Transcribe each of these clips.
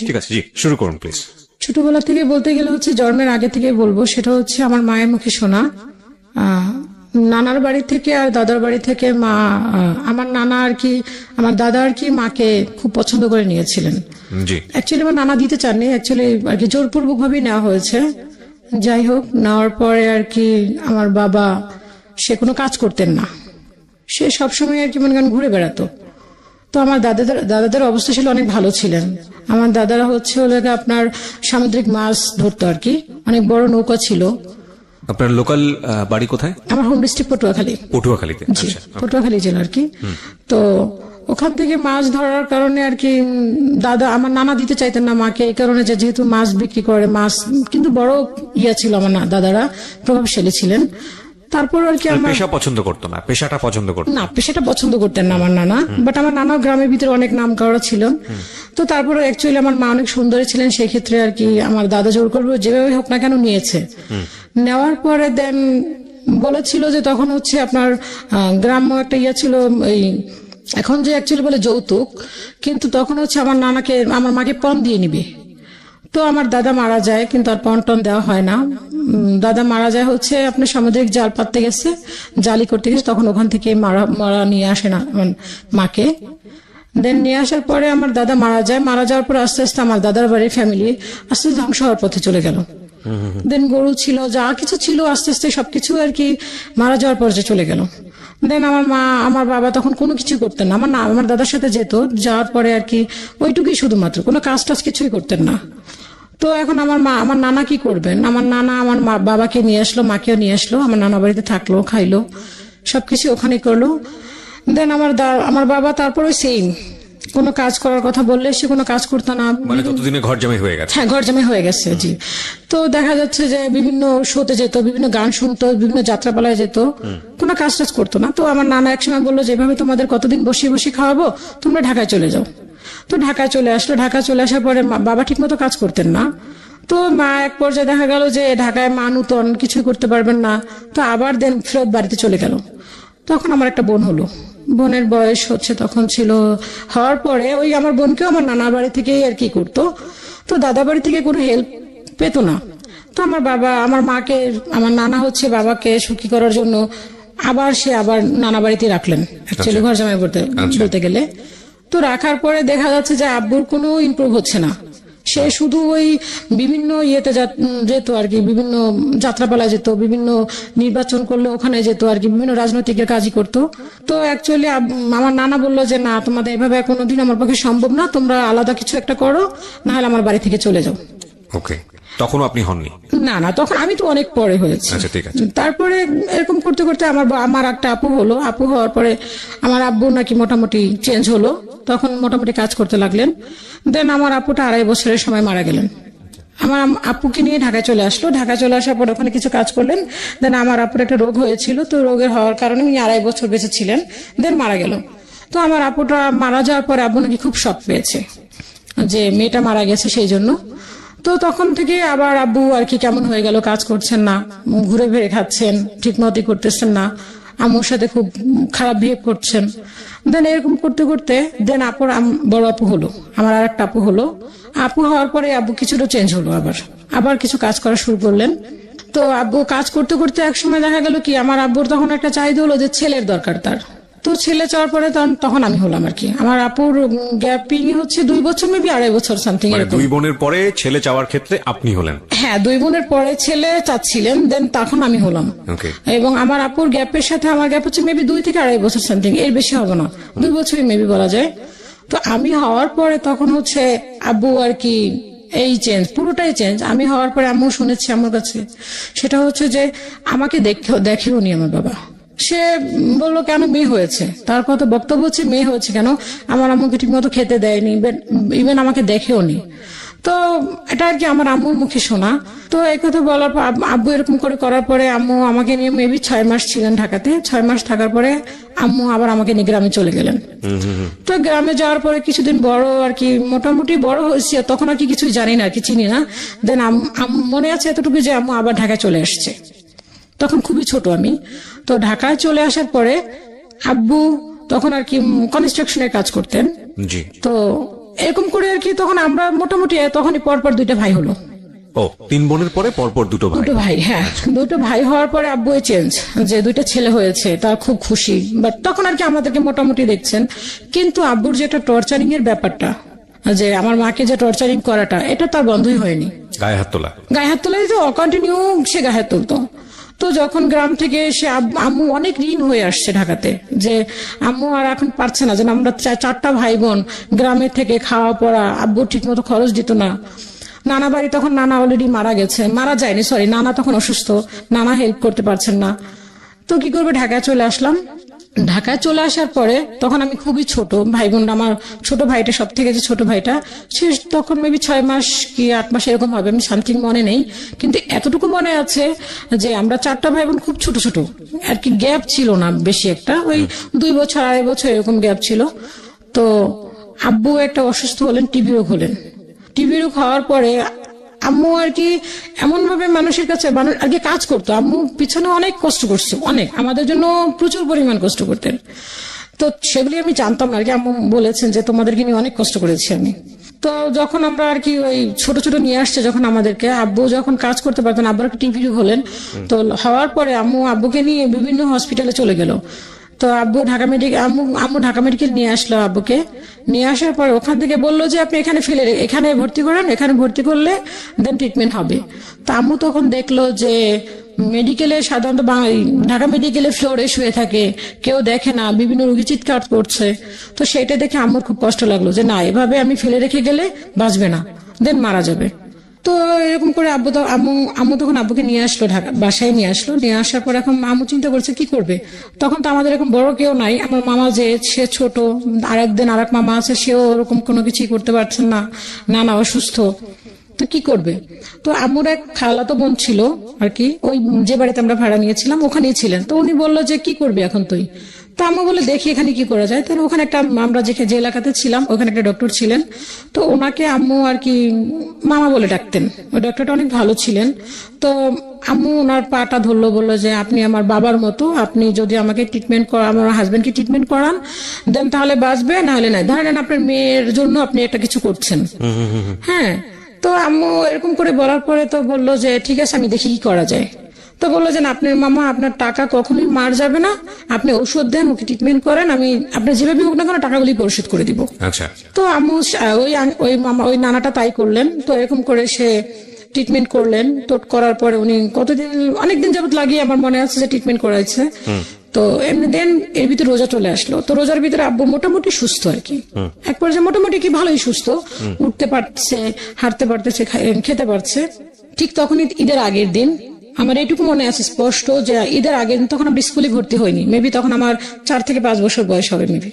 ঠিক আছে, জি শুরু করুন প্লিজ। ছোটবেলা থেকে বলতে গেলে হচ্ছে জন্মের আগে থেকে বলবো, সেটা হচ্ছে আমার মায়ের মুখে শোনা। নানার বাড়ি থেকে আর দাদার বাড়ি থেকে মা, আমার নানা আর কি, আমার দাদা আর কি মাকে খুব পছন্দ করে নিয়েছিলেন। জি, অ্যাকচুয়ালি আমার নানা দিতে চাননি, অ্যাকচুয়ালি আর কি জোরপূর্বক ভাবেই নেওয়া হয়েছে। যাই হোক, নেওয়ার পরে আর কি আমার বাবা সে কোনো কাজ করতেন না, সে সবসময় আর কি মনে করেন ঘুরে বেড়াতো। তো আমার দাদাদের অবস্থা ছিল অনেক ভালো ছিলেন। আমার দাদারা হচ্ছে আপনার সামুদ্রিক মাছ ধরতো আর কি, অনেক বড় নৌকা ছিল। আপনার লোকাল বাড়ি কোথায়? আমার হোম ডিস্ট্রিক্ট পটুয়াখালী। পটুয়াখালীতে? জি, আচ্ছা, পটুয়াখালী জেলা আর কি। তো ওখান থেকে মাছ ধরার কারণে আর কি দাদা, আমার নানা দিতে চাইতেন না মাকে, এই কারণে যে যেহেতু মাছ বিক্রি করে, মাছ কিন্তু বড় ছিল আমার দাদারা, প্রভাবশালী ছিলেন। তারপর আর কি আমার পেশা পছন্দ করতো না, পেশাটা পছন্দ করতো না, পেশাটা পছন্দ করতেন না আমার নানা, বাট আমার নানা গ্রামের ভিতরে অনেক নাম করা ছিল। তো তারপরে অ্যাকচুয়ালি আমার মা অনেক সুন্দরী ছিলেন, সেই ক্ষেত্রে আর কি আমার দাদা জোর করবে যেভাবে হোক না কেন নিয়েছে। নেওয়ার পরে দেন বলেছিল যে তখন হচ্ছে আপনার গ্রাম্য একটা ছিল, এই এখন যে অ্যাকচুয়ালি বলে যৌতুক, কিন্তু তখন হচ্ছে আমার নানাকে, আমার মাকে পণ দিয়ে নিবে। তো আমার দাদা মারা যায়, কিন্তু আর পণ টন দেওয়া হয় না। দাদা মারা যায় হচ্ছে আপনি সামুদ্রিক জাল পাততে গেছে, জালি করতে গেছে, তখন ওখান থেকে মারা নিয়ে আসে না মাকে। দেন নিয়ে আসার পরে আমার দাদা মারা যায়, মারা যাওয়ার পর আস্তে আস্তে আমার দাদার বাড়ির ফ্যামিলি আস্তে আস্তে ধ্বংস হওয়ার পথে চলে গেল। দেন গরু ছিল, যা কিছু ছিল, আস্তে আস্তে সবকিছু আর কি মারা যাওয়ার পর্যায়ে চলে গেল। দেন আমার বাবা তখন কোনো কিছু করতেন না, আমার দাদার সাথে যেত, যাওয়ার পরে আর কি ওইটুকুই শুধুমাত্র, কোনো কাজ টাজ কিছুই করতেন না। তো এখন আমার নানা কি করবেন? আমার নানা আমার বাবাকে নিয়ে আসলো, মাকেও নিয়ে আসলো, আমার নানা বাড়িতে থাকলো, খাইলো, সবকিছু ওখানে করলো। দেন আমার বাবা তারপর ওই সেম, কোনো কাজ করার কথা বললে সে কোনো কাজ করতো না। মানে ততদিনে ঘর জামাই হয়ে গেছে? হ্যাঁ, ঘর জামাই হয়ে গেছে, জি। তো দেখা যাচ্ছে যে বিভিন্ন শোতে যেত, বিভিন্ন গান শুনতো, বিভিন্ন যাত্রাপালায় যেত, কোনো কাজ টাজ করতো না। তো আমার নানা একসময় বললো, যেভাবে তোমাদের কতদিন বসিয়ে বসিয়ে খাওয়াবো, তোমরা ঢাকায় চলে যাও। তো ঢাকায় চলে আসলো। ঢাকায় চলে আসার পরে বাবা ঠিক মতো কাজ করতেন না। তো মা এক পর্যায়ে দেখা গেল যে ঢাকায় মা নূতন, কিছুই করতে পারবেন না। তো আবার দেন ফেরত বাড়িতে চলে গেল। তখন আমার একটা বোন হলো, বোনের বয়স হচ্ছে তখন ছিল, হওয়ার পরে ওই আমার বোনকেও আমার নানা বাড়ি থেকেই আর কি করতো। তো দাদা বাড়ি থেকে কোনো হেল্প পেতো না। তো আমার বাবা, আমার মাকে, আমার নানা হচ্ছে বাবাকে সুখী করার জন্য আবার নানা বাড়িতে রাখলেন, অ্যাকচুয়ালি ঘর জামাই বলতে গেলে। তো রাখার পরে দেখা যাচ্ছে যে আব্বুর কোনো ইমপ্রুভ হচ্ছে না। সে শুধু ওই বিভিন্ন ইয়েতে যেত আর কি, বিভিন্ন যাত্রাপালা যেত, বিভিন্ন নির্বাচন করলে ওখানে যেত আর কি, বিভিন্ন রাজনৈতিকের কাজই করতো। তো অ্যাকচুয়ালি আমার নানা বললো যে না, তোমাদের এভাবে কোনোদিন আমার পক্ষে সম্ভব না, তোমরা আলাদা কিছু একটা করো, না হলে আমার বাড়ি থেকে চলে যাও। ওকে, তখনও আপনি হননি? না, তখন আমি তো অনেক পরে হয়েছি। আচ্ছা, ঠিক আছে। তারপরে এরকম করতে করতে আমার একটা আপু হলো। আপু হওয়ার পরে আমার আব্বু নাকি মোটামুটি চেঞ্জ হলো, তখন মোটামুটি কাজ করতে লাগলেন। দেন আমার আপুটা 2.5 বছরের সময় মারা গেলেন। আমার আপুকে নিয়ে ঢাকায় চলে আসলো। ঢাকায় চলে আসার পর ওখানে কিছু কাজ করলেন। দেন আমার আপুর একটা রোগ হয়েছিল, তো রোগের হওয়ার কারণে উনি 2.5 বছর বেঁচে ছিলেন, দেন মারা গেল। তো আমার আপুটা মারা যাওয়ার পরে আব্বু নাকি খুব শক পেয়েছে যে মেয়েটা মারা গেছে, সেই জন্য। তো তখন থেকে আবার আব্বু আর কি কেমন হয়ে গেল, কাজ করছেন না, ঘুরে ফিরে খাচ্ছেন, ঠিক মতোই করতেছেন না, আম্মুর সাথে খুব খারাপ বিহেভ করছেন। দেন এরকম করতে করতে দেন বড় আপু হলো, আমার আর একটা আপু হলো। আপু হওয়ার পরে আব্বু কিছুটা চেঞ্জ হলো, আবার কিছু কাজ করা শুরু করলেন। তো আব্বু কাজ করতে করতে একসময় দেখা গেল কি, আমার আব্বুর তখন একটা চাহিদা হলো যে ছেলের দরকার তার। তো ছেলে চাওয়ার পরে তখন আমি হলাম আর কি। আমার আপুর গ্যাপিং হচ্ছে 2 বছর, মেবি 2.5 বছর সামথিং। 2 বোনের পরে ছেলে চাওয়ার ক্ষেত্রে আপনি হলেন? হ্যাঁ, 2 বোনের পরে ছেলে চাচ্ছিলেন, দেন তখন আমি হলাম। এবং আমার আপুর গ্যাপের সাথে আমার গ্যাপ হচ্ছে মেবি 2 থেকে 2.5 বছর সামথিং, এর বেশি হবে না, 2 বছরই মেবি বলা যায়। তো আমি হওয়ার পরে তখন হচ্ছে আব্বু আর কি এই চেঞ্জ, পুরোটাই চেঞ্জ। আমি হওয়ার পরে আম্মু শুনেছি আমার কাছে, সেটা হচ্ছে যে আমাকে দেখেও নি আমার বাবা। সে বললো কেন মেয়ে হয়েছে, তার কথা বক্তব্য হচ্ছে মেয়ে হয়েছে কেন, আমার আম্মুকে ঠিক মতো খেতে দেয়নি, ইভেন আমাকে দেখেও নি। তো এটা আর কি আমার আম্মুর মুখে শোনা। তো এই কথা বলার পর আব্বু এরকম করে করার পরে আম্মু আমাকে নিয়ে মেবি 6 মাস ছিলেন ঢাকাতে। 6 মাস থাকার পরে আম্মু আবার আমাকে নিয়ে গ্রামে চলে গেলেন। তো গ্রামে যাওয়ার পরে কিছুদিন বড় আর কি, মোটামুটি বড় হয়েছে, তখন আর কি কিছুই জানি না, আর কি চিনি না। দেন মনে আছে এতটুকু যে আম্মু আবার ঢাকায় চলে আসছে, তখন খুবই ছোট আমি। তো ঢাকায় চলে আসার পরে আব্বু তখন আর কি কনস্ট্রাকশনের কাজ করতেন। তো এরকম করে আর কি তখন আমরা মোটামুটি তখনই পরপর 2টা ভাই হলো। ও 3 বোনের পরে পরপর 2টো ভাই। 2টো ভাই, হ্যাঁ 2টো ভাই হওয়ার পরে আব্বু চেঞ্জ, যে 2টা ছেলে হয়েছে তার খুব খুশি, বাট তখন আর কি আমাদেরকে মোটামুটি দেখছেন। কিন্তু আব্বুর যে একটা টর্চারিং এর ব্যাপারটা, যে আমার মাকে যে টর্চারিং করাটা, এটা তার বন্ধই হয়নি। গায়ে হাত তোলা। গায়ে হাত তোলা যে কন্টিনিউ সে গায়ে হাত তুলতো। তো যখন গ্রাম থেকে এসে আম্মু অনেক ঋণ হয়ে আসছে ঢাকাতে, যে আম্মু আর এখন পারছে না, যেন আমরা 4টা ভাই বোন গ্রামের থেকে খাওয়া পড়া, আব্বু ঠিক মতো খরচ দিত না। নানা বাড়ি তখন নানা অলরেডি মারা যায়নি, সরি, নানা তখন অসুস্থ, নানা হেল্প করতে পারছেন না। তো কি করবে, ঢাকায় চলে আসলাম। ঢাকায় চলে আসার পরে তখন আমি খুবই ছোট, ভাই বোনরা, আমার ছোট ভাইটা সব থেকে যে ছোট ভাইটা, সে তখন মেবি 6 মাস কি 8 মাস এরকম হবে, আমি সামথিং মনে নেই, কিন্তু এতটুকু মনে আছে যে আমরা 4টা ভাই বোন খুব ছোট ছোট আর কি, গ্যাপ ছিল না বেশি একটা, ওই 2 বছর 2.5 বছর এরকম গ্যাপ ছিল। তো আব্বু একটা অসুস্থ হলেন, টিবি রোগ হলেন। টিবি রোগ হওয়ার পরে আম্মু আর কি এমন ভাবে মানুষের কাছে আর কি কাজ করতো, আম্মু পিছনে অনেক কষ্ট করছে, অনেক, আমাদের জন্য প্রচুর পরিমাণ কষ্ট করতেন। তো সেগুলি আমি জানতাম না আর কি, আম্মু বলেছেন যে তোমাদেরকে নিয়ে অনেক কষ্ট করেছি আমি। তো যখন আমরা আর কি ওই ছোট ছোট নিয়ে আসছে যখন আমাদেরকে, আব্বু যখন কাজ করতে পারতেন, আব্বুর একটা টিবি রোগ হলেন। তো হওয়ার পরে আব্বুকে নিয়ে বিভিন্ন হসপিটালে চলে গেল। তো আম্মু ঢাকা মেডিকেল নিয়ে আসলো আব্বুকে। নিয়ে আসার পর ওখান থেকে বললো যে আপনি এখানে ভর্তি করেন, এখানে ভর্তি করলে দেন ট্রিটমেন্ট হবে। তো আম্মু তখন দেখলো যে মেডিকেলে সাধারণত ঢাকা মেডিকেলে ফ্লোরে শুয়ে থাকে, কেউ দেখে না, বিভিন্ন রোগী চিৎকার করছে। তো সেটা দেখে আম্মুর খুব কষ্ট লাগলো যে না, এভাবে আমি ফেলে রেখে গেলে বাঁচবে না, দেন মারা যাবে। তো এরকম করে আম্মু তখন আব্বুকে নিয়ে আসলো, বাসায় নিয়ে আসলো। নিয়ে আসার পর এখন আম্মু চিন্তা করছে কি করবে। তখন তো আমাদের এরকম বড় কেউ নাই, আমার মামা যে সে ছোট, আরেক মামা আছে, সেও ওরকম কোনো কিছুই করতে পারছেন না, নানা অসুস্থ, তো কি করবে। তো আম্মুর এক খালাতো বোন ছিল আর কি, ওই যে বাড়িতে আমরা ভাড়া নিয়েছিলাম ওখানেই ছিলেন। তো উনি বললো যে কি করবি এখন তুই। তো আম্মু বলে দেখি এখানে কি করা যায়। তো ওখানে আমরা যে এলাকাতে ছিলাম ওখানে একটা ডক্টর ছিলেন। তো ওনাকে আম্মু আর কি মামা বলে ডাকতেন, ওই ডক্টরটা অনেক ভালো ছিলেন। তো আম্মু ওনার পাটা ধরলো, বললো যে আপনি আমার বাবার মতো, আপনি যদি আমাকে আমার হাজবেন্ডকে ট্রিটমেন্ট করান দেন তাহলে বাঁচবে, না হলে নাই। ধরেন আপনার মেয়ের জন্য আপনি একটা কিছু করছেন, হ্যাঁ। তো আম্মু এরকম করে বলার পরে তো বললো যে ঠিক আছে, আমি দেখি কি করা যায়। তো বললো যে আপনার মামা, আপনার টাকা কখনোই মার যাবে না, আপনি ওষুধ দেন, ওকে ট্রিটমেন্ট করেন, আমি আপনার যেভাবে হোক না কেন টাকাগুলি পরিশোধ করে দিব। আচ্ছা। তো আম্মু ওই নানাটা তাই করলেন। তো এরকম করে সে ট্রিটমেন্ট করলেন। তো করার পরে উনি অনেকদিন যাবত লাগিয়ে আমার মনে আছে যে ট্রিটমেন্ট করাইছে। তো এমনি দেন এর ভিতরে রোজা চলে আসলো। তো রোজার ভিতরে আব্বু মোটামুটি সুস্থ আর কি, এক পর্যায়ে মোটামুটি কি ভালোই সুস্থ, উঠতে পারছে, হাঁটতে পারতেছে, খেতে পারছে। ঠিক তখনই ঈদের আগের দিন, আমার এইটুকু মনে আছে স্পষ্ট যে ঈদের আগের দিন, তখন আমরা স্কুলে ভর্তি হয়নি, মেবি তখন আমার 4 থেকে 5 বছর বয়স হবে মেবি।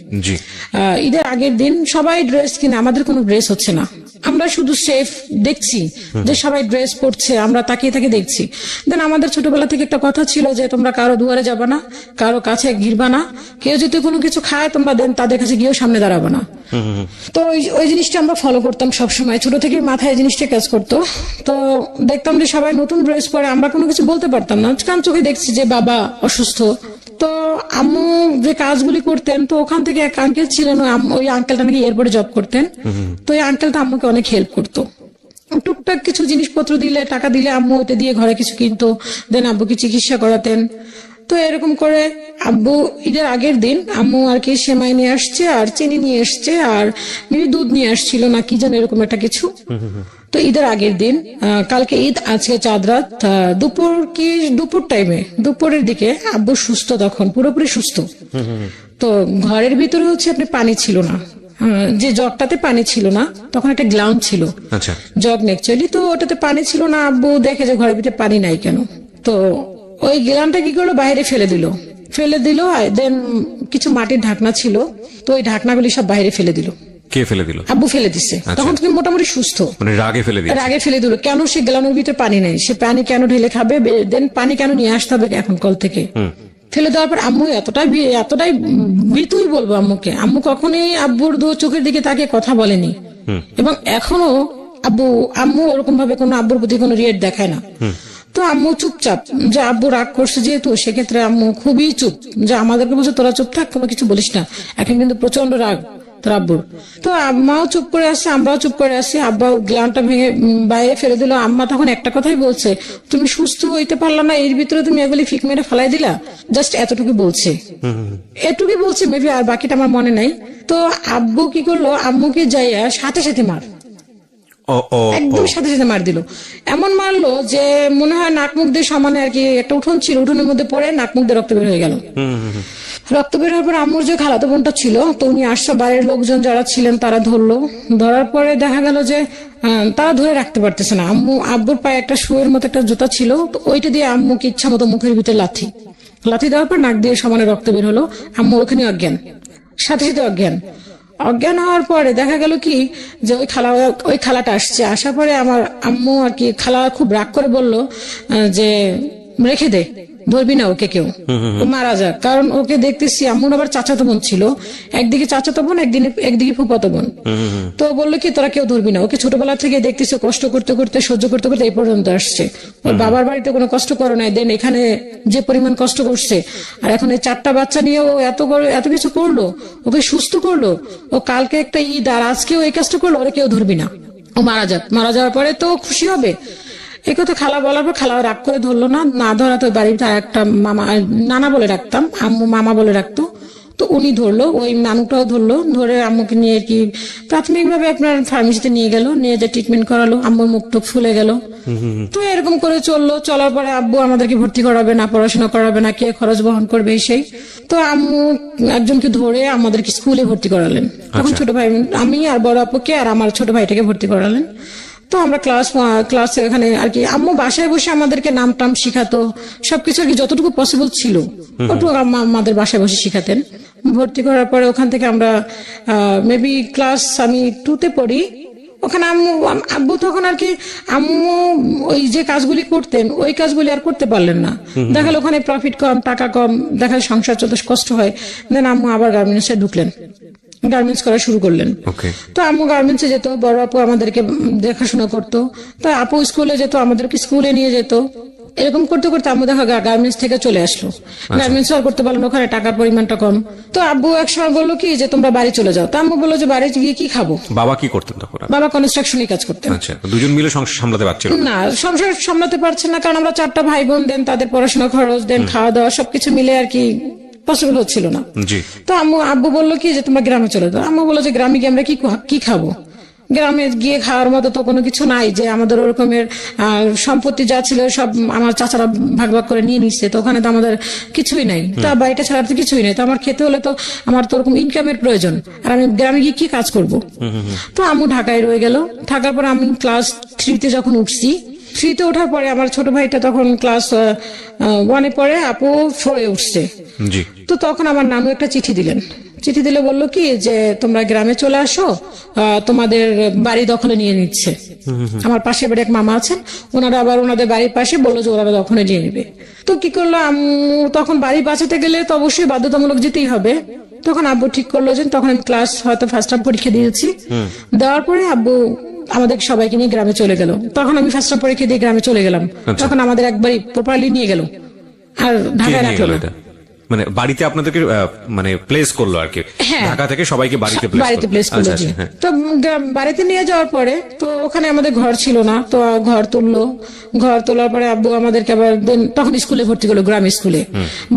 ঈদের আগের দিন সবাই ড্রেস কিনে, আমাদের কোনো ড্রেস হচ্ছে না, আমরা শুধু সেফ দেখছি যে সবাই ড্রেস পরছে, আমরা তাকিয়ে দেখছি। দেন আমাদের ছোটবেলা থেকে একটা কথা ছিল যে তোমরা কারো দুয়ারে যাবা না, কারো কাছে ঘিরবা না, কেউ যদি কোনো কিছু খায় তোমরা দেন তাদের কাছে গিয়েও সামনে দাঁড়াবো না। তো ওই জিনিসটা আমরা ফলো করতাম সবসময়, ছোট থেকে মাথায় জিনিসটা কাজ করতো। তো দেখতাম যে সবাই নতুন ড্রেস পরে, আমরা কোনো কিছু বলতে পারতাম না, কারণ চোখে দেখছি যে বাবা অসুস্থ। তো আম্মু যে কাজগুলি করতেন, তো ওখান থেকে এক আঙ্কেল ছিলেন, ওই আঙ্কেলটা নাকি এয়ারপোর্টে জব করতেন। তো এই আঙ্কেলটা আম্মুকে অনেক হেল্প করতো, টুকটাক কিছু জিনিসপত্র দিলে, টাকা দিলে আম্মু ওটা দিয়ে ঘরে কিছু কিনতো, দেন আব্বুকে চিকিৎসা করাতেন। তো এরকম করে আব্বু ঈদের আগের দিন আম্মু আর কি সেমাই নিয়ে আসছে, আর চিনি নিয়ে আসছে, আর দুধ নিয়ে আসছিল না কি যেন এরকম একটা কিছু। তো ঈদের আগের দিন, কালকে ঈদ, আজকে চাঁদ রাত, দুপুর টাইমে, দুপুরের দিকে আব্বু সুস্থ, তখন পুরোপুরি সুস্থ। তো ঘরের ভিতরে হচ্ছে আপনি পানি ছিল না, যে জগটাতে পানি ছিল না, তখন একটা গ্লাউন ছিল, জগ অ্যাকচুয়ালি। তো ওটাতে পানি ছিল না, আব্বু দেখে যে ঘরের ভিতরে পানি নাই কেন। তো ওই গ্লাউনটা কি করলো, বাইরে ফেলে দিল। দেন কিছু মাটির ঢাকনা ছিল, তো ওই ঢাকনাগুলি সব বাইরে ফেলে দিল। কে ফেলে দিল? আব্বু ফেলে দিচ্ছে। তখন তুমি মোটামুটি সুস্থ, মানে রাগে ফেলে দিল। কেন সে গ্লাউনের ভিতরে পানি নেই, সে পানি কেন ঢেলে খাবে, দেন পানি কেন নিয়ে আসতে হবে এখন কল থেকে। ফেলে দেওয়ার পর আম্মু এতটাই ভীতুই বলবো আম্মুকে, আম্মু কখনোই আব্বুর চোখের দিকে তাকে কথা বলেনি, এবং এখনো আম্মু ওরকম ভাবে কোনো আব্বুর প্রতি কোনো রিয়েট দেখায় না। তো আম্মু চুপচাপ, যে আব্বু রাগ করছে যেহেতু, সেক্ষেত্রে আম্মু খুবই চুপ, যে আমাদেরকে বলছে তোরা চুপ থাক, কোনো কিছু বলিস না। এখন কিন্তু প্রচন্ড রাগ, তোর আব্বুর। তো আম্মাও চুপ করে আসছে, আমরাও চুপ করে আসছি। আব্বা গ্লানটা ভেঙে বাইরে ফেলে দিল। আম্মা তখন একটা কথাই বলছে, তুমি সুস্থ হইতে পারলা না, এর ভিতরে তুমি এগুলি ফিক মেরে ফেলাই দিলা, জাস্ট এতটুকু বলছে, এটুকুই বলছে মেবি, আর বাকিটা আমার মনে নাই। তো আব্বু কি করলো, আম্মুকে যাইয়া সাথে সাথে মার, একদম সাথে সাথে মার দিল। এমন মারলো যে মনে হয় নাক মুখ দিয়ে সমানে আর কি, একটা উঠোন ছিল, উঠোনের মধ্যে পড়ে নাক মুখ দিয়ে রক্ত বের হয়ে গেল। রক্ত বের হওয়ার পর আম্মুর যে খালাতো বোনটা ছিল, তো উনি আসছে, বাড়ির লোকজন যারা ছিলেন তারা ধরলো। ধরার পরে দেখা গেল যে তারা ধরে রাখতে পারতেছে না। আব্বুর পায়ে একটা শুয়ের মতো একটা জুতা ছিল, তো ওইটা দিয়ে আম্মুকে ইচ্ছা মতো মুখের ভিতরে লাথি দেওয়ার পর নাক দিয়ে সমানে রক্ত বের হলো। আম্মু ওখানে অজ্ঞান, সাথে সাথে অজ্ঞান হওয়ার পরে দেখা গেল কি যে ওই খালাটা আসছে। আসার পরে আমার আম্মু আর কি, খালা খুব রাগ করে বলল যে রেখে দে, ধরবি না ওকে কেউ, ও মারা যাক। কারণ ওকে দেখতেছি, আম্মুর আবার চাচাতো বোন ছিল, একদিকে চাচাতো বোন, একদিকে ফুফাতো বোন। তো বললো কি তোরা কেউ ধরবি না ওকে, ছোটবেলা থেকে দেখতেছি কষ্ট করতে করতে সহ্য করতে করতে এই পর্যন্ত আসছে। ওর বাবার বাড়িতে কোনো কষ্ট করে নাই, দেন এখানে যে পরিমাণ কষ্ট করছে, আর এখন এই 4টা বাচ্চা নিয়ে ও এত কিছু করলো, ওকে সুস্থ করলো। ও কালকে একটা ঈদ, আর আজকেও এই কাজটা করলো, ওরা কেউ ধরবি না, ও মারা যাক, মারা যাওয়ার পরে তো খুশি হবে। এই কথা খালা বলার পর খালা রাগ করে ধরলো না ধরা তো বাড়িতে একটা মামা, নানা বলে রাখতাম, আম্মু মামা বলে রাখতো, তো উনি ধরলো, ওই নানুটাও ধরলো, ধরে আম্মুকে নিয়ে কি প্রাথমিকভাবে আপনার ফার্মেসিতে নিয়ে গেল, নিয়ে যে ট্রিটমেন্ট করালো, আম্মুর মুখ টুক ফুলে গেল। তো এরকম করে চলার পরে আব্বু আমাদেরকে ভর্তি করাবে না, পড়াশোনা করাবে না, কে খরচ বহন করবে সেই। তো আম্মু একজনকে ধরে আমাদেরকে স্কুলে ভর্তি করালেন। তখন ছোট ভাই, আমি আর বড় আপুকে আর আমার ছোট ভাইটাকে ভর্তি করালেন। তো আমরা ক্লাসে এখানে আর কি, আম্মু বাসায় বসে আমাদেরকে নাম টাম শিখাতো, সবকিছু আর কি যতটুকু পসিবল ছিল ওটুকু আমাদের বাসায় বসে শিখাতেন। ভর্তি করার পরে ওখান থেকে আমরা মেবি ক্লাস আমি 2তে পড়ি। ওখানে আব্বু তখন আর কি, আম্মু ওই যে কাজগুলি করতেন ওই কাজগুলি আর করতে পারলেন না। দেখালো ওখানে প্রফিট কম, টাকা কম, দেখালে সংসার চলতে কষ্ট হয়। দেন আম্মু আবার গার্মেন্টসে ঢুকলেন, গার্মেন্টস করা শুরু করলেন। তো আম্মু গার্মেন্টসে যেত, বড় আপু আমাদেরকে দেখাশোনা করতো। তো আপু স্কুলে যেত, আমাদেরকে স্কুলে নিয়ে যেত। এরকম করতে করতে আম্মু দেখা গার্মেন্টস থেকে চলে আসলো। গার্মেন্টস আর করতে পারলো, ওখানে টাকার পরিমাণটা কম। তো আব্বু একসময় বললো কি যে তোমরা বাড়ি চলে যাও। তো আম্মু বললো যে বাড়ি গিয়ে কি খাবো। বাবা কি করতেন তখন? বাবা কনস্ট্রাকশনই কাজ করতেন। আচ্ছা, দুজন মিলে সংসার সামলাতে পারছিল না? সংসার সামলাতে পারছে না, কারণ আমরা 4টা ভাই বোন, দেন তাদের পড়াশোনা খরচ, দেন খাওয়া দাওয়া, সবকিছু মিলে আর কি পসিবল হচ্ছিল না। তো আব্বু বললো কি যে তোমরা গ্রামে চলে যাও। আম্মু বললো যে গ্রামে গিয়ে আমরা কি খাবো, গ্রামে গিয়ে খাওয়ার মতো তো কোনো কিছু নাই, যে আমাদের ওরকমের সম্পত্তি যা ছিল সব আমার চাচারা ভাগ ভাগ করে নিয়ে নিচ্ছে, তো ওখানে তো আমাদের কিছুই নাই, তা বাড়িটা ছাড়া তো কিছুই নাই, তো আমার খেতে হলে তো আমার তো ওরকম ইনকামের প্রয়োজন, আর আমি গ্রামে গিয়ে কি কাজ করব। তো আম্মু ঢাকায় রয়ে গেল। থাকার পরে আমি ক্লাস 3তে যখন উঠছি, 3তে ওঠার পরে আমার ছোট ভাইটা তখন ক্লাস 1-এ পড়ে, আপু 4-এ উঠছে। তো তখন আমার নানু একটা চিঠি দিলে বললো কি যে তোমরা গ্রামে চলে আসো, তোমাদের বাড়ি দখলে নিয়ে নিচ্ছে। আমার পাশে বাড়ি এক মামা আছেন, ওনারা আবার ওনাদের বাড়ির পাশে বললো যে ওনারা দখলে নিয়ে নেবে। তো কি করলো আম্মু, তখন বাড়ি বাঁচাতে গেলে তো অবশ্যই বাধ্যতামূলক যেতেই হবে। তখন আব্বু ঠিক করলো যে, তখন আমি ক্লাস হয়তো ফার্স্ট টার্ম পরীক্ষা দিয়েছি, দেওয়ার পরে আব্বু আমাদের সবাইকে নিয়ে গ্রামে চলে গেল। তখন আমি ফার্স্ট টার্ম পরীক্ষা দিয়ে গ্রামে চলে গেলাম। তখন আমাদের একবারই প্রপারলি নিয়ে গেল, আর ঢাকায় রাখলো। মানে বাড়িতে আপনাদেরকে মানে প্লেস করলো আর কি, ঢাকা থেকে সবাইকে বাড়িতে প্লেস করলো। তো বাড়িতে নিয়ে যাওয়ার পরে তো ওখানে আমাদের ঘর ছিল না, তো ঘর তোলার পরে আব্বু আমাদেরকে আবার তখন স্কুলে ভর্তি করলো, গ্রাম স্কুলে।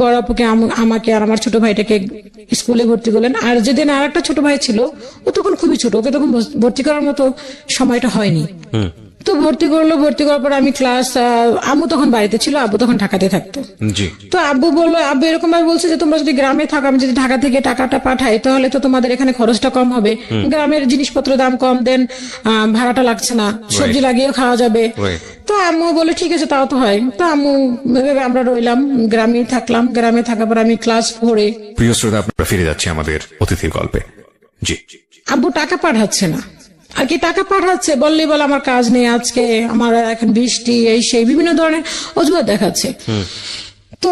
বড় আপুকে, আমাকে আর আমার ছোট ভাইটাকে স্কুলে ভর্তি করলেন। আর যেদিন আর একটা ছোট ভাই ছিল, ও তখন খুবই ছোট, ওকে তখন ভর্তি করার মতো সময়টা হয়নি। তো ভর্তি করার পর আমি ক্লাস, আম্মু তখন বাড়িতে ছিল, আব্বু তখন ঢাকাতে থাকতো। তো আব্বু এরকম ভাবে বলছে যে তোমরা যদি গ্রামে থাকো, আমি যদি ঢাকা থেকে টাকাটা পাঠাই, তাহলে তো তোমাদের এখানে খরচটা কম হবে, গ্রামের জিনিসপত্র দাম কম, দেন ভাড়াটা লাগছে না, সবজি লাগিয়েও খাওয়া যাবে। তো আম্মু বলে ঠিক আছে, তাও তো হয়। তো আম্মু আমরা রইলাম, গ্রামে থাকলাম। গ্রামে থাকার পর আমি ক্লাস 4-এ। প্রিয় শ্রোতা, আপনারা ফিরে যাচ্ছি আমাদের অতিথির গল্পে। আব্বু টাকা পাঠাচ্ছে না আর কি, টাকা পাঠাচ্ছে বললেই বলে আমার কাজ নেই, আজকে আমার এখন বৃষ্টি, এই সেই বিভিন্ন ধরনের অজুহাত দেখাচ্ছে। তো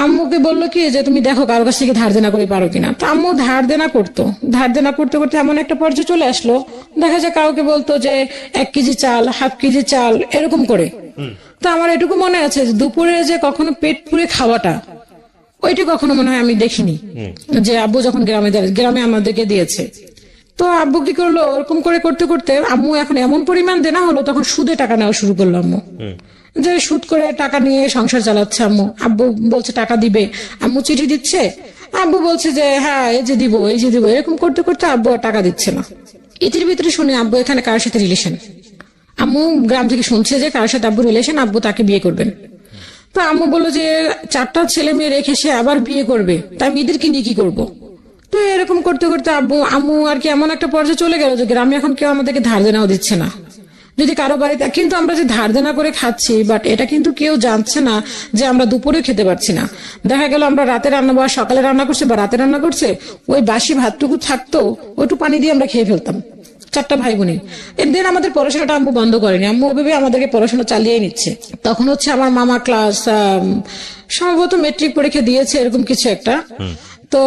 আম্মুকে বললো কি যে তুমি দেখো কারোর কাছ থেকে ধার দেনা করে পারো কিনা। তো আম্মু ধার দেনা করতে করতে এমন একটা পর্যায়ে চলে আসলো, দেখা যায় কাউকে বলতো যে 1 কেজি চাল, হাফ কেজি চাল, এরকম করে। তো আমার এটুকু মনে আছে দুপুরে যে কখনো পেট পুরে খাওয়াটা, ওইটা কখনো মনে হয় আমি দেখিনি যে আব্বু যখন গ্রামে আমাদেরকে দিয়েছে। তো আব্বু কি করলো, ওরকম করে করতে করতে আম্মু এখন এমন পরিমাণ দেনা হলো, তখন সুদে টাকা নেওয়া শুরু করলো আম্মু। যে সুদ করে টাকা নিয়ে সংসার চালাচ্ছে আম্মু। আব্বু বলছে টাকা দিবে, আম্মু চিঠি দিচ্ছে, আব্বু বলছে যে হ্যাঁ এই যে দিব, এই যে দিব, এরকম করতে করতে আব্বু আর টাকা দিচ্ছে না। এটির ভিতরে শুনে আব্বু এখানে কার সাথে রিলেশন, আম্মু গ্রাম থেকে শুনছে যে কার সাথে আব্বু রিলেশন, আব্বু তাকে বিয়ে করবেন। তো আম্মু বললো যে 4টা ছেলে মেয়ে রেখে সে আবার বিয়ে করবে, তাই মেয়েদেরকে নিয়ে কি করবো। তো এরকম করতে করতে আম্মু আর কি এমন একটা পর্যায়ে চলে গেল যে গ্রামে এখন কেউ আমাদেরকে ধার দেনাও দিচ্ছে না। যদি কারো বাড়িতে, কিন্তু আমরা যে ধার দেনা করে খাচ্ছি, বাট এটা কিন্তু কেউ জানছে না যে আমরা দুপুরে খেতে পারছি না। দেখা গেল আমরা রাতে রান্না বা সকালে রান্না করছে বা রাতে রান্না করছে, ওই বাসি ভাতটুকু থাকতো, ওইটু পানি দিয়ে আমরা খেয়ে ফেলতাম 4টা ভাই বোনে। এদের আমাদের পড়াশোনাটা আম্মু বন্ধ করেনি, আম্মু ওভাবে আমাদেরকে পড়াশোনা চালিয়ে নিচ্ছে। তখন হচ্ছে আমার মামা ক্লাস সম্ভবত মেট্রিক পরীক্ষা দিয়েছে, এরকম কিছু একটা। তো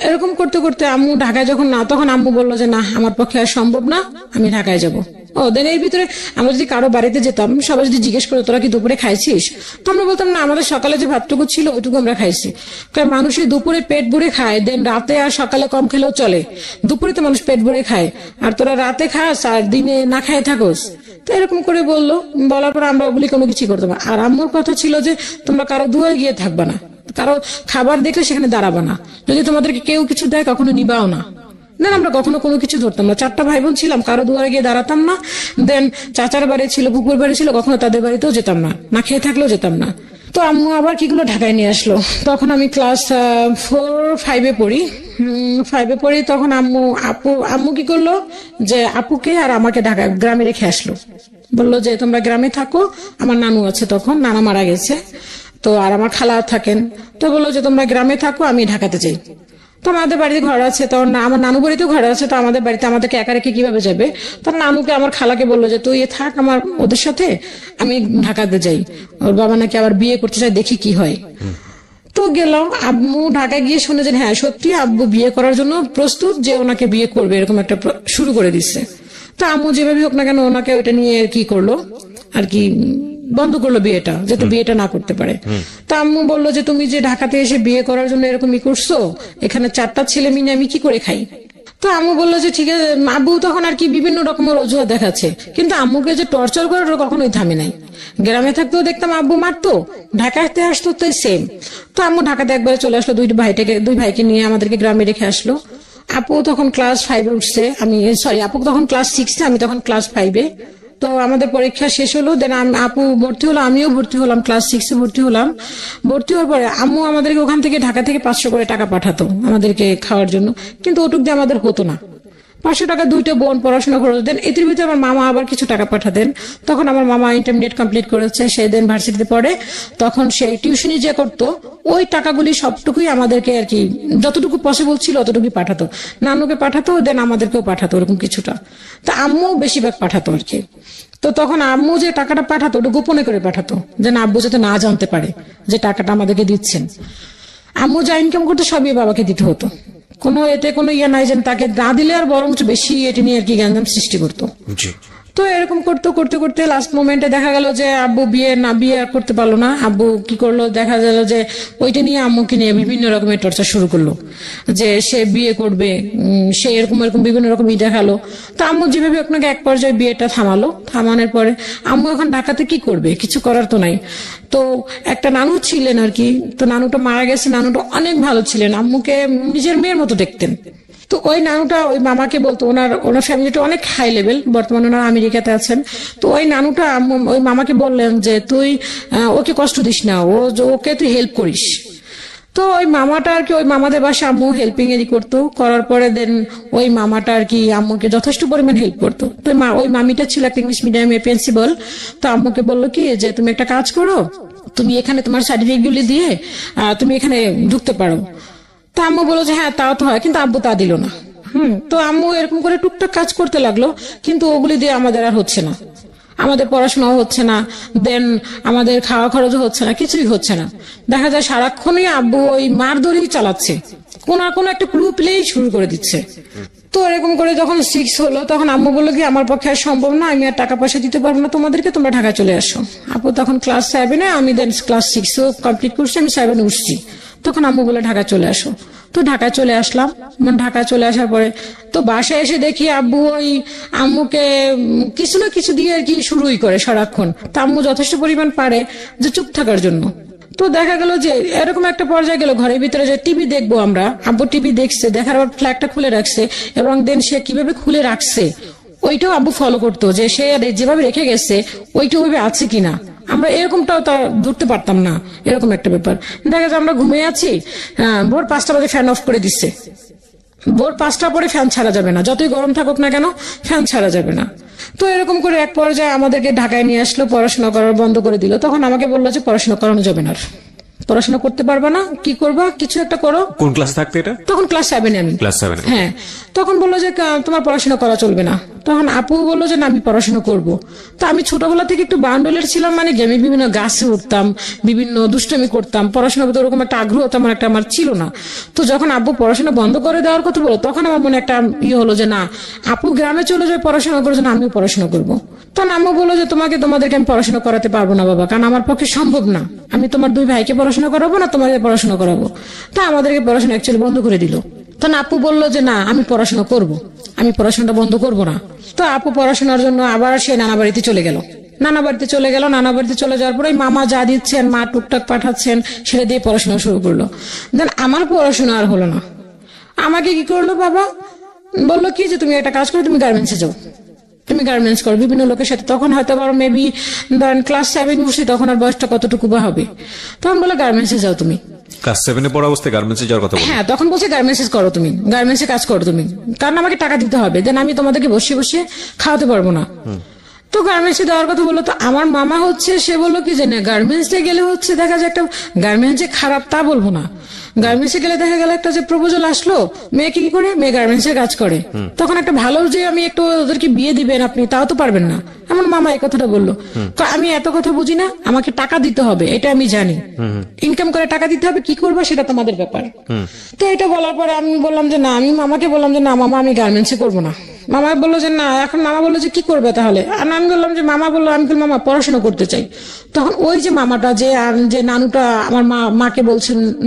এরকম করতে করতে আম্মু ঢাকায় যখন না, তখন আম্মু বললো যে না আমার পক্ষে আর সম্ভব না, আমি ঢাকায় যাব। দেন এর ভিতরে আমরা যদি কারো বাড়িতে যেতাম, সবাই যদি জিজ্ঞেস করতো তোরা কি দুপুরে খাইছিস, তো আমরা বলতাম না আমাদের সকালে যে ভাতটুকু ছিল ওইটুকু আমরা খাইছি। কারণ মানুষের দুপুরে পেট ভরে খায়, দেন রাতে আর সকালে কম খেলেও চলে, দুপুরে তো মানুষ পেট ভরে খায়, আর তোরা রাতে খাস আর দিনে না খায় থাকোস। তো এরকম করে বললো, বলার পর আমরা ওগুলি কোনো কিছু করতাম না। আর আম্মুর কথা ছিল যে তোমরা কারো দুয়ারে গিয়ে থাকবা না, কারো খাবার দেখলে সেখানে দাঁড়াবা না, যদি তোমাদেরকে কেউ কিছু দেয় কখনো নিবাও না। দেন আমরা কখনো কোনো কিছু ধরতাম না, 4টা ভাই বোন ছিলাম, কারো দুয়ারে গিয়ে দাঁড়াতাম না। দেন চাচার বাড়ি ছিল, পুকুর বাড়ি ছিল, কখনো তাদের বাড়িতেও যেতাম না, না খেয়ে থাকলেও যেতাম না। তো আম্মু আবার কিগুলো ঢাকায় নিয়ে আসলো, তখন আমি ক্লাস 4-5 পড়ি। 5 পড়ি, তখন আম্মু কি করলো যে আপুকে আর আমাকে ঢাকা গ্রামে রেখে আসলো। বললো যে তোমরা গ্রামে থাকো, আমার নানু আছে, তখন নানা মারা গেছে, তো আর আমার খালা থাকেন। তো বললো যে তোমরা গ্রামে থাকো, আমি ঢাকাতে যাই। তো আমাদের বাড়িতে ঘর আছে, তো আমার নানু বাড়িতেও ঘর আছে, তো আমাদের বাড়িতে আমাদেরকে একা রেখে কিভাবে যাবে। তার নানুকে আমার খালাকে বললো যে তুই থাক আমার ওদের সাথে, আমি ঢাকাতে যাই, ওর বাবা নাকি আবার বিয়ে করতে চাই, দেখি কি হয়। তো গেলাম, আম্মু ঢাকায় গিয়ে শুনে যে হ্যাঁ সত্যি আব্বু বিয়ে করার জন্য প্রস্তুত, যে ওনাকে বিয়ে করবে, এরকম একটা শুরু করে দিচ্ছে। তো আম্মু যেভাবে হোক না কেন ওনাকে ওইটা নিয়ে কি করলো আর কি, বন্ধ করলো বিয়েটা, যাতে বিয়েটা না করতে পারে। তা আম্মু বললো যে তুমি যে ঢাকাতে এসে বিয়ে করার জন্য এরকমই করছো, এখানে 4টা ছেলে মিলে আমি কি করে খাই। তো আম্মু বললো যে ঠিক আছে। আব্বু তখন আর কি বিভিন্ন রকমের অজুহাত দেখাচ্ছে, কিন্তু আম্মুকে যে টর্চার করার কখনোই থামে নাই। গ্রামে থাকতেও দেখতাম আব্বু মারতো, ঢাকাতে আসতো তো সেম। তো আম্মু ঢাকাতে একবারে চলে আসলো, দুই ভাইকে নিয়ে আমাদেরকে গ্রামে রেখে আসলো। আপু তখন ক্লাস 5 উঠছে, আপু তখন ক্লাস 6, আমি তখন ক্লাস 5। তো আমাদের পরীক্ষা শেষ হলো, দেন আপু ভর্তি হলো, আমিও ভর্তি হলাম, ক্লাস 6 ভর্তি হলাম। ভর্তি হওয়ার পরে আম্মু আমাদেরকে ওখান থেকে ঢাকা থেকে 500 করে টাকা পাঠাতো আমাদেরকে খাওয়ার জন্য, কিন্তু ওটুক দিয়ে আমাদের হতো না। 500 টাকা 2টা বোন পড়াশোনা খরচ দেন, এটির ভিতরে আমার মামা আবার কিছু টাকা পাঠাতেন। তখন আমার মামা ইন্টারমিডিয়েট কমপ্লিট করেছে, সে দেন ভার্সিটিতে পড়ে, তখন সেই টিউশনি যে করতো ওই টাকাগুলি সবটুকুই আমাদেরকে আর কি যতটুকু পসিবল ছিল অতটুকুই পাঠাতো, নানুকে পাঠাতো, দেন আমাদেরকেও পাঠাতো ওরকম কিছুটা। তা আম্মু বেশিরভাগ পাঠাতো আর কি। তো তখন আম্মু যে টাকাটা পাঠাতো ওটা গোপনে করে পাঠাতো, যে না আব্বু যাতে না জানতে পারে যে টাকাটা আমাদেরকে দিচ্ছেন। আম্মু যা ইনকাম করতো সবই বাবাকে দিতে হতো, এতে কোনো ইয়ে নাই যে তাকে না দিলে আর বরং বেশি এটি নিয়ে আর কি গ্যাঞ্জাম সৃষ্টি করতো। তো এরকম করতে করতে লাস্ট মোমেন্টে দেখা গেল যে আব্বু বিয়ে আর করতে পারলো না। আব্বু কি করলো, দেখা গেল যে ওইটা নিয়ে আম্মুকে নিয়ে বিভিন্ন রকমের টর্চার শুরু করলো, যে সে বিয়ে করবে, সে এরকম বিভিন্ন রকম দেখালো। তো আম্মু যেভাবে আপনাকে এক পর্যায়ে বিয়েটা থামানোর পরে আম্মু এখন ঢাকাতে কি করবে, কিছু করার তো নাই। তো একটা নানু ছিলেন আর কি, তো নানুটা মারা গেছে, নানুটা অনেক ভালো ছিলেন, আম্মুকে নিজের মেয়ের মতো দেখতেন। তো ওই নানুটা ওই মামাকে বলতো, ওনার ফ্যামিলিটা অনেক হাই লেভেল, বর্তমানে ওনারা আমেরিকাতে আছেন। তো ওই নানুটা ওই মামাকে বললেন যে তুই ওকে কষ্ট দিস না, ওকে তুই হেল্প করিস। তো ওই মামাটা আর কি, ওই মামাদের বাসা আম্মু হেল্পিং এরই করতো, করার পরে দেন ওই মামাটা আর কি আম্মুকে যথেষ্ট পরিমাণ হেল্প করতো। তো ওই মামিটা ছিল একটা ইংলিশ মিডিয়ামের প্রিন্সিপাল। তো আম্মুকে বললো কি যে তুমি একটা কাজ করো, তুমি এখানে তোমার সার্টিফিকেট গুলি দিয়ে তুমি এখানে ঢুকতে পারো। তো আম্মু বললো যে হ্যাঁ তাও তো হয়, কিন্তু আব্বু তা দিল না। তো আম্মু এরকম করে টুকটাক কাজ করতে লাগলো, কিন্তু ওগুলি দিয়ে আমাদের আর হচ্ছে না, আমাদের পড়াশোনাও হচ্ছে না, দেন আমাদের খাওয়া খরচও হচ্ছে না, কিছুই হচ্ছে না। দেখা যায় সারাক্ষণই আব্বু ওই মার দড়ি চালাচ্ছে, কোনো একটা ক্লু প্লেই শুরু করে দিচ্ছে। তো এরকম করে যখন 6 হলো, তখন আম্মু বললো কি আমার পক্ষে আর সম্ভব না, আমি আর টাকা পয়সা দিতে পারবো না তোমাদেরকে, তোমরা ঢাকা চলে আসো। আপু তখন ক্লাস 7, আমি দেন ক্লাস 6 কমপ্লিট করছি, আমি 7 উঠছি। তখন আম্মু বলে ঢাকা চলে আসো। তো ঢাকায় চলে আসলাম। ঢাকায় চলে আসার পরে তো বাসায় এসে দেখি আব্বু ওই আম্মুকে কিছু না কিছু দিয়ে আর কি শুরুই করে সারাক্ষণ। তা আম্মু যথেষ্ট পরিমাণ পারে যে চুপ থাকার জন্য। তো দেখা গেল যে এরকম একটা পর্যায়ে গেল, ঘরের ভিতরে যে টিভি দেখবো আমরা, আব্বু টিভি দেখছে, দেখার পর ফ্ল্যাগটা খুলে রাখছে এবং দেন সে কিভাবে খুলে রাখছে ওইটাও আব্বু ফলো করতো, যে সে যেভাবে রেখে গেছে ওইটা ওইভাবে আছে কিনা। আমরা এরকমটাও তা ধরতে পারতাম না, এরকম একটা ব্যাপার। দেখা যায় আমরা ঘুমিয়ে আছি, ভোর 5টা বাজে ফ্যান অফ করে দিচ্ছে। ভোর 5টা পরে ফ্যান ছাড়া যাবে না, যতই গরম থাকুক না কেন ফ্যান ছাড়া যাবে না। তো এরকম করে এক পর্যায়ে আমাদেরকে ঢাকায় নিয়ে আসলো, পড়াশোনা করার বন্ধ করে দিল। তখন আমাকে বললো যে পড়াশোনা করানো যাবে না, পড়াশোনা করতে পারবে না, কি করবা কিছু একটা করো। কোন ক্লাস থাকতে এটা? তখন ক্লাস 7 আমি। ক্লাস 7? হ্যাঁ। তখন বললো যে তোমার পড়াশোনা করা চলবে না। তখন আপু বললো যে না আমি পড়াশোনা করব। তো আমি ছোটবেলা থেকে একটু বান্ডলের ছিলাম, মানে আমি বিভিন্ন গাছে উঠতাম, বিভিন্ন দুষ্টামি করতাম, পড়াশোনার প্রতি ওরকম একটা আগ্রহ তেমন একটা আমার ছিল না। তো যখন আব্বু পড়াশোনা বন্ধ করে দেওয়ার কথা বলো, তখন আমার মনে একটা হলো যে না, আপু গ্রামে চলে যায় পড়াশোনা করার জন্য, আমিও পড়াশোনা করবো। তখন আম্মু বললো যে তোমাদেরকে আমি পড়াশোনা করাতে পারবো না বাবা, কারণ আমার পক্ষে সম্ভব না, আমি তোমার 2 ভাইকে পড়াশোনা করাবো না তোমাকে পড়াশোনা করাবো। তা আমাদেরকে পড়াশোনা অ্যাকচুয়ালি বন্ধ করে দিল। তখন আপু বললো যে না আমি পড়াশোনা করব, আমি পড়াশোনাটা বন্ধ করবো না। তো আপু পড়াশোনার জন্য আবার সে নানা বাড়িতে চলে গেল। নানা বাড়িতে চলে যাওয়ার পরে মা যা দিচ্ছেন, মা টুকটাক পাঠাচ্ছেন, সেটা দিয়ে পড়াশোনা শুরু করলো। দেন আমার পড়াশোনা আর হলো না। আমাকে কি করলো বাবা, বললো কি যে তুমি একটা কাজ করো, তুমি গার্মেন্টসে যাও, তুমি গার্মেন্টস করো বিভিন্ন লোকের সাথে। তখন হয়তো আবার মেবি ধরেন ক্লাস 7 উঠছি, তখন আর বয়সটা কতটুকু বা হবে। তখন বলে গার্মেন্টসে যাও তুমি। ক্লাস 7 পড়া অবস্থায় গার্মেন্টসে যাওয়ার কথা বলছেন? হ্যাঁ, তখন বলছে গার্মেন্টস করো তুমি, গার্মেন্টসে কাজ করো তুমি, কারণ আমাকে টাকা দিতে হবে, দেন আমি তোমাদেরকে বসে বসে খাওয়াতে পারবো না। তো গার্মেন্টসে দেওয়ার কথা বললো। তো আমার মামা হচ্ছে সে বললো কি যে না গার্মেন্টসে গেলে হচ্ছে দেখা যায় একটা গার্মেন্টস যে খারাপ তা বলবো না, গার্মেন্টসে গেলে দেখা গেল একটা যে প্রপোজাল আসলো, মেয়ে কি করে, মেয়ে গার্মেন্টস এর কাজ করে, তখন একটা ভালো যে আমি একটু ওদেরকে বিয়ে দিবেন আপনি, তাও তো পারবেন না। আমার মামা এই কথাটা বললো। আমি এত কথা বুঝি না, আমাকে টাকা দিতে হবে এটা আমি জানি, ইনকাম করে টাকা দিতে হবে, কি করবো সেটা তোমাদের ব্যাপার। তো এটা বলার পরে আমি বললাম যে না, আমি মামাকে বললাম যে না মামা আমি গার্মেন্টসে করবো না। মামা বললো যে না, এখন মামা বললো যে কি করবে তাহলে। আর আমি বললাম যে মামা বললো, আমি বললাম মামা পড়াশোনা করতে চাই। তখন ওই যে মামাটা যে নানুটা আমার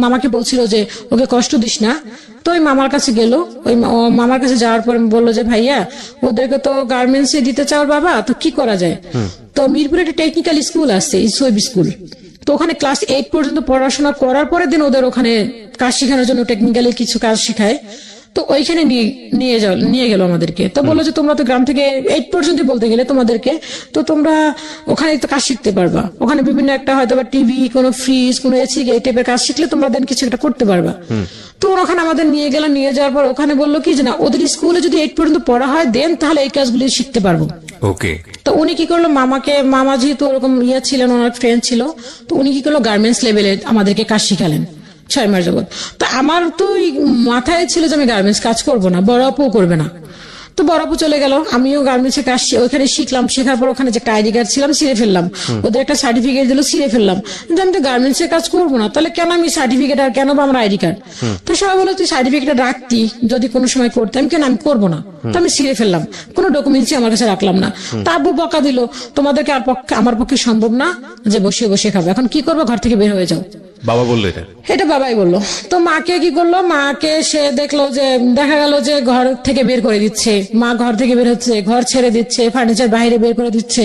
মামাকে বলছিল যে ওকে কষ্ট দিস না। তো ওই মামার কাছে গেল, ওই মামার কাছে যাওয়ার পর বললো যে ভাইয়া ওদেরকে তো গার্মেন্টসে দিতে চাও বাবা, তো কি করা যায়। তো মিরপুরে একটা টেকনিক্যাল স্কুল আছে, ইসওয়েব স্কুল। তো ওখানে ক্লাস 8 পর্যন্ত পড়াশোনা করার পরে দিন ওদের ওখানে কাজ শেখানোর জন্য টেকনিক্যালি কিছু কাজ শেখায়। তো ওইখানে নিয়ে গেল আমাদেরকে। তো বললো যে তোমরা তো গ্রাম থেকে 8 পর্যন্ত বলতে গেলে তোমাদেরকে, তো তোমরা ওখানে তো কাজ শিখতে পারবা, ওখানে বিভিন্ন একটা হয়তো বা টিভি, কোনো ফ্রিজ, কোনো এসি এই টাইপের কাজ শিখলে তোমরা দেন কিছু একটা করতে পারবা। তো ওখানে আমাদের নিয়ে গেল, নিয়ে যাওয়ার পর ওখানে বললো কি যে না ওদের স্কুলে যদি 8 পর্যন্ত পড়া হয় দেন তাহলে এই কাজগুলি শিখতে পারবো। ওকে। তো উনি কি করলো, মামা যেহেতু ওরকম ছিলেন, ওনার ফ্রেন্ড ছিল, তো উনি কি করলো গার্মেন্টস লেভেলে আমাদেরকে কাজ শিখালেন 6 মাস যাবত। তো আমার তো মাথায় ছিল যে আমি গার্মেন্টস কাজ করবো না, বড় আপুও করবে না। তো বড় আপু চলে গেল, আমিও গার্মেন্টস এর কাজ ওখানে শিখলাম। শেখার পর ওখানে যে একটা আইডি কার্ড ছিলাম ছিঁড়ে ফেললাম, ওদের একটা সার্টিফিকেট দিল ছিঁড়ে ফেললাম। কিন্তু আমি তো গার্মেন্টস এর কাজ করবো না, তাহলে কেন আমি সার্টিফিকেট আর কেন বা আমার আইডি কার্ড। তো সবাই বলো তুই সার্টিফিকেট রাখতি যদি কোনো সময় করতাম, কেন আমি করবো না। তো আমি ছিঁড়ে ফেললাম, কোনো ডকুমেন্টসই আমার কাছে রাখলাম না। তা আব্বু বকা দিল, তোমাদেরকে আমার পক্ষে সম্ভব না যে বসে বসে খাবো, এখন কি করবো, ঘর থেকে বের হয়ে যাও। বাবা বললো এটা বাবাই বললো। তো মাকে কি করলো, মাকে সে দেখলো যে দেখা গেল যে ঘর থেকে বের করে দিচ্ছে, মা ঘর থেকে বের হচ্ছে, ঘর ছেড়ে দিচ্ছে, ফার্নিচার বাইরে বের করে দিচ্ছে,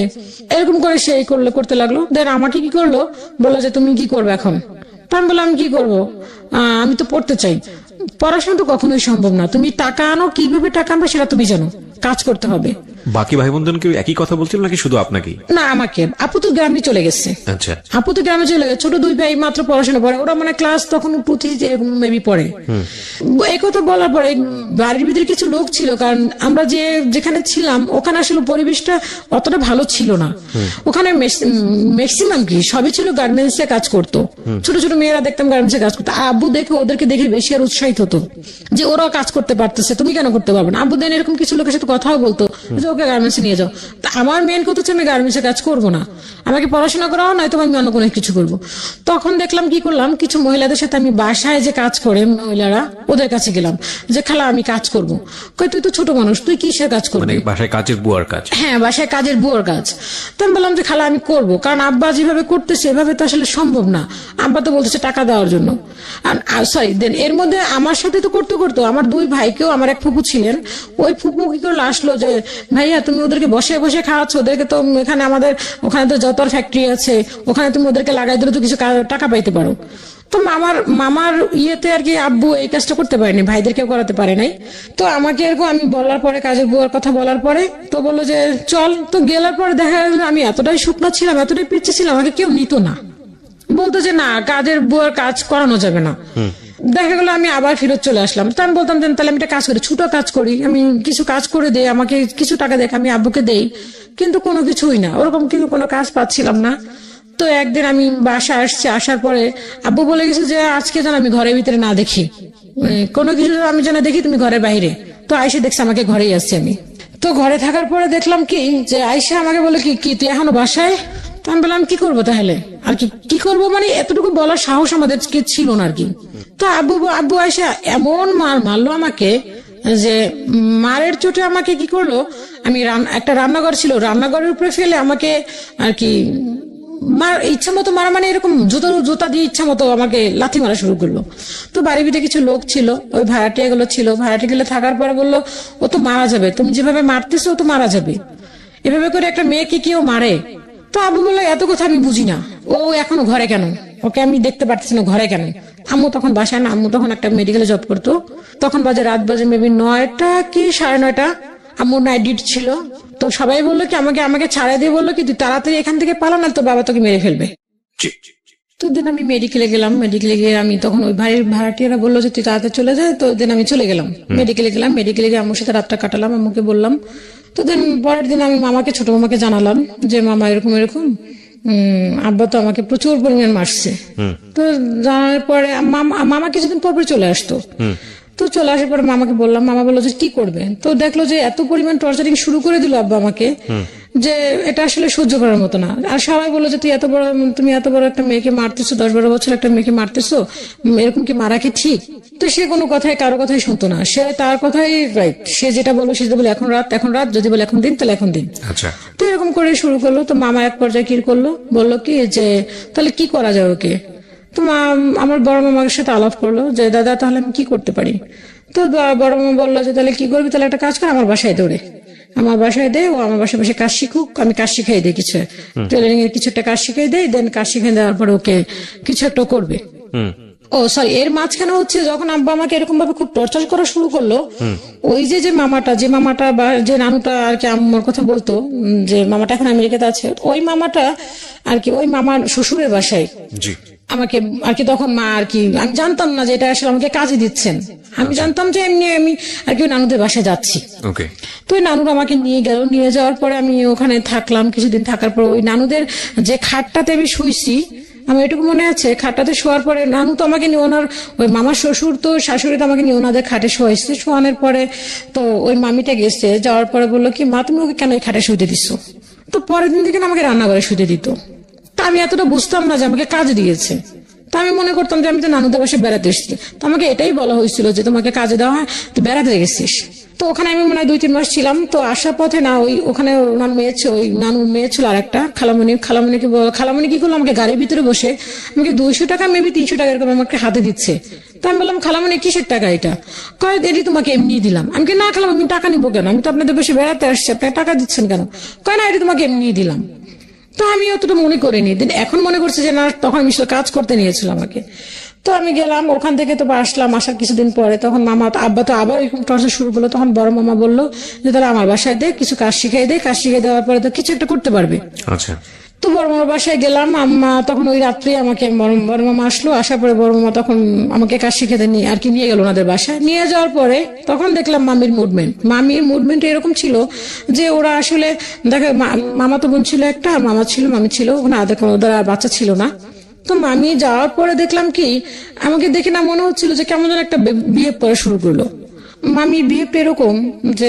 এরকম করে সে করতে লাগলো। দেন আমাকে কি করলো, বললো যে তুমি কি করবে এখন। তা আমি বললাম কি করবো, আমি তো পড়তে চাই। পড়াশোনা তো কখনোই সম্ভব না, তুমি টাকা আনো, কিভাবে টাকা আনবে সেটা তুমি জানো, কাজ করতে হবে। বাকি ভাই বোনদেরকে একই কথা বলছিল নাকি শুধু আপনাকে? না, আমাকে। আপু তো গ্রামে চলে গেছে। আচ্ছা, আপু তো গ্রামে চলে গেছে, ছোট 2 ভাই মাত্র পড়াশোনা পড়ে, ওরা মানে ক্লাস তখন 2-3 মেবি পড়ে। এই কথা বলার পরে বাড়ির ভিতরে কিছু লোক ছিল, কারণ আমরা যেখানে ছিলাম ওখানে আসলে পরিবেশটা অতটা ভালো ছিল না। ওখানে ম্যাক্সিমাম কি সবই ছিল গার্মেন্টস এ কাজ করতো, ছোট ছোট মেয়েরা দেখতাম গার্মেন্টস এ কাজ করতো। আব্বু ওদেরকে দেখে বেশি আর উৎসাহিত হতো যে ওরাও কাজ করতে পারতেছে, তুমি কেন করতে পারবে না। আব্বু দেন এরকম কিছু লোকের সাথে কথাও বলতো যে ওকে গার্মেন্টসে নিয়ে যাও। তা আমার মেন কথা হচ্ছে আমি গার্মেন্টসে কাজ করবো না, আমাকে পড়াশোনা করাও নয়তো আমি অন্য কোনো কিছু করবো। তখন দেখলাম কি করলাম, কিছু মহিলাদের সাথে আমি বাসায় যে কাজ করে মহিলারা ওদের কাছে গেলাম যে খালা আমি কাজ করবো। কই তুই তো ছোট মানুষ, তুই কিসের কাজ করবি? মানে বাসায় কাজের বুয়ার কাজ। হ্যাঁ, বাসায় কাজের বুয়ার কাজ। তো আমি বললাম যে খালা আমি করবো, কারণ আব্বা যেভাবে করতেছে এভাবে তো আসলে সম্ভব না। আব্বা তো বলতেছে টাকা দেওয়ার জন্য। সরি, দেন এর মধ্যে আমার সাথে তো করতে করতো আমার দুই ভাইকেও, আমার এক ফুপু ছিলেন, ওই ফুপু কি করে আসলো যে ভাইয়া তুমি ওদেরকে বসে বসে খাওয়াচ্ছ, ওদেরকে তো এখানে আমাদের ওখানে তো যত ফ্যাক্টরি আছে, ওখানে তুমি ওদেরকে লাগাই দিলে তো কিছু টাকা পাইতে পারো। তো মামার ইয়েতে আর কি আব্বু এই কাজটা করতে পারেনি, ভাইদেরকেও করাতে পারে নাই। তো আমাকে এরকম আমি বলার পরে, কাজের বুয়ার কথা বলার পরে তো বললো যে চল। তো গেলার পরে দেখা গেল আমি এতটাই শুকনো ছিলাম, এতটাই পিছিয়ে ছিলাম, আমাকে কেউ নিত না, বলতো যে না কাজের বুয়ার কাজ করানো যাবে না। দেখা গেলো আমি আবার ফেরত চলে আসলাম। তো আমি বলতাম যে তাহলে আমি একটা কাজ করি, ছোট কাজ করি, আমি কিছু কাজ করে দেই, আমাকে কিছু টাকা দেখ, আমি আব্বুকে দেই। কিন্তু কোনো কিছুই না, ওরকম কিন্তু কোনো কাজ পাচ্ছিলাম না। তো একদিন আমি বাসায় আসছি, আসার পরে আব্বু বলে গেছে যে আজকে যেন আমি ঘরের ভিতরে না দেখি, কোনো কিছু আমি যেন দেখি তুমি ঘরের বাইরে। তো আয়সা দেখছে আমাকে ঘরেই আসছি আমি। তো ঘরে থাকার পরে দেখলাম কি যে আয়সা আমাকে বলে কি তুই এখনো বাসায়? তো আমি বললাম কি করবো তাহলে, আর কি করবো, মানে এতটুকু বলার সাহস আমাদের ছিল না আর কি। তো আব্বু আয়সা এমন মারলো আমাকে যে মারের চোটে আমাকে কি করলো, আমি একটা রান্নাঘর ছিল, রান্নাঘরের উপরে ফেলে আমাকে আর কি ইচ্ছা মতো মারা, মানে এরকম জুতা দিয়ে ইচ্ছা মতো আমাকে লাথি মারা শুরু করলো। তো বাড়ির ভিতরে কিছু লোক ছিল, ওই ভাড়াটিয়া গুলো ছিল, ভাড়াটিয়া গুলো থাকার পরে বললো ও তো মারা যাবে, তুমি যেভাবে মারতেছো ও তো মারা যাবে, এভাবে করে একটা মেয়েকে কেউ মারে। তো আব্বু বললো এত কথা আমি বুঝি না, ও এখনো ঘরে কেন, ওকে আমি দেখতে পারতেছি না ঘরে কেন। আম্মু তখন বাসায় না, আম্মু তখন একটা মেডিকেলে জব করতো, তখন রাত বাজে মেবি 9টা কি 9:30, আম্মুর নাইট ডিউটি ছিল। তো সবাই বললো কি আমাকে ছাড়াই দিয়ে বললো কি তুই তাড়াতাড়ি এখান থেকে পালা, না তো বাবা তোকে মেরে ফেলবে। তো দিন আমি মেডিকেলে গেলাম, মেডিকেলে গিয়ে আমি তখন ওই ভাড়াটিয়ারা বললো যে তুই তাড়াতাড়ি চলে যায়। তো দিন আমি চলে গেলাম মেডিকেলে গিয়ে আম্মুর সাথে রাতটা কাটালাম, আম্মুকে বললাম। তো দিন পরের দিন আমি ছোট মামাকে জানালাম যে মামা এরকম আব্বা তো আমাকে প্রচুর পরিমাণ মারছে। তো জানার পরে মামা কিছুদিন পর চলে আসতো। তো চলে আসার পরে মামাকে বললাম, মামা বললো যে কি করবে। তো দেখলো যে এত পরিমাণ টর্চারিং শুরু করে দিল আব্বা আমাকে যে এটা আসলে সহ্য করার মতো না। আর সবাই বললো যে তুমি এত বড় একটা মেয়েকে মারতেছো, 10-12 বছর একটা মেয়েকে মারতেছো, এরকম কি মারা কি ঠিক? তো সে কোনো কারো কথাই শুনতো না, সে তার কথাই রাইট, সে যেটা বললো সেটা বলে এখন রাত, যদি বলে এখন দিন তাহলে এখন দিন। আচ্ছা। তো এরকম করে শুরু করলো। তো মামা এক পর্যায়ে কি করলো, বললো কি যে তাহলে কি করা যায় ওকে। তো আমার বড় মামার সাথে আলাপ করলো যে দাদা তাহলে আমি কি করতে পারি। তো বড় মামা বললো যে তাহলে কি করবি, তাহলে একটা কাজ কর, আমার বাসায় দৌড়ে, আমার বাসায় দে, ও আমার বাসায় বসে কাজ শিখুক, আমি কাজ শিখাই দিই, কিছু টেলারিং এর কিছু একটা কাজ শিখাই দেই, দেন কাজ শিখাই দেওয়ার পর ওকে কিছু একটা করবে। ও সরি, এর মাঝখানে হচ্ছে যখন আব্বা আমাকে এরকম ভাবে খুব টর্চার করা শুরু করলো, ওই যে মামাটা বা যে নানুটা আর কি আম্মার কথা বলতো, যে মামাটা এখন আমেরিকাতে আছে, ওই মামাটা আর কি ওই মামার শ্বশুরের বাসায় আমাকে আর কি, তখন মা আর কি, আমি জানতাম না যে এটা আসলে আমাকে কাজে দিচ্ছেন, আমি জানতাম যে এমনি আমি আর কি ওই নানুদের বাসায় যাচ্ছি। তো ওই নানুরা আমাকে নিয়ে গেল, নিয়ে যাওয়ার পরে আমি ওখানে থাকলাম কিছুদিন। থাকার পর ওই নানুদের যে খাটটাতে আমি শুইছি, আমার এটুকু মনে আছে, খাটটাতে শোয়ার পরে নানু তো আমাকে নিয়ে ওনার ওই মামার শ্বশুর তো শাশুড়ি তো আমাকে নিয়ে ওনাদের খাটে শোয়াইছে। শোয়ানোর পরে তো ওই মামিটা গেছে, যাওয়ার পরে বললো কি মা তুমি ওকে কেন এই খাটে শুইতে দিছো। তো পরের দিন থেকে আমাকে রান্নাঘরে শুইতে দিত। তা আমি এতটা বুঝতাম না যে আমাকে কাজ দিয়েছে। তা আমি মনে করতাম যে আমি তো নানুদের বাসায় বেড়াতে এসেছি। তো আমাকে এটাই বলা হয়েছিল যে তোমাকে কাজে দেওয়া হয়, তুই বেড়াতে গেছিস। তো ওখানে আমি মনে হয় 2-3 মাস ছিলাম। তো আসার পথে না ওখানে ওনার নানুর মেয়ে ছিল আর একটা খালামণি কি করলো, আমাকে গাড়ির ভিতরে বসে আমাকে 200 টাকা মেবি 300 টাকা এরকম আমাকে হাতে দিচ্ছে। তো আমি বললাম খালামণি কিসের টাকা এটা? কয় এটি তোমাকে এমনি দিলাম। আমি না খালাম, আমি টাকা নিবো কেন, আমি তো আপনাদের বসে বেড়াতে আসছি, আপনার টাকা দিচ্ছেন কেন? কয় না এটি তোমাকে এমনি দিলাম। তো আমি অতটা মনে করিনি, এখন মনে করছি যে না তখন আমি কাজ করতে নিয়েছিল আমাকে। তো আমি গেলাম ওখান থেকে, তো আসলাম, আসার কিছুদিন পরে তখন আব্বা তো আবার এরকম টর্চার শুরু করলো। তখন বড় মামা বললো যে তাহলে আমার বাসায় দে, কিছু কাজ শিখাই দে, কাজ শিখিয়ে দেওয়ার পরে তো কিছু একটা করতে পারবে। আচ্ছা। তো বড় মামার বাসায় গেলাম, আম্মা তখন ওই রাত্রে আমাকে বড় মামা আসলো, আসার পরে বড় মামা তখন আমাকে কাজ শিখে দেন আর কি নিয়ে গেল ওনাদের বাসায়। নিয়ে যাওয়ার পরে তখন দেখলাম মামির মুভমেন্ট এরকম ছিল যে ওরা আসলে দেখে, মামা তো বোন ছিল একটা, মামি ছিল ওখানে, ওদের আর বাচ্চা ছিল না। তো মামি যাওয়ার পরে দেখলাম কি আমাকে দেখে না মনে হচ্ছিল যে কেমন যেন একটা বিহেভ করা শুরু করলো। মামির বিহেভটা এরকম যে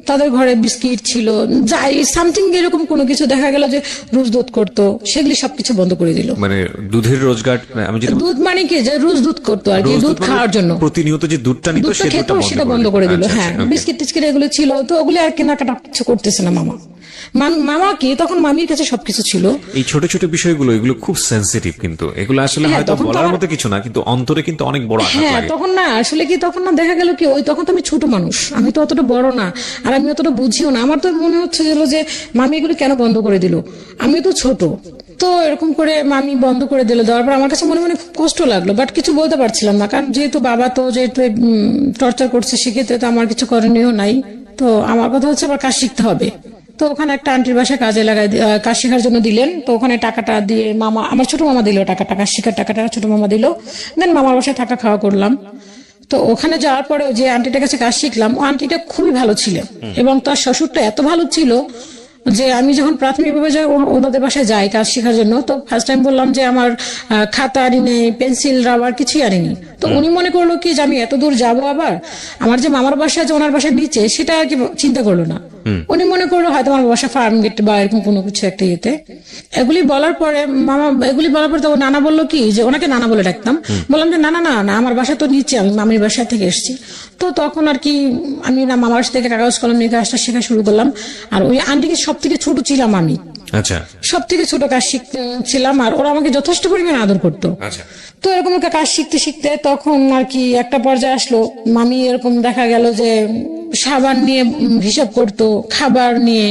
তাদের ঘরে বিস্কিট ছিল, যাই সামথিং এরকম কোনো কিছু দেখা গেল যে রোজ দুধ করতো, সেগুলি সবকিছু বন্ধ করে দিল। মানে দুধের রোজগার, আমি যেটা দুধ মানে কি, যে রোজ দুধ করতো আর কি, রোজ দুধ মানে খাওয়ার জন্য প্রতিনিয়ত যে দুধটা নিত দুধটা খেত, সেটা বন্ধ করে দিল। আচ্ছা, হ্যাঁ, আচ্ছা, okay. বিস্কিট টিস্কিট এগুলো ছিল, তো ওগুলি আর কেনাকাটা কিছু করতেছে না মামা। মামা কি তখন মামির কাছে সবকিছু ছিল। এই ছোট ছোট বিষয়গুলো, এগুলো খুব সেনসিটিভ, কিন্তু এগুলো আসলে হ্যাঁ, হয়তো তখন তো বলার আমার- মতো কিছু না, কিন্তু অন্তরে কিন্তু অনেক বড় আঘাত হ্যাঁ, লাগে। তখন না আসলে কি, তখন না দেখা গেল কি, ওই তখন তো আমি ছোট মানুষ, আমি তো অতটা বড় না, আর আমি অতটা বুঝিও না। আমার তো মনে হচ্ছে যে মামি এগুলো কেন বন্ধ করে দিল, আমি তো ছোট। তো এরকম করে মামি বন্ধ করে দিল, দেওয়ার পর আমার কাছে মনে মনে খুব কষ্ট লাগলো, বাট কিছু বলতে পারছিলাম না, কারণ যেহেতু বাবা তো যেহেতু টর্চার করছে, সেক্ষেত্রে তো আমার কিছু করণীয় নাই। তো আমার কথা হচ্ছে আবার কাজ শিখতে হবে। তো ওখানে একটা আন্টির বাসায় কাজে লাগাই, কাজ শেখার জন্য দিলেন। তো ওখানে টাকাটা দিয়ে মামা, আমার ছোট মামা দিল টাকাটা, কাজ শেখার টাকাটা ছোট মামা দিল। দেন মামার বাসায় থাকা খাওয়া করলাম। তো ওখানে যাওয়ার পরে যে আন্টিটার কাছে কাজ শিখলাম, ও আন্টিটা খুবই ভালো ছিলেন, এবং তার শ্বশুরটা এত ভালো ছিল যে আমি যখন প্রাথমিকভাবে যাই ওনাদের বাসায় যাই কাজ শেখার জন্য, তো ফার্স্ট টাইম বললাম যে আমার খাতা আনি নেই, পেন্সিল রাবার কিছুই আনিনি। তো উনি মনে করলো কি যে আমি এত দূর যাবো, আবার আমার যে মামার বাসা আছে ওনার বাসার নিচে, সেটা আর কি চিন্তা করলো না। উনি মনে করলো হয়তো আমার বাসা ফার্ম গেট বা এরকম কোনো কিছু একটা ইয়েতে। এগুলি বলার পরে তো নানা বললো কি যে, ওনাকে নানা বলে ডাকতাম, বললাম যে না না না না, আমার বাসা তো নিচে, আমি মামির বাসা থেকে এসেছি। তো তখন আর কি আমি না মামার বাসা থেকে কাগজ কলম নিয়ে কাজটা শেখা শুরু করলাম। আর ওই আন্টিকে সব থেকে ছোট ছিলাম আমি, আচ্ছা সব থেকে ছোট কাজ শিখছিলাম, আর ওরা আমাকে যথেষ্ট পরিমাণে আদর করতো। আচ্ছা। তো এরকম একটা কাজ শিখতে শিখতে তখন আর কি একটা পর্যায়ে আসলো, মামি এরকম দেখা গেল যে সাবান নিয়ে হিসাব করতো, খাবার নিয়ে।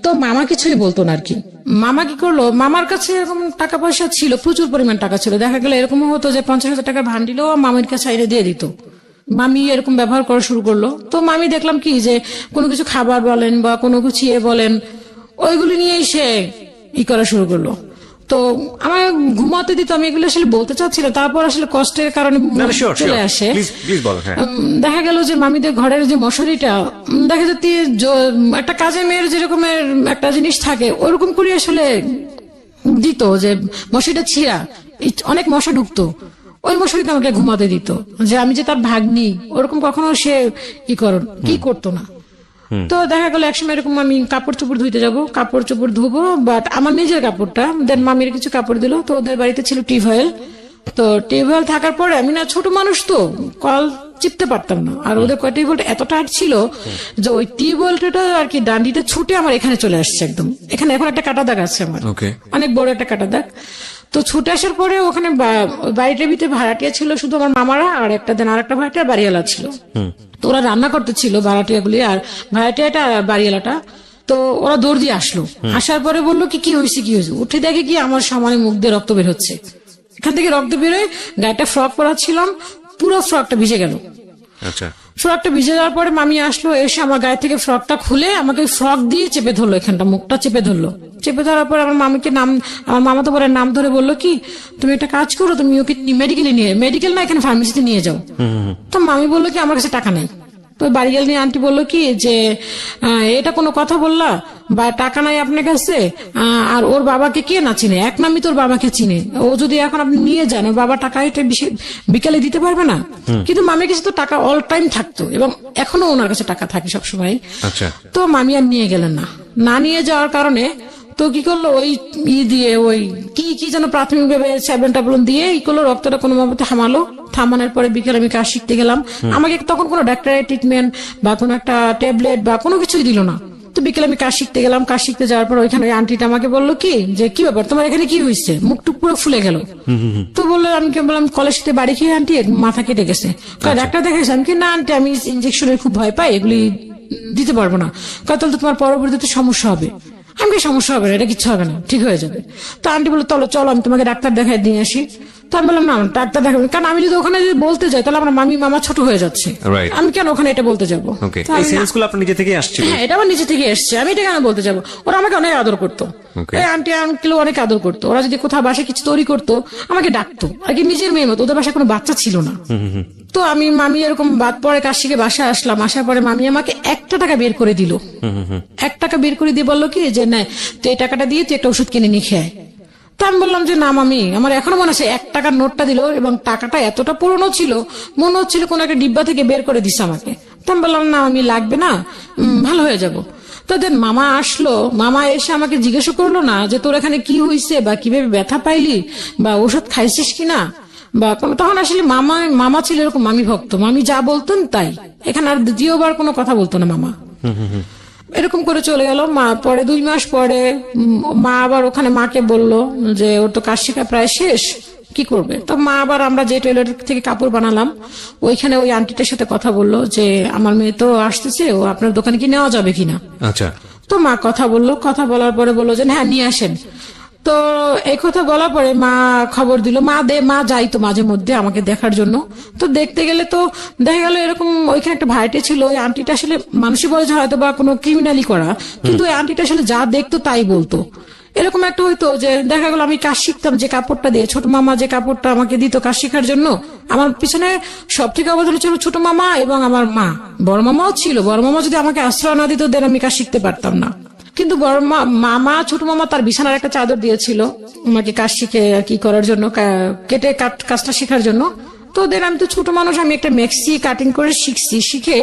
তো মামা কিছুই বলতো না আর কি। মামা কি করলো, মামার কাছে এরকম টাকা পয়সা ছিল, প্রচুর পরিমাণ টাকা ছিল, দেখা গেল এরকম হতো যে 50,000 টাকার ভান্ডিলও মামির কাছে আইনে দিয়ে দিত। মামি এরকম ব্যবহার করা শুরু করলো। তো মামি দেখলাম কি যে কোনো কিছু খাবার বলেন বা কোনো কিছু বলেন, ওইগুলি নিয়েই সে করা শুরু করলো। তো আমার ঘুমাতে দিত, আমি এগুলো আসলে বলতে চাচ্ছিলাম, তারপর আসলে কষ্টের কারণে চলে আসে। দেখা গেল যে মামিদের ঘরের যে মশারিটা, দেখা যাচ্ছে একটা কাজে মেয়ের যেরকমের একটা জিনিস থাকে, ওরকম করে আসলে দিত, যে মশারিটা ছিঁড়া, অনেক মশা ঢুকতো, ওই মশারিতে আমাকে ঘুমাতে দিত। যে আমি যে তার ভাগ্নি, ওরকম কখনো সে কি করতো না। তো দেখা গেল একসময় এরকম আমি কাপড় চোপড় ধুইতে যাবো, কাপড় চোপড় ধুবো, বাট আমার নিজের কাপড়টা, দেন মামির কিছু কাপড় দিল। তো ওদের বাড়িতে ছিল টিউবওয়েল। তো টিউবওয়েল থাকার পরে আমি না ছোট মানুষ, তো কল চিপতে পারতাম না, আর ওদের টিউবওয়েলটা এত টাইট ছিল যে ওই টিউবওয়েলটা আর কি ডান্ডিটা ছুটে আমার এখানে চলে আসছে একদম। এখানে এখন একটা কাটা দাগ আছে আমার, অনেক বড় একটা কাটা দাগ। তো ছুটে আসার পরে ওখানে বাড়িটার ভিতরে ভাড়াটিয়া ছিল শুধু আমার মামারা, আর একটা দেন আর একটা ভাড়াটিয়া বাড়িওয়ালা ছিল। তো ওরা রান্না করতেছিল ভাড়াটিয়াগুলি, আর ভাড়াটিয়াটা আর বাড়িওয়ালাটা। তো ওরা দৌড় দিয়ে আসলো, আসার পরে বললো কি হয়েছে, উঠে দেখে কি আমার সামনে মুখ দিয়ে রক্ত বের হচ্ছে। এখান থেকে রক্ত বেরোয়, গায়েটা ফ্রক পরা ছিলাম, পুরো ফ্রকটা ভিজে গেল। আচ্ছা। ফ্রকটা ভিজে যাওয়ার পরে মামি আসলো, এসে আমার গায়ে থেকে ফ্রকটা খুলে আমাকে ফ্রক দিয়ে চেপে ধরলো, এখানটা মুখটা চেপে ধরলো। চেপে ধরার পর আমার মামিকে আমার মামা তো পরে নাম ধরে বললো কি, তুমি একটা কাজ করো, তুমি ওকে মেডিকেল না এখানে ফার্মেসিতে নিয়ে যাও। তো মামি বললো কি আমার কাছে টাকা নেই। তো বাড়ি গেলে আন্টি বললো কি যে এটা কোনো কথা বললা, বা টাকা নাই আপনার কাছে, আর ওর বাবাকে কে না চিনে, এক নামই তোর বাবাকে চিনে, ও যদি এখন আপনি নিয়ে যান, ওর বাবা টাকা এটা বিকালে দিতে পারবে না। কিন্তু মামির কাছে তো টাকা অল টাইম থাকতো, এবং এখনো ওনার কাছে টাকা থাকে সবসময়। তো মামি আর নিয়ে গেলেন না নিয়ে যাওয়ার কারণে তো কি করলো, ওই দিয়ে ওই কি যেন প্রাথমিক ভাবে 7 টাবলন দিয়ে করলো, রক্তটা কোনো ভাবে থামানোর পরে বিকেলে আমি কাজ শিখতে গেলাম। আমাকে তখন কোনো ডাক্তারের ট্রিটমেন্ট বা কোনো একটা ট্যাবলেট বা কোনো কিছুই দিল না। তো বিকেলে আমি কাজ শিখতে গেলাম, কাজ শিখতে যাওয়ার পর ওইখানে আন্টিটা আমাকে বললো কি যে কি ব্যাপার, তোমার এখানে কি হয়েছে, মুখটুক পুরো ফুলে গেল। তো বললো, আমি বললাম কলেজ থেকে বাড়ি খেয়ে আন্টি মাথা কেটে গেছে। ডাক্তার দেখাইছে? আমি কি না আন্টি, আমি ইঞ্জেকশনের খুব ভয় পাই, এগুলি দিতে পারবো না। তাহলে তো তোমার পরবর্তীতে সমস্যা হবে। আমি কি সমস্যা হবে না, এটা কিচ্ছু হবে না, ঠিক হয়ে যাবে। তো আন্টি বললো চলো আমি তোমাকে ডাক্তার দেখাই দিয়ে আসি। তো আমি বললাম না, ডাক্তার দেখাবেন, কারণ আমি যদি ওখানে বলতে যাই তাহলে আমার মামা ছোট হয়ে যাচ্ছে, আমি কেন ওখানে এটা বলতে যাবো। হ্যাঁ, এটা আমার নিজে থেকে এসছে, আমি এটা কেন বলতে যাবো। ওরা আমাকে অনেক আদর করতো, আন্টি আঙ্কেল অনেক আদর করতো। ওরা যদি কোথাও বাসায় কিছু তৈরি করতো আমাকে ডাকতো, আর কি নিজের মেয়ের মতো। ওদের বাসায় কোনো বাচ্চা ছিল না। তো মামি এরকম বাদ পরে কাজ শিখে বাসায় আসলাম, আসার পরে মামি আমাকে 1 টাকা বের করে দিল। 1 টাকা বের করে দিয়ে বললো কি যে না, তো এই টাকাটা দিয়ে তুই একটা ওষুধ কিনে নিয়ে খেয়ে। তো আমি বললাম যে না মামি, আমার এখনো মনে আছে 1 টাকার নোটটা দিল, এবং টাকাটা এতটা পুরনো ছিল, মনে হচ্ছিল কোন একটা ডিব্বা থেকে বের করে দিচ্ছে আমাকে। তো আমি বললাম না আমি লাগবে না, ভালো হয়ে যাব। তো দেন মামা আসলো, মামা এসে আমাকে জিজ্ঞাসা করলো না যে তোর এখানে কি হয়েছে বা কিভাবে ব্যথা পাইলি বা ওষুধ খাইছিস কিনা বা তখন আসলে মামা ছিল এরকম মামি ভক্ত, মামি যা বলতেন তাই, এখানে আর দ্বিতীয়বার কোনো কথা বলতো না মামা। এরকম করে চলে গেল। মা পরে 2 মাস পরে মা আবার ওখানে মাকে বললো যে ওর তো কাজ শেখা প্রায় শেষ, কি করবে? তো মা আবার আমরা যে টেলার থেকে কাপড় বানালাম ওইখানে ওই আন্টিটার সাথে কথা বললো যে আমার মেয়ে তো আসতেছে, ও আপনার দোকানে কি নেওয়া যাবে কিনা। আচ্ছা। তো মা কথা বললো, কথা বলার পরে বললো যে হ্যাঁ নিয়ে আসেন। তো এই কথা বলার পরে মা খবর দিল, মা যাইতো মাঝে মধ্যে আমাকে দেখার জন্য। তো দেখতে গেলে তো দেখা গেল এরকম ওইখানে একটা ভাইটে ছিল, ওই আন্টিটা আসলে মানুষই বলে যে হয়তো বা কোনো ক্রিমিনালি করা, কিন্তু ওই আন্টিটা আসলে যা দেখতো তাই বলতো। এরকম একটা হইতো যে দেখা গেল আমি কাজ শিখতাম যে কাপড়টা দিয়ে, ছোট মামা যে কাপড়টা আমাকে দিত কাজ শেখার জন্য, আমার পিছনে সব থেকে অবদান ছিল ছোট মামা এবং আমার মা। বড় মামাও ছিল, বড় মামা যদি আমাকে আশ্রয় না দিত দেন আমি কাজ শিখতে পারতাম না। কিন্তু বড় মামা ছোট মামা তার বিছানার একটা চাদর দিয়েছিল আমাকে কাজ শিখে কি করার জন্য, কেটে কাজটা শেখার জন্য। তো দেন আমি তো ছোট মানুষ, আমি একটা মেক্সি কাটিং করে শিখছি, শিখে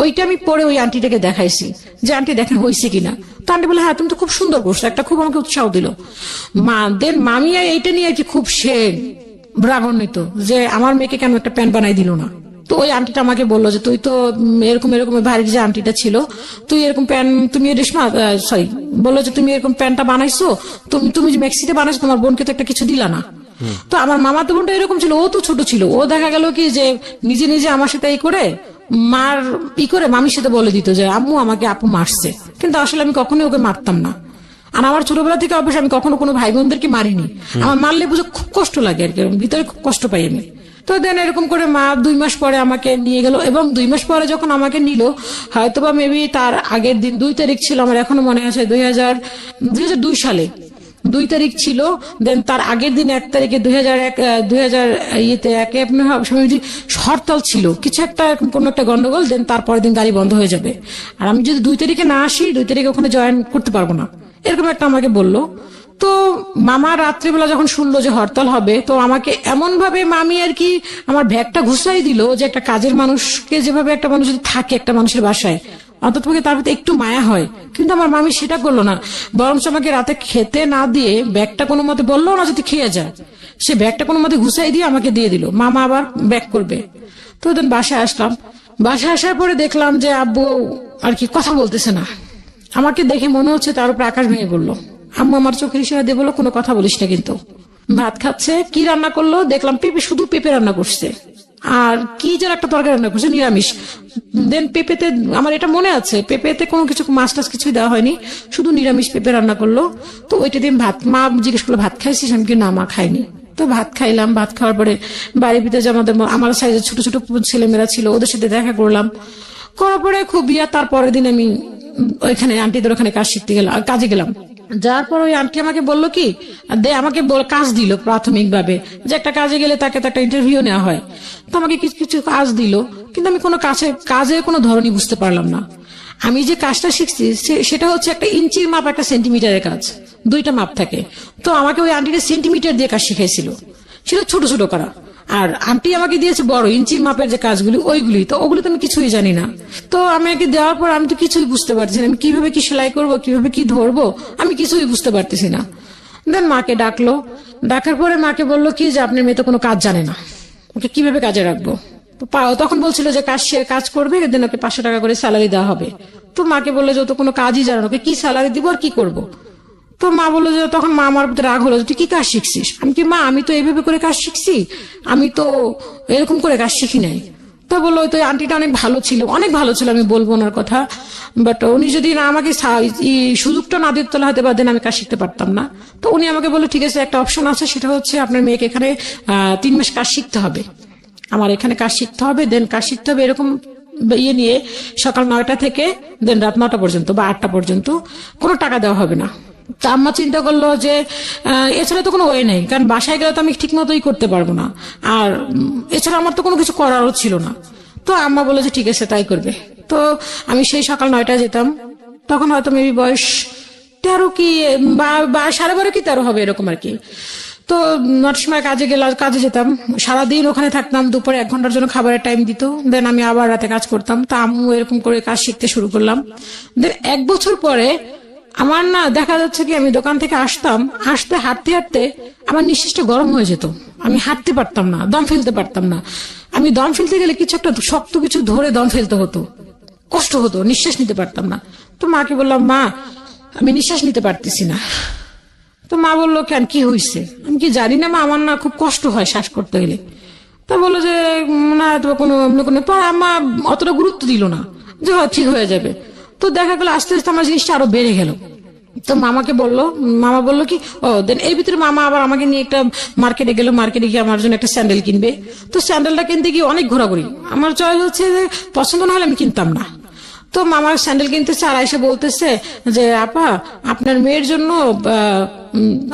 ওইটা আমি পরে ওই আন্টিটাকে দেখাইছি যে আন্টি দেখেন হয়েছে কিনা। তো আন্টি বলে হ্যাঁ তুমি তো খুব সুন্দর করছো, একটা খুব আমাকে উৎসাহ দিল। দেন মামি এইটা নিয়ে আর কি খুব সে রাগান্বিত যে আমার মেয়েকে কেন একটা প্যান্ট বানাই দিল না। তো ওই আন্টিটা আমাকে বললো যে তুই তো এরকম এরকম ভারী যে আন্টিটা ছিল, তুই এরকম প্যান্ট তুমি রেশমা সরি বললো যে তুমি এরকম প্যান্টটা বানাইছো, তুমি যে মেক্সিতে বানাইছো তোমার বোনকে তো একটা কিছু দিলা না। তো আমার মামা তো বোনটা এরকম ছিল, ও তো ছোট ছিল, ও দেখা গেল কি যে নিজে নিজে আমার সাথে এই করে মার করে মামির সাথে বলে দিত যে আম্মু আমাকে আপু মারছে, কিন্তু আসলে আমি কখনোই ওকে মারতাম না। আর আমার ছোটবেলা থেকে অবশ্য আমি কখনো কোনো ভাই বোনদেরকে মারিনি, আমার মারলে বুঝে খুব কষ্ট লাগে আর কি, ভিতরে খুব কষ্ট পাই আমি। তো দেন এরকম করে মা 2 মাস পরে আমাকে নিয়ে গেল, এবং 2 মাস পরে যখন আমাকে নিল হয়তোবা মেবি তার আগের দিন 2 তারিখ ছিল, আমার এখনো মনে আছে 2002 সালে 2 তারিখ ছিল। দেন তার আগের দিন 1 তারিখে 2001 হরতাল ছিল, কিছু একটা কোন একটা গন্ডগোল, দেন তারপরের দিন গাড়ি বন্ধ হয়ে যাবে, আর আমি যদি 2 তারিখে না আসি 2 তারিখে ওখানে জয়েন করতে পারবো না, এরকম একটা আমাকে বললো। তো মামা রাত্রিবেলা যখন শুনলো যে হরতাল হবে, তো আমাকে এমন ভাবে মামি আর কি আমার ব্যাগটা ঘুষাই দিল যে একটা কাজের মানুষকে যেভাবে একটা মানুষ যদি থাকে একটা মানুষের বাসায় অন্তত তার প্রতি একটু মায়া হয়, কিন্তু আমার মামি সেটা করলো না, বরঞ্চ আমাকে রাতে খেতে না দিয়ে ব্যাগটা কোনো মতে বললো না যদি খেয়ে যায়, সে ব্যাগটা কোনো মতে ঘুষাই দিয়ে আমাকে দিয়ে দিল, মামা আবার ব্যাগ করবে। তো দেন বাসায় আসলাম, বাসায় আসার পরে দেখলাম যে আব্বু আর কি কথা বলতেছে না, আমাকে দেখে মনে হচ্ছে তার উপরে আকাশ ভেঙে পড়লো। আম্মু আমার চোখের ইশারা দিয়ে বললো কোনো কথা বলিস না, কিন্তু ভাত খাচ্ছে। কি রান্না করলো দেখলাম শুধু পেঁপে রান্না করছে, আর কি যেন একটা তরকারি রান্না করছে নিরামিষ। দেন পেঁপেতে আমার এটা মনে আছে পেঁপেতে কোনো কিছু মাছ টাছ কিছুই দেওয়া হয়নি, শুধু নিরামিষ পেঁপে রান্না করলো। তো ওইটা দিয়ে ভাত, মা জিজ্ঞেস করলো ভাত খাইছিস, আমি কি না মা খাইনি। তো ভাত খাইলাম, ভাত খাওয়ার পরে বাড়ির ভিতরে যে আমার সাইজের ছোট ছোট ছেলেমেয়েরা ছিল ওদের সাথে দেখা করলাম, করার পরে খুব তারপরের দিন আমি ওইখানে আন্টিদের ওখানে কাজে গেলাম। যার পর ওই আন্টি আমাকে বললো কি আমাকে কাজ দিল প্রাথমিকভাবে, যে একটা কাজে গেলে তাকে তো একটা ইন্টারভিউ নেওয়া হয়। তো আমাকে কিছু কিছু কাজ দিল, কিন্তু আমি কোনো কাজের কোনো ধরনই বুঝতে পারলাম না। আমি যে কাজটা শিখছি সেটা হচ্ছে একটা ইঞ্চির মাপ একটা সেন্টিমিটারের কাজ, 2টা মাপ থাকে। তো আমাকে ওই আন্টিটা সেন্টিমিটার দিয়ে কাজ শিখাইছিল, সেটা ছোট ছোট করা। আর আন্টি আমাকে দিয়েছে বড় ইঞ্চির মাপের যে কাজগুলি ওইগুলি, তো ওগুলি তো আমি কিছুই জানি না। তো আমাকে দেওয়ার পর আমি তো কিছুই বুঝতে পারছি না, আমি কিভাবে কি সেলাই করবো, কিভাবে কি ধরবো, আমি কিছুই বুঝতে পারতেছি না। দেন মাকে ডাকলো, ডাকার পরে মাকে বললো কি যে আপনার মেয়ে তো কোনো কাজ জানে না, ওকে কিভাবে কাজে রাখবো। তো তখন বলছিল যে কাজ করবে, দেন ওকে 500 টাকা করে স্যালারি দেওয়া হবে। তো মাকে বললো যে ও তো কোনো কাজই জানে না, ওকে কি স্যালারি দিব আর কি করবো। তো মা বললো যে তখন মা আমার প্রতি রাগ হলো, তুই কি কাজ শিখছিস। আমি কি মা আমি তো এইভাবে করে কাজ শিখছি, আমি তো এরকম করে কাজ শিখি নাই। তো বললো তো আন্টিটা অনেক ভালো ছিল, অনেক ভালো ছিল, আমি বলবো ওনার কথা, বাট উনি যদি না আমাকে সুযোগটা না দিত তাহলে হয়তো বা দেন আমি কাজ শিখতে পারতাম না। তো উনি আমাকে বললো ঠিক আছে একটা অপশন আছে, সেটা হচ্ছে আপনার মেয়েকে এখানে 3 মাস কাজ শিখতে হবে, আমার এখানে কাজ শিখতে হবে, দেন কাজ শিখতে হবে এরকম নিয়ে সকাল 9টা থেকে দেন রাত 9টা পর্যন্ত বা 8টা পর্যন্ত কোনো টাকা দেওয়া হবে না। তা আম্মা চিন্তা করলো যে এছাড়া তো কোনো ওয়ে নেই, কারণ বাসায় গেলে তো আমি ঠিক মতোই করতে পারবো না, আর এছাড়া আমার তো কোনো কিছু করারও ছিল না। তো আম্মা বললো যে ঠিক আছে তাই করবে। তো আমি সেই সকাল 9টায় যেতাম, তখন হয়তো মেবি বয়স 13 কি বা 12.5 কি 13 হবে এরকম আর কি। তো 9টার সময় কাজে যেতাম, সারাদিন ওখানে থাকতাম, দুপুরে 1 ঘন্টার জন্য খাবারের টাইম দিত, দেন আমি আবার রাতে কাজ করতাম। তা আম্মু এরকম করে কাজ শিখতে শুরু করলাম। দেন 1 বছর পরে আমার না দেখা যাচ্ছে কি আমি দোকান থেকে হাঁটতে হাঁটতে আমার নিঃশ্বাসটা গরম হয়ে যেত, আমি হাঁটতে পারতাম না, দম ফেলতে পারতাম না। আমি দম ফেলতে গেলে কিছু একটা শক্ত কিছু ধরে দম ফেলতে হতো, কষ্ট হতো, নিঃশ্বাস নিতে পারতাম না। তো মাকে বললাম, মা আমি নিঃশ্বাস নিতে পারতেছি না। তো মা বললো, কেন, কি হয়েছে? আমি কি জানি না মা, আমার না খুব কষ্ট হয় শ্বাস করতে গেলে। তা বললো যে না কোনো পর মা অতটা গুরুত্ব দিল না, যে ঠিক হয়ে যাবে। তো দেখা গেল আস্তে আস্তে আমার জিনিসটা আরো বেড়ে গেল। তো মামা বললো কি, ও দেন এই ভিতরে মামা আবার আমাকে নিয়ে একটা মার্কেটে গিয়ে আমার জন্য একটা স্যান্ডেল কিনবে। তো স্যান্ডেলটা কিনতে গিয়ে অনেক ঘোরাঘুরি, আমার চয়েস হচ্ছে যে পছন্দ না হলে আমি কিনতাম না। তো মামার স্যান্ডেল কিনতেছে আর এসে বলতেছে যে আপা আপনার মেয়ের জন্য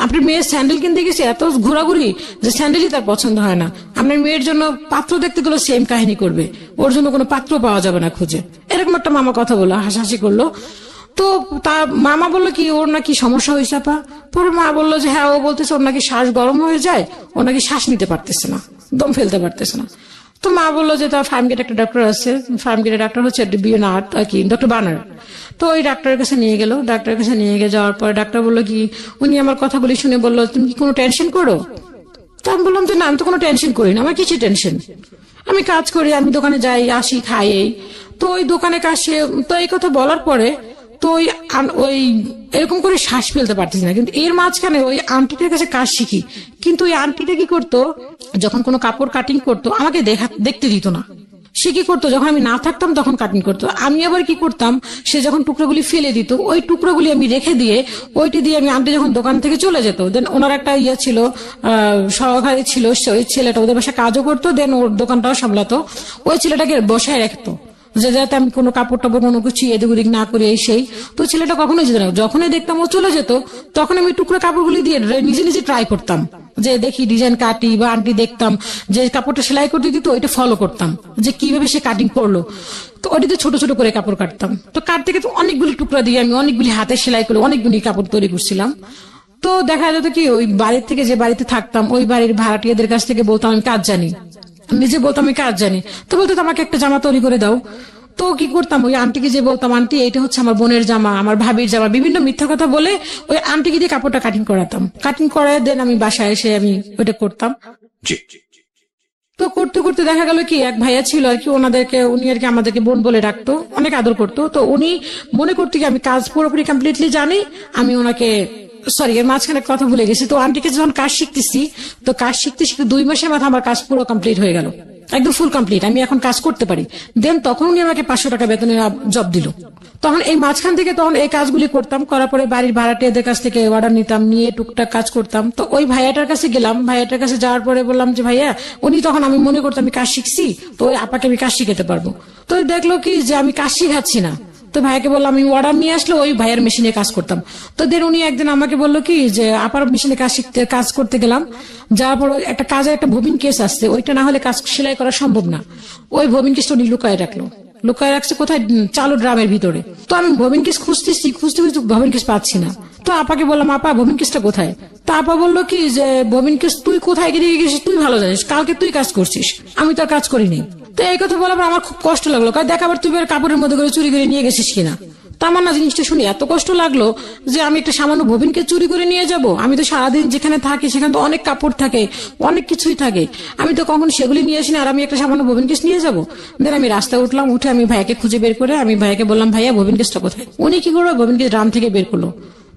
আপনার মেয়ের স্যান্ডেল কিনতে গেছে এত ঘোরাঘুরি যে স্যান্ডেলই তার পছন্দ হয় না, আপনার মেয়ের জন্য পাত্র দেখতে গেলে সেম কাহিনী করবে, ওর জন্য কোনো পাত্র পাওয়া যাবে না খুঁজে। এরকম একটা মামা কথা বললো, হাসাহাসি করলো। তো তা মামা বললো কি ওর নাকি সমস্যা হয়েছে আপা। পরে মা বললো যে হ্যাঁ, ও বলতেছে ওর নাকি শ্বাস গরম হয়ে যায়, ও নাকি শ্বাস নিতে পারতেছে না, দম ফেলতে পারতেছে না। তো মা বললো যে তার ফার্মগেট একটা ডাক্তার আছে, ফার্মগেটের ডাক্তার হচ্ছে বিএনআর আর কি ডক্টর বানার। তো ওই ডাক্তারের কাছে নিয়ে গেল। ডাক্তারের কাছে নিয়ে গিয়ে যাওয়ার পরে ডাক্তার বললো কি, উনি আমার কথাগুলি শুনে বললো তুমি কি কোনো টেনশন করো? তো আমি বললাম যে না, আমি তো কোনো টেনশন করি না, আমার কিছু টেনশন, আমি কাজ করি, আমি দোকানে যাই আসি খাই এই। তো ওই দোকানে কাজ তো এই কথা বলার পরে তো ওই এরকম করে শ্বাস ফেলতে পারতেছি না। কিন্তু এর মাঝখানে ওই আন্টিটার কাছে কাজ শিখি, কিন্তু ওই আন্টিটা কি করতো, যখন কোনো কাপড় কাটিং করতো আমাকে দেখতে দিত না। সে কি করতো, যখন আমি না থাকতাম তখন কাটিং করতো, আমি আবার কি করতাম, সে যখন টুকরোগুলি ফেলে দিত ওই টুকরোগুলি আমি রেখে দিয়ে ওইটি দিয়ে আমি আন্টি যখন দোকান থেকে চলে যেত, দেন ওনার একটা ইয়ে ছিল, সহকারী ছিল, ওই ছেলেটা ওদের বাসায় কাজও করতো, দেন ওর দোকানটাও সামলাতো, ওই ছেলেটাকে বসায় রাখতো যে যাতে আমি কোনো কাপড় টাপড় কোনো কিছু এদিক ওদিক না করি এই সেই। তো ছেলেটা কখনোই যেত না, যখনই দেখতাম ও চলে যেত তখন আমি টুকরো কাপড়গুলি দিয়ে নিজে নিজে ট্রাই করতাম, যে দেখি ডিজাইন কাটি, বা আন্টি দেখতাম যে কাপড়টা সেলাই করতে দিত ওইটা ফলো করতাম যে কিভাবে সে কাটিং করলো। তো ওইটাতে ছোট ছোট করে কাপড় কাটতাম। তো কাটতে কিন্তু অনেকগুলি টুকরা দিয়ে আমি অনেকগুলি হাতে সেলাই করে অনেকগুলি কাপড় তৈরি করছিলাম। তো দেখা যেত কি ওই বাড়ির থেকে, যে বাড়িতে থাকতাম ওই বাড়ির ভাড়াটিয়াদের কাছ থেকে বলতাম আমি কাজ জানি, নিজে বলতাম আমি কাজ জানি। তো বলতো আমাকে একটা জামা তৈরি করে দাও। তো কি করতাম, ওই আন্টিকে যে বলতাম আন্টি এটা হচ্ছে আমার বোনের জামা, আমার ভাবির জামা, বিভিন্ন মিথ্যা কথা বলে ওই আন্টিকে দিয়ে কাপড়টা কাটিং করাতাম। কাটিং করায় দেন আমি বাসায় এসে আমি ওইটা করতাম। জি। তো করতে করতে দেখা গেল কি এক ভাইয়া ছিল আর কি, উনি আর কি আমাদেরকে বোন বলে ডাকতো, অনেক আদর করতো। তো উনি মনে করতো কি আমি কাজ পুরোপুরি কমপ্লিটলি জানি, আমি ওনাকে এর মাঝখানে কথা ভুলে গেছি। তো আন্টিকে যখন কাজ শিখতেছি, তো কাজ শিখতে 2 মাসের মাথা আমার কাজ পুরো কমপ্লিট হয়ে গেল, একদম ফুল কমপ্লিট, আমি এখন কাজ করতে পারি। দেন তখন উনি আমাকে 500 টাকা বেতনের জব দিল। তখন এই মাঝখান থেকে তখন এই কাজগুলি করতাম, করার পরে বাড়ির ভাড়াটিয়াদের কাছ থেকে অর্ডার নিতাম, নিয়ে টুকটাক কাজ করতাম। তো ওই ভাইয়াটার কাছে গেলাম, ভাইয়াটার কাছে যাওয়ার পরে বললাম যে ভাইয়া, উনি তখন আমি মনে করতাম আমি কাজ শিখছি, তো ওই আপাকে আমি কাজ শিখাতে পারবো। তো দেখলো কি যে আমি কাজ শিখাচ্ছি না, তো ভাইকে বললাম আমি অর্ডার নিয়ে আসলে ওই ভাইয়ের মেশিনে কাজ করতাম। তো দেন উনি একদিন আমাকে বললো কি যে আপার মেশিনে কাজ করতে গেলাম, যাওয়ার পর একটা কাজের একটা ববিন কেস আসছে, ওইটা না হলে কাজ সেলাই করা সম্ভব না। ওই ববিন কেসটা উনি লুকায় রাখছে কোথায়, চালু ড্রামের ভিতরে। তো আমি ববিন কেস খুঁজতে ববিন কেস পাচ্ছি না। তো আপাকে বললাম আপা ববিন কেসটা কোথায়? তা আপা বললো কি যে ববিন কেস তুই কোথায় গিয়ে গেছিস তুই ভালো জানিস, কালকে তুই কাজ করছিস, আমি তো আর কাজ করিনি। তো এই কথা বলার পর আমার খুব কষ্ট লাগলো, কারণ দেখ আবার তুই কাপড়ের মধ্যে করে চুরি করে নিয়ে গেছিস কিনা। তা আমার না জিনিসটা শুনে এত কষ্ট লাগলো যে আমি একটা সামান্য ববিনকে চুরি করে নিয়ে যাব, আমি তো সারাদিন যেখানে থাকি সেখানে তো অনেক কাপড় থাকে, অনেক কিছুই থাকে, আমি তো কখন সেগুলি নিয়ে আসি না, আর আমি একটা সামান্য ববিন কেস নিয়ে যাবো। দেন আমি রাস্তায় উঠলাম, উঠে আমি ভাইয়াকে খুঁজে বের করে আমি ভাইয়াকে বললাম ভাইয়া ববিন কেসটা কোথায়? উনি কি করলো, ববিন কেস ড্রাম থেকে বের করলো।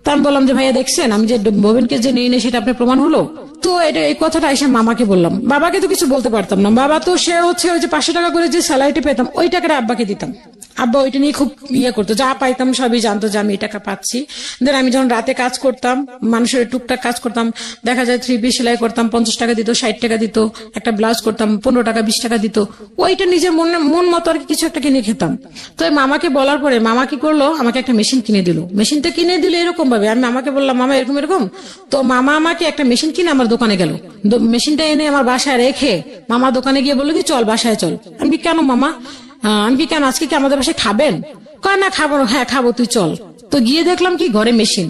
তা আমি বললাম যে ভাইয়া দেখছেন আমি যে ববিন কেস যে নিয়ে সেটা আপনার প্রমাণ হলো। তো এই কথাটা এসে মামাকে বললাম, বাবাকে তো কিছু বলতে পারতাম না, বাবা তো সে হচ্ছে ওই যে 500 টাকা করে যে স্যালারিটি পেতাম ওই টাকাটা আব্বাকে দিতাম, আব্বা ওইটা নিয়ে খুব করতো, যা পাইতাম সবই জানতো যে আমি এই টাকা পাচ্ছি। দেন আমি যখন রাতে কাজ করতাম, মানুষের টুকটাক কাজ করতাম, দেখা যায় 3 পিস সেলাই করতাম, 50 টাকা দিত, 60 টাকা দিত, একটা ব্লাউজ করতাম 15 টাকা 20 টাকা দিত, ওইটা নিজের মন মতো আর কিছু একটা কিনে খেতাম। তো মামাকে বলার পরে মামা কি করলো, আমাকে একটা মেশিন কিনে দিল। মেশিনটা কিনে দিল এরকম ভাবে, আমি মামাকে বললাম মামা এরকম। তো মামা আমাকে একটা মেশিন কিনে আমার দোকানে গেল, মেশিনটা এনে আমার বাসায় রেখে মামা দোকানে গিয়ে বললো কি চল বাসায় চল। আমি কেন মামা, আমি কি কেন আজকে কি আমাদের বাসায় খাবেন? কয় না খাবো, হ্যাঁ খাবো, তুই চল। তো গিয়ে দেখলাম কি ঘরে মেশিন।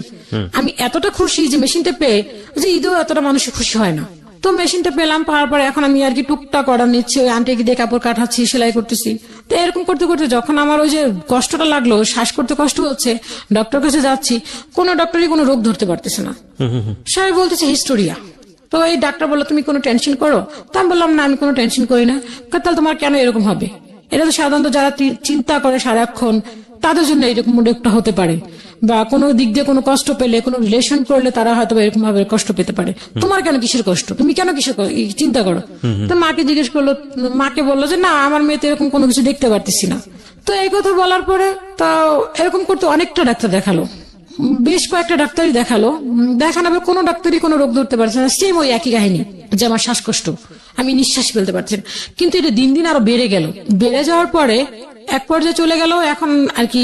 আমি এতটা খুশি যে মেশিনটা পেয়ে, যে ঈদেও এতটা মানুষ খুশি হয় না। তো মেশিনটা পেলাম, পাওয়ার পরে এখন আমি আর কি টুকটাক অর্ডার নিচ্ছি, ওই আন্টিকে দিয়ে কাপড় কাটাচ্ছি, সেলাই করতেছি। তো এরকম করতে করতে যখন আমার ওই যে কষ্টটা লাগলো, শ্বাস করতে কষ্ট হচ্ছে, ডক্টর কাছে যাচ্ছি, কোনো ডক্টরই কোনো রোগ ধরতে পারতেছে না। সবাই বলতেছে হিস্টোরিয়া। তো এই ডাক্তার বললো তুমি কোনো টেনশন করো? তো আমি বললাম না, আমি কোনো টেনশন করি না। তাহলে তোমার কেন এরকম হবে? এটা তো সাধারণত যারা চিন্তা করে সারাক্ষণ তাদের জন্য এরকম একটা হতে পারে, বা কোনো দিক দিয়ে কোনো কষ্ট পেলে, কোনো রিলেশন করলে তারা হয়তো এরকম ভাবে কষ্ট পেতে পারে। তোমার কেন কিসের কষ্ট? তুমি কেন কিসের চিন্তা করো? তো মাকে জিজ্ঞেস করলো, মাকে বললো যে না, আমার মেয়ে তো এরকম কোনো কিছু দেখতে পারতেছি না। তো এই কথা বলার পরে তা এরকম করতে অনেকটা ডাক্তার দেখালো, বেশ কয়েকটা ডাক্তারই দেখালো, দেখানোর পর কোনো ডাক্তারই কোনো রোগ ধরতে পারছে না। সেম ওই একই কাহিনী, যে আমার শ্বাসকষ্ট, আমি নিঃশ্বাস ফেলতে পারছি না। কিন্তু এটা দিন দিন আরো বেড়ে গেল। বেড়ে যাওয়ার পরে এক পর্যায়ে চলে গেল, এখন আর কি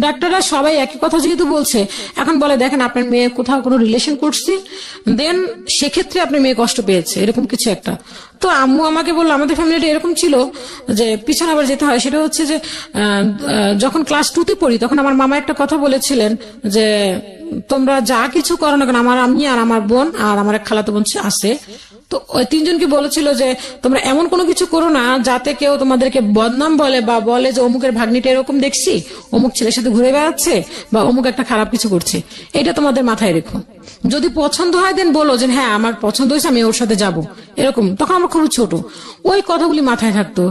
ডাক্তাররা সবাই একই কথা যেহেতু বলছে, এখন বলে দেখেন আপনার মেয়ে কোথাও কোনো রিলেশন করছে, দেন সেক্ষেত্রে আপনার মেয়ে কষ্ট পেয়েছে, এরকম কিছু একটা। তো আম্মু আমাকে বললো, আমাদের ফ্যামিলিটা এরকম ছিল যে পিছনে আবার যেতে হয়। সেটা হচ্ছে যে যখন ক্লাস 2-তে পড়ি, তখন আমার মামা একটা কথা বলেছিলেন যে তোমরা যা কিছু করো না কেন, আমার আমি আর আমার বোন আর আমার এক খালাতো বোন আছে, তো ওই তিনজনকে বলেছিল যে তোমরা এমন কোনো কিছু করো না যাতে কেউ তোমাদেরকে বদনাম বলে, বা বলে যে অমুকের ভাগ্নিটা এরকম দেখছি, অমুক ছেলের সাথে ঘুরে বেড়াচ্ছে, বা অমুক একটা খারাপ কিছু করছে। এটা তোমাদের মাথায় রেখো। যদি পছন্দ হয় দেন বলো যে হ্যাঁ আমার পছন্দ হয়েছে, আমি ওর সাথে যাব, এরকম। তখন আমরা খুব ছোট, ওই কথাগুলি মাথায় থাকতো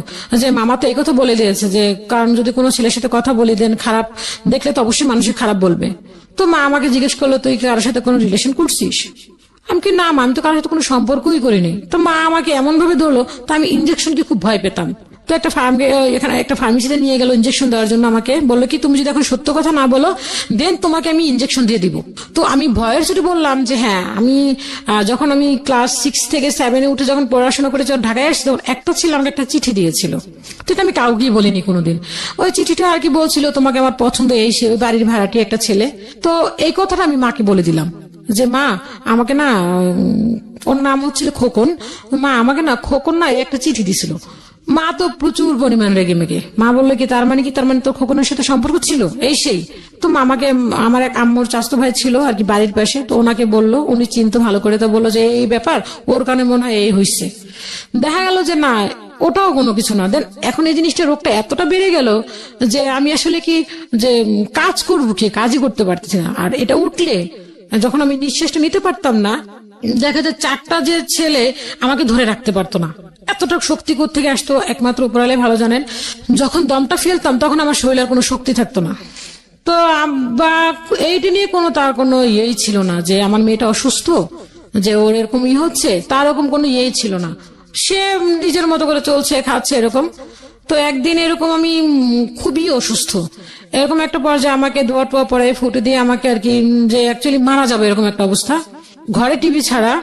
যে মামা তো এই কথা বলে দিয়েছে যে কারণ যদি কোনো ছেলের সাথে কথা বলে দেন, খারাপ দেখলে তো অবশ্যই মানুষের খারাপ বলবে। তো মা আমাকে জিজ্ঞেস করলো তুই কারোর সাথে কোনো রিলেশন করছিস? আমি কি না মা, আমি তো কারোর সাথে কোনো সম্পর্কই করিনি। তো মা আমাকে এমন ভাবে ধরলো, তো আমি ইনজেকশনকে খুব ভয় পেতাম। তো এখানে একটা ফার্মেসিতে নিয়ে গেল ইনজেকশন দেওয়ার জন্য। আমাকে বললো কি তুমি যদি এখন সত্য কথা না বলো দেন তোমাকে আমি ইনজেকশন দিয়ে দিব। তো আমি ভয়ের সাথে বললাম যে হ্যাঁ আমি যখন আমি ক্লাস 6 থেকে 7-এ উঠে যখন পড়াশোনা করে যখন ঢাকায় আসছি, তখন একটা ছিল আমাকে একটা চিঠি দিয়েছিল। তো এটা আমি কাউকেই বলিনি কোনোদিন। ওই চিঠিটা আর কি বলছিল তোমাকে আমার পছন্দ, এই সে বাড়ির ভাড়াটি একটা ছেলে। তো এই কথাটা আমি মাকে বলে দিলাম যে মা আমাকে না, ওর নাম হচ্ছিল খোকন, মা আমাকে না খোকন না একটা চিঠি দিছিল। মা তো প্রচুর পরিমাণ রেগে মেগে। মা বললো কি তার মানে তোর খোকনের সাথে সম্পর্ক ছিল, এই সেই। তো মামাকে আমার এক আম্মুর চাচতো ভাই ছিল আর কি বাড়ির পাশে, তো ওনাকে বললো, উনি চিনতো ভালো করে, তো বললো যে এই ব্যাপার, ওর কারণে মনে হয় এই হয়েছে। দেখা গেল যে না, ওটাও কোনো কিছু না। দেন এখন এই জিনিসটা রোগটা এতটা বেড়ে গেল যে আমি আসলে কি যে কাজ করবো, কি কাজই করতে পারতেছি না। আর এটা উঠলে যখন আমি নিঃশ্বাসটা নিতে পারতাম না, দেখা যায় 4টা যে ছেলে আমাকে ধরে রাখতে পারতো না। এতটা শক্তি কোত্থেকে আসতো একমাত্র উপরালাই ভালো জানেন। যখন দমটা ফেলতাম তখন আমার শরীরের কোনো শক্তি থাকতো না। তো বা এইটা নিয়ে তার কোনো ইয়েই ছিল না যে আমার মেয়েটা অসুস্থ, যে ওর এরকম হচ্ছে, তার এরকম কোনো ইয়েই ছিল না। সে নিজের মতো করে চলছে, খাচ্ছে, এরকম। তো একদিন এরকম আমি খুবই অসুস্থ, এরকম একটা পর্যায়ে আমাকে দোয়া টোয়া পরে ফুটে দিয়ে আমাকে আর কি যে অ্যাকচুয়ালি মারা যাবে এরকম একটা অবস্থা। ঘরে টিভি ছাড়া,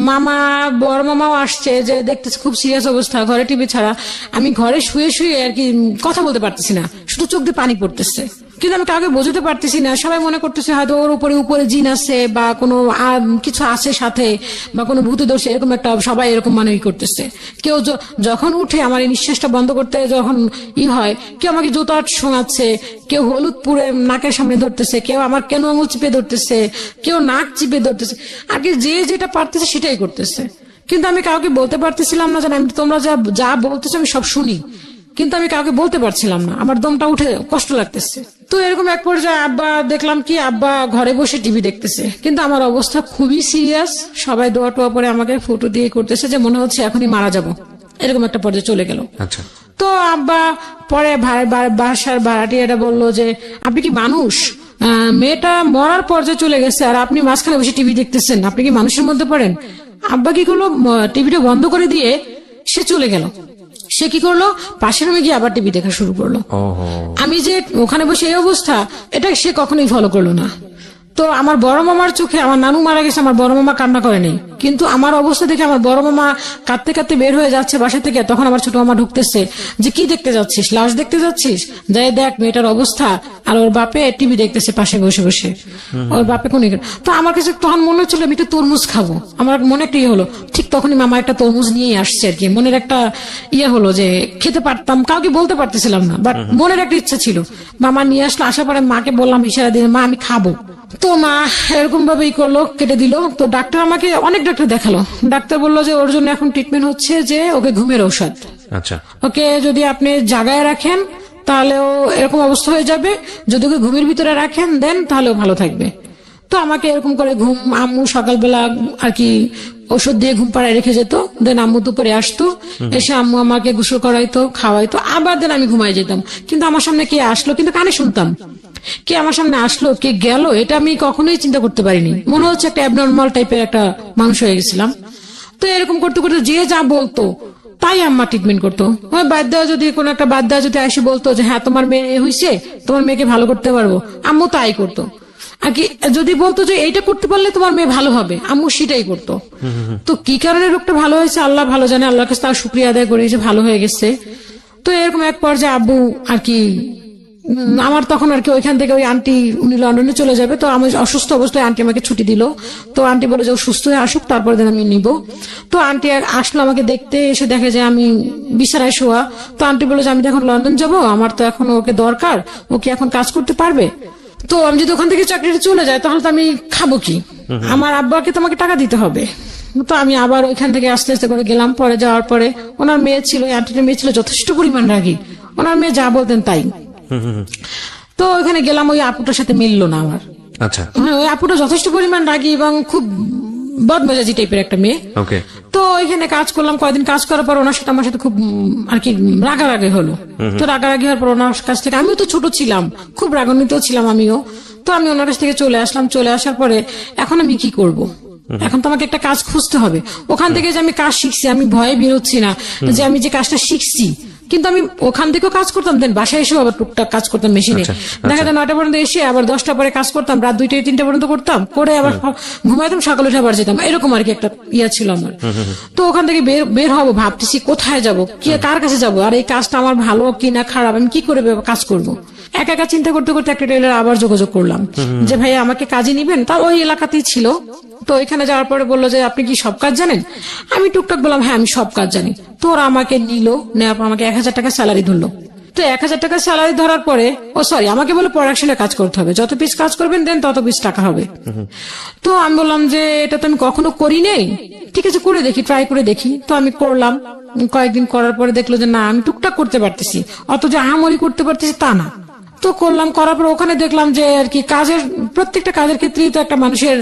মামা বড় মামাও আসছে যে দেখতেছে খুব সিরিয়াস অবস্থা, ঘরে টিভি ছাড়া। আমি ঘরে শুয়ে শুয়ে আর কি কথা বলতে পারতেছি না, শুধু চোখ দিয়ে পানি পড়তেছে, কিন্তু আমি কাউকে বোঝাতে পারতেছি না। সবাই মনে করতেছে হয়তো ওর উপরে জিন আছে, বা কোনো কিছু আছে সাথে, বা কোনো ভূতে দোষে, এরকম একটা সবাই এরকম মানেই করতেছে। কেউ যখন উঠে আমার এই নিঃশ্বাসটা বন্ধ করতে যখন হয়, কেউ আমাকে জুতা শোনাচ্ছে, কেউ হলুদ পুড়ে নাকের সামনে ধরতেছে, কেউ আমার কেন আঙুল চিপে ধরতেছে, কেউ নাক চিপে ধরতেছে, আগে যে যেটা পারতেছে সেটাই করতেছে। কিন্তু আমি কাউকে বলতে পারতেছিলাম না, জানি তোমরা যা বলতেছো আমি সব শুনি, কিন্তু আমি কাউকে বলতে পারছিলাম না, আমার দমটা উঠে কষ্ট লাগতেছে। তো এরকম এক পর্যায়ে আব্বা দেখলাম কি আব্বা ঘরে বসে টিভি দেখতেছে, কিন্তু আমার অবস্থা খুবই সিরিয়াস। সবাই দোয়া টোয়া পরে আমাকে ফটো দিয়ে করতেছে যে মনে হচ্ছে এখনই মারা যাব, এরকম একটা পর্যায়ে চলে গেল। আচ্ছা। তো আব্বা পরে বাসার ভাড়াটিয়াটা বললো যে আপনি কি মানুষ? মেয়েটা মরার পর্যায়ে চলে গেছে আর আপনি মাঝখানে বসে টিভি দেখতেছেন, আপনি কি মানুষের মধ্যে পড়েন? আব্বা কি করলো, টিভিটা বন্ধ করে দিয়ে সে চলে গেল। সে কি করলো, পাশের রুমে গিয়ে আবার টিভি দেখা শুরু করলো। আমি যে ওখানে বসে এই অবস্থা, এটা সে কখনোই ফলো করলো না। তো আমার বড় মামার চোখে, আমার নানু মারা গেছে, আমার বড় মামা কান্না করেনি, কিন্তু আমার অবস্থা দেখে আমার বড় মামা কাঁদতে কাঁদতে বের হয়ে যাচ্ছে বাসা থেকে, তখন আমার ছোট মামা ঢুকতেছে যে কি দেখতে যাচ্ছিস, লাশ দেখতে যাচ্ছিস, যাই দেখ মেয়েটার অবস্থা। আর ওর বাপে টিভি দেখতেছে পাশে বসে বসে, ওর বাপে কোন। তো আমার কাছে তখন মনে হচ্ছিল আমি একটু তরমুজ খাবো, আমার মনে একটা ইয়ে হলো। ঠিক তখনই মামা একটা তরমুজ নিয়ে আসছে আর কি, মনের একটা ইয়ে হলো যে খেতে পারতাম, কাউকে বলতে পারতেছিলাম না, বাট মনের একটা ইচ্ছা ছিল। মামা নিয়ে আসলো, আসার পরে মাকে বললাম ইশারা দিয়ে, মা আমি খাবো। তো মা এরকম ভাবেই করলো, কেটে দিল। তো ডাক্তার আমাকে অনেক ডাক্তার দেখালো, ডাক্তার বললো যে ওর জন্য এখন ট্রিটমেন্ট হচ্ছে যে ওকে ঘুমের ঔষধ, আচ্ছা ওকে যদি আপনি জাগায় রাখেন তাহলে ও এরকম অবস্থা হয়ে যাবে, যদি ওকে ঘুমের ভিতরে রাখেন দেন তাহলে ও ভালো থাকবে। তো আমাকে এরকম করে ঘুম, আম্মু সকালবেলা আর কি ওষুধ দিয়ে ঘুম পাড়ায় রেখে যেত, দেন আম্মু দুপুরে আসতো, এসে আম্মু আমাকে গোসল করাইতো, খাওয়াইতো, আবার দেন আমি ঘুমাই যেতাম। কিন্তু আমার সামনে কে আসলো কিন্তু কানে শুনতাম, কে আমার সামনে আসলো কে গেল এটা আমি কখনোই চিন্তা করতে পারিনি। মনে হচ্ছে একটা অ্যাবনর্মাল টাইপের একটা মানুষ হয়ে গেছিলাম। তো এরকম করতে করতে যে যা বলতো তাই আম্মা ট্রিটমেন্ট করতো। ওই বাদ দেওয়া যদি কোনো একটা বাদ দেওয়া যদি এসে বলতো যে হ্যাঁ তোমার মেয়ে হয়েছে, তোমার মেয়েকে ভালো করতে পারবো, আম্মু তাই করতো আর কি। যদি বলতো যে এইটা করতে পারলে তোমার মেয়ে ভালো হবে, আম্মু সেটাই করতো। তো কি কারণে রোগটা ভালো হয়েছে আল্লাহ ভালো জানে, আল্লাহর কাছে তার শুক্রিয়া আদায় করি যে ভালো হয়ে গেছে। তো এরকম এক পর্যায়ে আব্বু আর কি আমার তখন আর কি ওইখান থেকে ওই আন্টি উনি লন্ডনে চলে যাবে, তো আমি অসুস্থ অবস্থায় আন্টি আমাকে ছুটি দিল। তো আন্টি বলে যে ও সুস্থ হয়ে আসুক তারপর দিন আমি নিব। তো আন্টি আসলো আমাকে দেখতে, এসে দেখে যে আমি বিছানায় শোয়া। তো আন্টি বলে যে আমি তো এখন লন্ডন যাব, আমার তো এখন ওকে দরকার, ও কি এখন কাজ করতে পারবে? তো আমি যদি ওখান থেকে চাকরিটা চলে যায় তাহলে তো আমি খাবো কি, আমার আব্বাকে তো আমাকে টাকা দিতে হবে। তো আমি আবার ওইখান থেকে আস্তে আস্তে করে গেলাম। পরে যাওয়ার পরে ওনার মেয়ে ছিল, আন্টির মেয়ে ছিল যথেষ্ট পরিমাণ রাগী, ওনার মেয়ে যা বলতেন তাই। তো ওইখানে গেলাম, ওই আপুটার সাথে মিললো না আমার। আচ্ছা হ্যাঁ, ওই আপুটা যথেষ্ট পরিমাণ রাগী এবং খুব বদমেজাজি টাইপের একটা মেয়ে। ওকে তো ওইখানে কাজ করলাম, কয়েকদিন কাজ করার পর ওনার সাথে আমার সাথে খুব আর কি রাগারাগি হলো। তো রাগারাগি হওয়ার পর ওনার কাছ থেকে, আমিও তো ছোট ছিলাম, খুব রাগান্বিত ছিলাম আমিও। তো আমি ওনার কাছ থেকে চলে আসলাম। চলে আসার পরে এখন আমি কি করব, এখন তো আমাকে একটা কাজ খুঁজতে হবে। ওখান থেকে যে আমি কাজ শিখছি, আমি ভয়ে বেরোচ্ছি না যে আমি যে কাজটা শিখছি, কিন্তু আমি ওখান থেকেও কাজ করতাম, দেন বাসায় এসেও আবার টুকটাক কাজ করতাম মেশিনে। দেখা যায় 9টা পর্যন্ত এসে আবার 10টা পরে কাজ করতাম, রাত 2টা 3টা পর্যন্ত করতাম, করে আবার ঘুমাইতাম, সকালে উঠে আবার যেতাম, এরকম আর কি একটা ইয়া ছিল আমার। তো ওখান থেকে বের হবো ভাবতেছি কোথায় যাব, কি কার কাছে যাব, আর এই কাজটা আমার ভালো কি না খারাপ, আমি কি করে কাজ করব। একা একা চিন্তা করতে করতে একটা টেইলর আবার যোগাযোগ করলাম যে ভাই আমাকে কাজে নিবেন, তার ওই এলাকাতেই ছিল। তো এখানে যাওয়ার পরে বললো যে আপনি কি সব কাজ জানেন? আমি টুকটাক বললাম হ্যাঁ আমি সব কাজ জানি। তো ওরা আমাকে নিল, নেওয়ার পর আমাকে 1000 টাকা স্যালারি ধরলো। তো 1000 টাকা স্যালারি ধরার পরে আমাকে বলে প্রোডাকশনে কাজ করতে হবে, যত পিস কাজ করবেন দেন তত পিস টাকা হবে। তো আমি বললাম যে এটা তো আমি কখনো করি নাই, ঠিক আছে করে দেখি, ট্রাই করে দেখি। তো আমি করলাম, কয়েকদিন করার পরে দেখলো যে না আমি টুকটাক করতে পারতেছি, অত যে আহামরি করতে পারতেছি তা না। তো করলাম, করার পর ওখানে দেখলাম যে আর কি কাজের প্রত্যেকটা কাজের ক্ষেত্রেই তো একটা মানুষের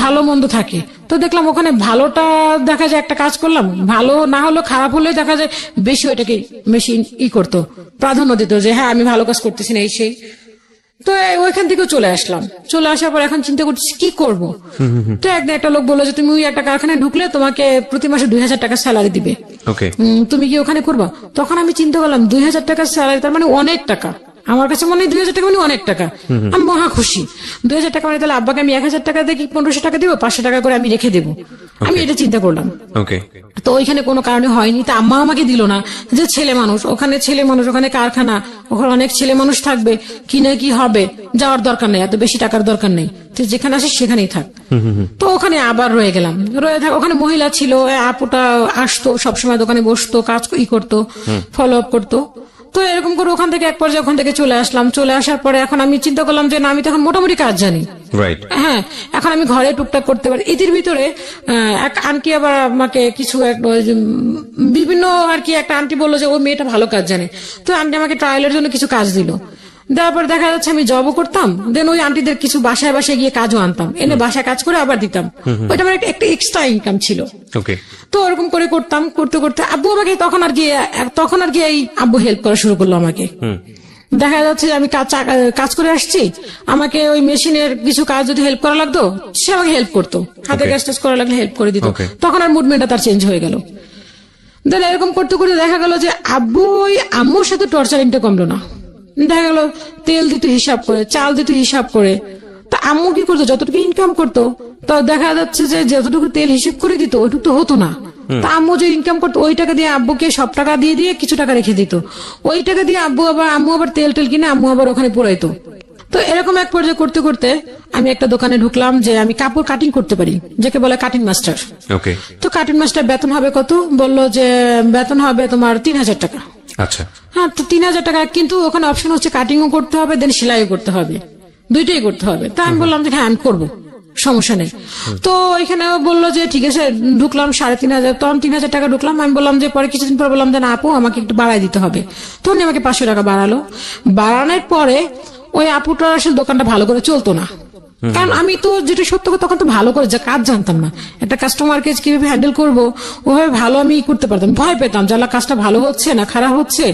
ভালো মন্দ থাকে। তো দেখলাম ওখানে ভালোটা দেখা যায়, একটা কাজ করলাম ভালো না হলো খারাপ হলে দেখা যায় বেশি ওইটাকে মেশিন করতো, প্রাধান্য দিত যে হ্যাঁ আমি ভালো কাজ করতেছি না এই সেই। তো ওইখান থেকেও চলে আসলাম। চলে আসার পর এখন চিন্তা করছি কি করব। তো একদিন একটা লোক বললো যে তুমি ওই একটা কারখানায় ঢুকলে তোমাকে প্রতি মাসে 2000 টাকা স্যালারি দিবে, তুমি কি ওখানে করবা? তখন আমি চিন্তা করলাম 2000 টাকা স্যালারি তার মানে অনেক টাকা, আমার কাছে মনে হয় 2000 টাকা মানে অনেক টাকা। আমি মহা খুশি। 2000 টাকা মানে তাহলে আব্বাকে আমি 1000 টাকা দিয়ে 1500 টাকা দিব, 500 টাকা করে আমি রেখে দেবো, আমি এটা চিন্তা করলাম। তো ওইখানে কোনো কারণে হয়নি, তা আম্মা আমাকে দিল না, যে ছেলে মানুষ, ওখানে কারখানা, ওখানে অনেক ছেলে মানুষ থাকবে, কি না কি হবে, যাওয়ার দরকার নেই, এত বেশি টাকার দরকার নেই, তুই যেখানে আসিস সেখানেই থাক। তো ওখানে আবার রয়ে গেলাম, ওখানে মহিলা ছিল, আপুটা আসতো সবসময় দোকানে বসতো, কাজ করতো, ফলো আপ করতো। তো এরকম করে ওখান থেকে এক পর্যায়ে ওখান থেকে চলে আসলাম। চলে আসার পরে এখন আমি চিন্তা করলাম যে না আমি তো এখন মোটামুটি কাজ জানি, হ্যাঁ এখন আমি ঘরে টুকটাক করতে পারি। এদের ভিতরে এক আন্টি আবার আমাকে কিছু বিভিন্ন আর কি একটা আন্টি বললো যে ও মেয়েটা ভালো কাজ জানে। তো আন্টি আমাকে ট্রায়ালের জন্য কিছু কাজ দিল, দেওয়ার পর দেখা যাচ্ছে আমি জবও করতাম, দেন ওই আন্টিদের কিছু বাসায় বাসায় গিয়ে কাজও আনতাম, এনে বাসায় কাজ করে আবার দিতাম। ওইটা আমার একটা এক্সট্রা ইনকাম ছিল। তো ওরকম করে করতাম, করতে করতে আব্বু আমাকে তখন আর কি এই আব্বু হেল্প করা শুরু করলো আমাকে। দেখা যাচ্ছে আমি কাজ করে আসছি, আমাকে ওই মেশিনের কিছু কাজ যদি হেল্প করা লাগতো সে আমাকে হেল্প করতো, হাতে কাজ টাজ করা লাগলে হেল্প করে দিত। তখন আর মুভমেন্টটা তার চেঞ্জ হয়ে গেল। দেন এরকম করতে করতে দেখা গেল যে আব্বু ওই আম্মুর সাথে টর্চারিংটা কমলো না। দেখা গেল তেল দিত হিসাব করে, চাল দিত হিসাব করে, তা আম্মু কি করতো, যতটুকু ইনকাম করতো তো দেখা যাচ্ছে যে যতটুকু তেল হিসেব করে দিত ওইটুকু তো হতো না। তা আম্মু যে ইনকাম করতো ওই টাকা দিয়ে আব্বুকে সব টাকা দিয়ে দিয়ে কিছু টাকা রেখে দিত, ওই টাকা দিয়ে আম্মু আবার তেল টেল কিনে আম্মু আবার ওখানে পোড়াইতো। তো এরকম এক পর্যায়ে করতে করতে আমি একটা দোকানে ঢুকলাম যে আমি কাপড় কাটিং করতে পারি, যাকে বলে কাটিং মাস্টার। ওকে। তো কাটিং মাস্টার বেতন হবে কত, বললো যে বেতন হবে তোমার 3,000 টাকা। আচ্ছা। হ্যাঁ, তো 3,000 টাকা, কিন্তু ওখানে অপশন হচ্ছে কাটিংও করতে হবে দেন সেলাইও করতে হবে, দুইটাই করতে হবে। তা আমি বললাম যে হ্যাঁ আমি করবো, সমস্যা নেই। তো এখানে বললো যে ঠিক আছে, ঢুকলাম 3,500, তখন 3,000 টাকা ঢুকলাম। আমি বললাম যে পরে কিছুদিন পর বললাম যে না আপু আমাকে একটু বাড়াই দিতে হবে, তখন আমাকে 500 টাকা বাড়ালো। বাড়ানোর পরে ওই আপুটার আসলে দোকানটা ভালো করে চলতো না, কারণ আমি তো যেটা সত্য কথা তখন তো ভালো করে যে কাজ জানতাম না, একটা কাস্টমারকে কিভাবে হ্যান্ডেল করবো ওভাবে ভালো আমি করতে পারতাম, ভয় পেতাম যে আল্লাহ কাজটা ভালো হচ্ছে না খারাপ হচ্ছে,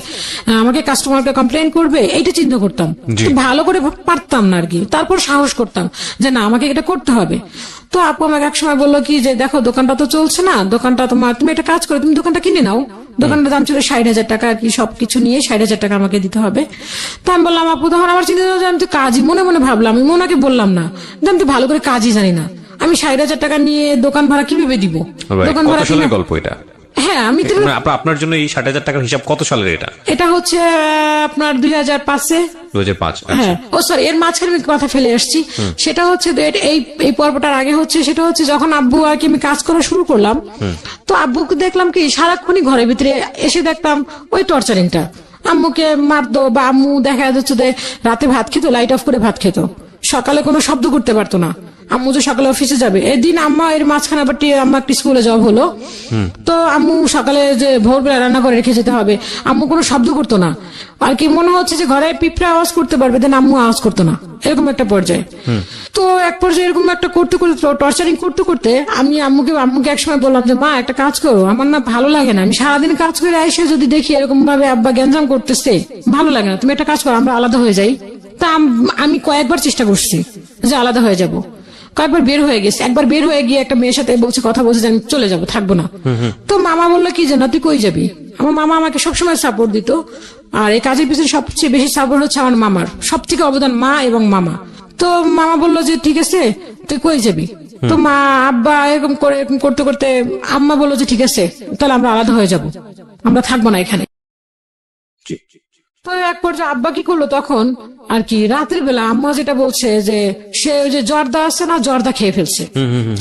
আমাকে কাস্টমারকে কমপ্লেন করবে এইটা চিন্তা করতাম, জি। তো ভালো করে পারতাম না আর কি। তারপর সাহস করতাম যে না আমাকে এটা করতে হবে। তো আপু আমাকে এক সময় বললো কি যে দেখো দোকানটা তো চলছে না, দোকানটা তোমার, তুমি একটা কাজ করো, তুমি দোকানটা কিনে নাও। দোকানটার দাম ছিল 60,000 টাকা আর কি, সবকিছু নিয়ে 60,000 টাকা আমাকে দিতে হবে। তো আমি বললাম আপু, তখন আমার চিন্তা হলো যে আমি তো কাজই মনে মনে ভাবলাম, আমি ওনাকে বললাম না যে আমি তো ভালো করে কাজই জানি না, আমি 60,000 টাকা নিয়ে দোকান ভাড়া কিভাবে দিব, দোকান ভাড়া কত সালের গল্প এটা? হ্যাঁ আমি তো মানে আপনার জন্য এই 60,000 টাকার হিসাব কত সালের এটা? এটা হচ্ছে আপনার 2005-এ। 2005। হ্যাঁ, ও সরি, এর মাঝখানে আমি কথা ফেলে আসছি। সেটা হচ্ছে এই পর্বটার আগে হচ্ছে, সেটা হচ্ছে যখন আব্বু আর কি আমি কাজ করা শুরু করলাম, তো আব্বুকে দেখলাম কি সারাক্ষণই ঘরের ভিতরে এসে দেখতাম ওই টর্চারিংটা, আম্মুকে মারতো বা আম্মু দেখা যাচ্ছে যে রাতে ভাত খেত লাইট অফ করে ভাত খেত, সকালে কোনো শব্দ করতে পারতো না। আম্মু যে সকালে অফিসে যাবে, এদিন আম্মা এর মাঝখানে আবার আম্মা একটি স্কুলে জব হলো, তো আম্মু সকালে যে ভোরবেলা রান্না করে রেখে যেতে হবে, আম্মু কোনো শব্দ করতো না আর কি, মনে হচ্ছে যে ঘরে পিঁপড়া আওয়াজ করতে পারবে দেন আম্মু আওয়াজ করতো না, এরকম একটা পর্যায়ে। তো এক পর্যায়ে এরকম একটা করতে করতে টর্চারিং করতে করতে আমি আম্মুকে একসময় বললাম যে মা একটা কাজ করো, আমার না ভালো লাগে না, আমি সারাদিন কাজ করে আইসে যদি দেখি এরকম ভাবে আব্বা গ্যাঞ্জাম করতেছে ভালো লাগে না, তুমি একটা কাজ করো আমরা আলাদা হয়ে যাই। তা আমি কয়েকবার চেষ্টা করছি যে আলাদা হয়ে যাব, কয়েকবার বের হয়ে গেছে, একবার বের হয়ে গিয়ে একটা মেয়ের সাথে বলছে কথা বলছে যে আমি চলে যাবো, থাকবো না। তো মামা বললো কি যে না তুই কই যাবি, আমার মামা আমাকে সবসময় সাপোর্ট দিত, আর এই কাজের পিছনে সবচেয়ে বেশি সাপোর্ট হচ্ছে আমার মামার, সব থেকে অবদান মা এবং মামা। তো মামা বললো যে ঠিক আছে তুই কই যাবি, তো মা আব্বা এরকম করতে করতে আম্মা বললো যে ঠিক আছে তাহলে আমরা আলাদা হয়ে যাব, আমরা থাকবো না এখানে। তো এক পর্যায়ে আব্বা কি করলো তখন আর কি, রাতের বেলা আম্মা যেটা বলছে যে সে ওই যে জর্দা আছে না, জর্দা খেয়ে ফেলছে,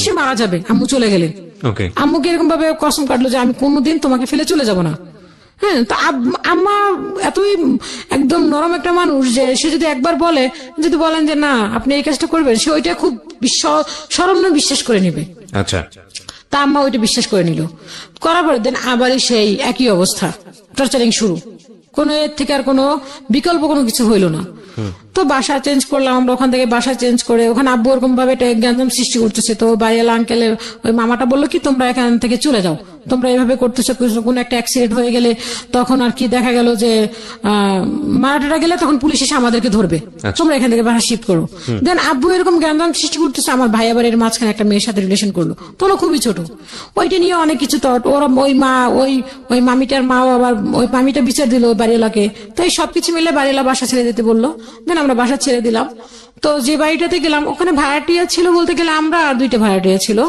সে মারা যাবে, আম্মু চলে গেলেন। ওকে। আম্মুকে এরকম ভাবে কসম কাটলো যে আমি কোনোদিন তোমাকে ফেলে চলে যাব না। হ্যাঁ, তো আম্মা এতই একদম নরম একটা মানুষ যে সে যদি একবার বলে, যদি বলেন যে না আপনি এই কাজটা করবেন, সে ওইটা খুব সরল বিশ্বাস করে নিবে। আচ্ছা। তা আম্মা ওইটা বিশ্বাস করে নিল, করার পরে দেন আবারই সেই একই অবস্থা, টর্চারিং শুরু, কোনো এর থেকে আর কোনো বিকল্প কোনো কিছু হইলো না। তো বাসা চেঞ্জ করলাম আমরা, ওখান থেকে বাসা চেঞ্জ করে ওখানে আব্বু ওরকম ভাবে গ্যাঞ্জাম সৃষ্টি করতেছে। তো বাড়িওয়ালা আঙ্কেল ওই মামাটা বললো কি তোমরা এখান থেকে চলে যাও, তোমরা এইভাবে করতেছো, কোনো একটা অ্যাক্সিডেন্ট হয়ে গেলে তখন আর কি দেখা গেল যে মারাটারা গেলে তখন পুলিশ এসে আমাদেরকে ধরবে, তোমরা এখান থেকে বাসা শিফট করো। দেন আব্বু এরকম গ্যাঞ্জাম সৃষ্টি করতেছে, আমার ভাই আবার এর মাঝখানে একটা মেয়ের সাথে রিলেশন করলো, তখন খুবই ছোট, ওইটা নিয়ে অনেক কিছু। তো ওরা ওই মামিটার মাও আবার ওই মামিটা বিচার দিল বাড়িওয়ালাকে, তো এই সবকিছু মিলে বাড়িওয়ালা বাসা ছেড়ে দিতে বললো। দেন আমরা বাসা ছেড়ে দিলাম। তো যে বাড়িটাতে গেলাম ওখানে ভাড়াটিয়া ছিল বলতে গেলে আমরা আর 2টা ভাড়াটিয়া ছিল,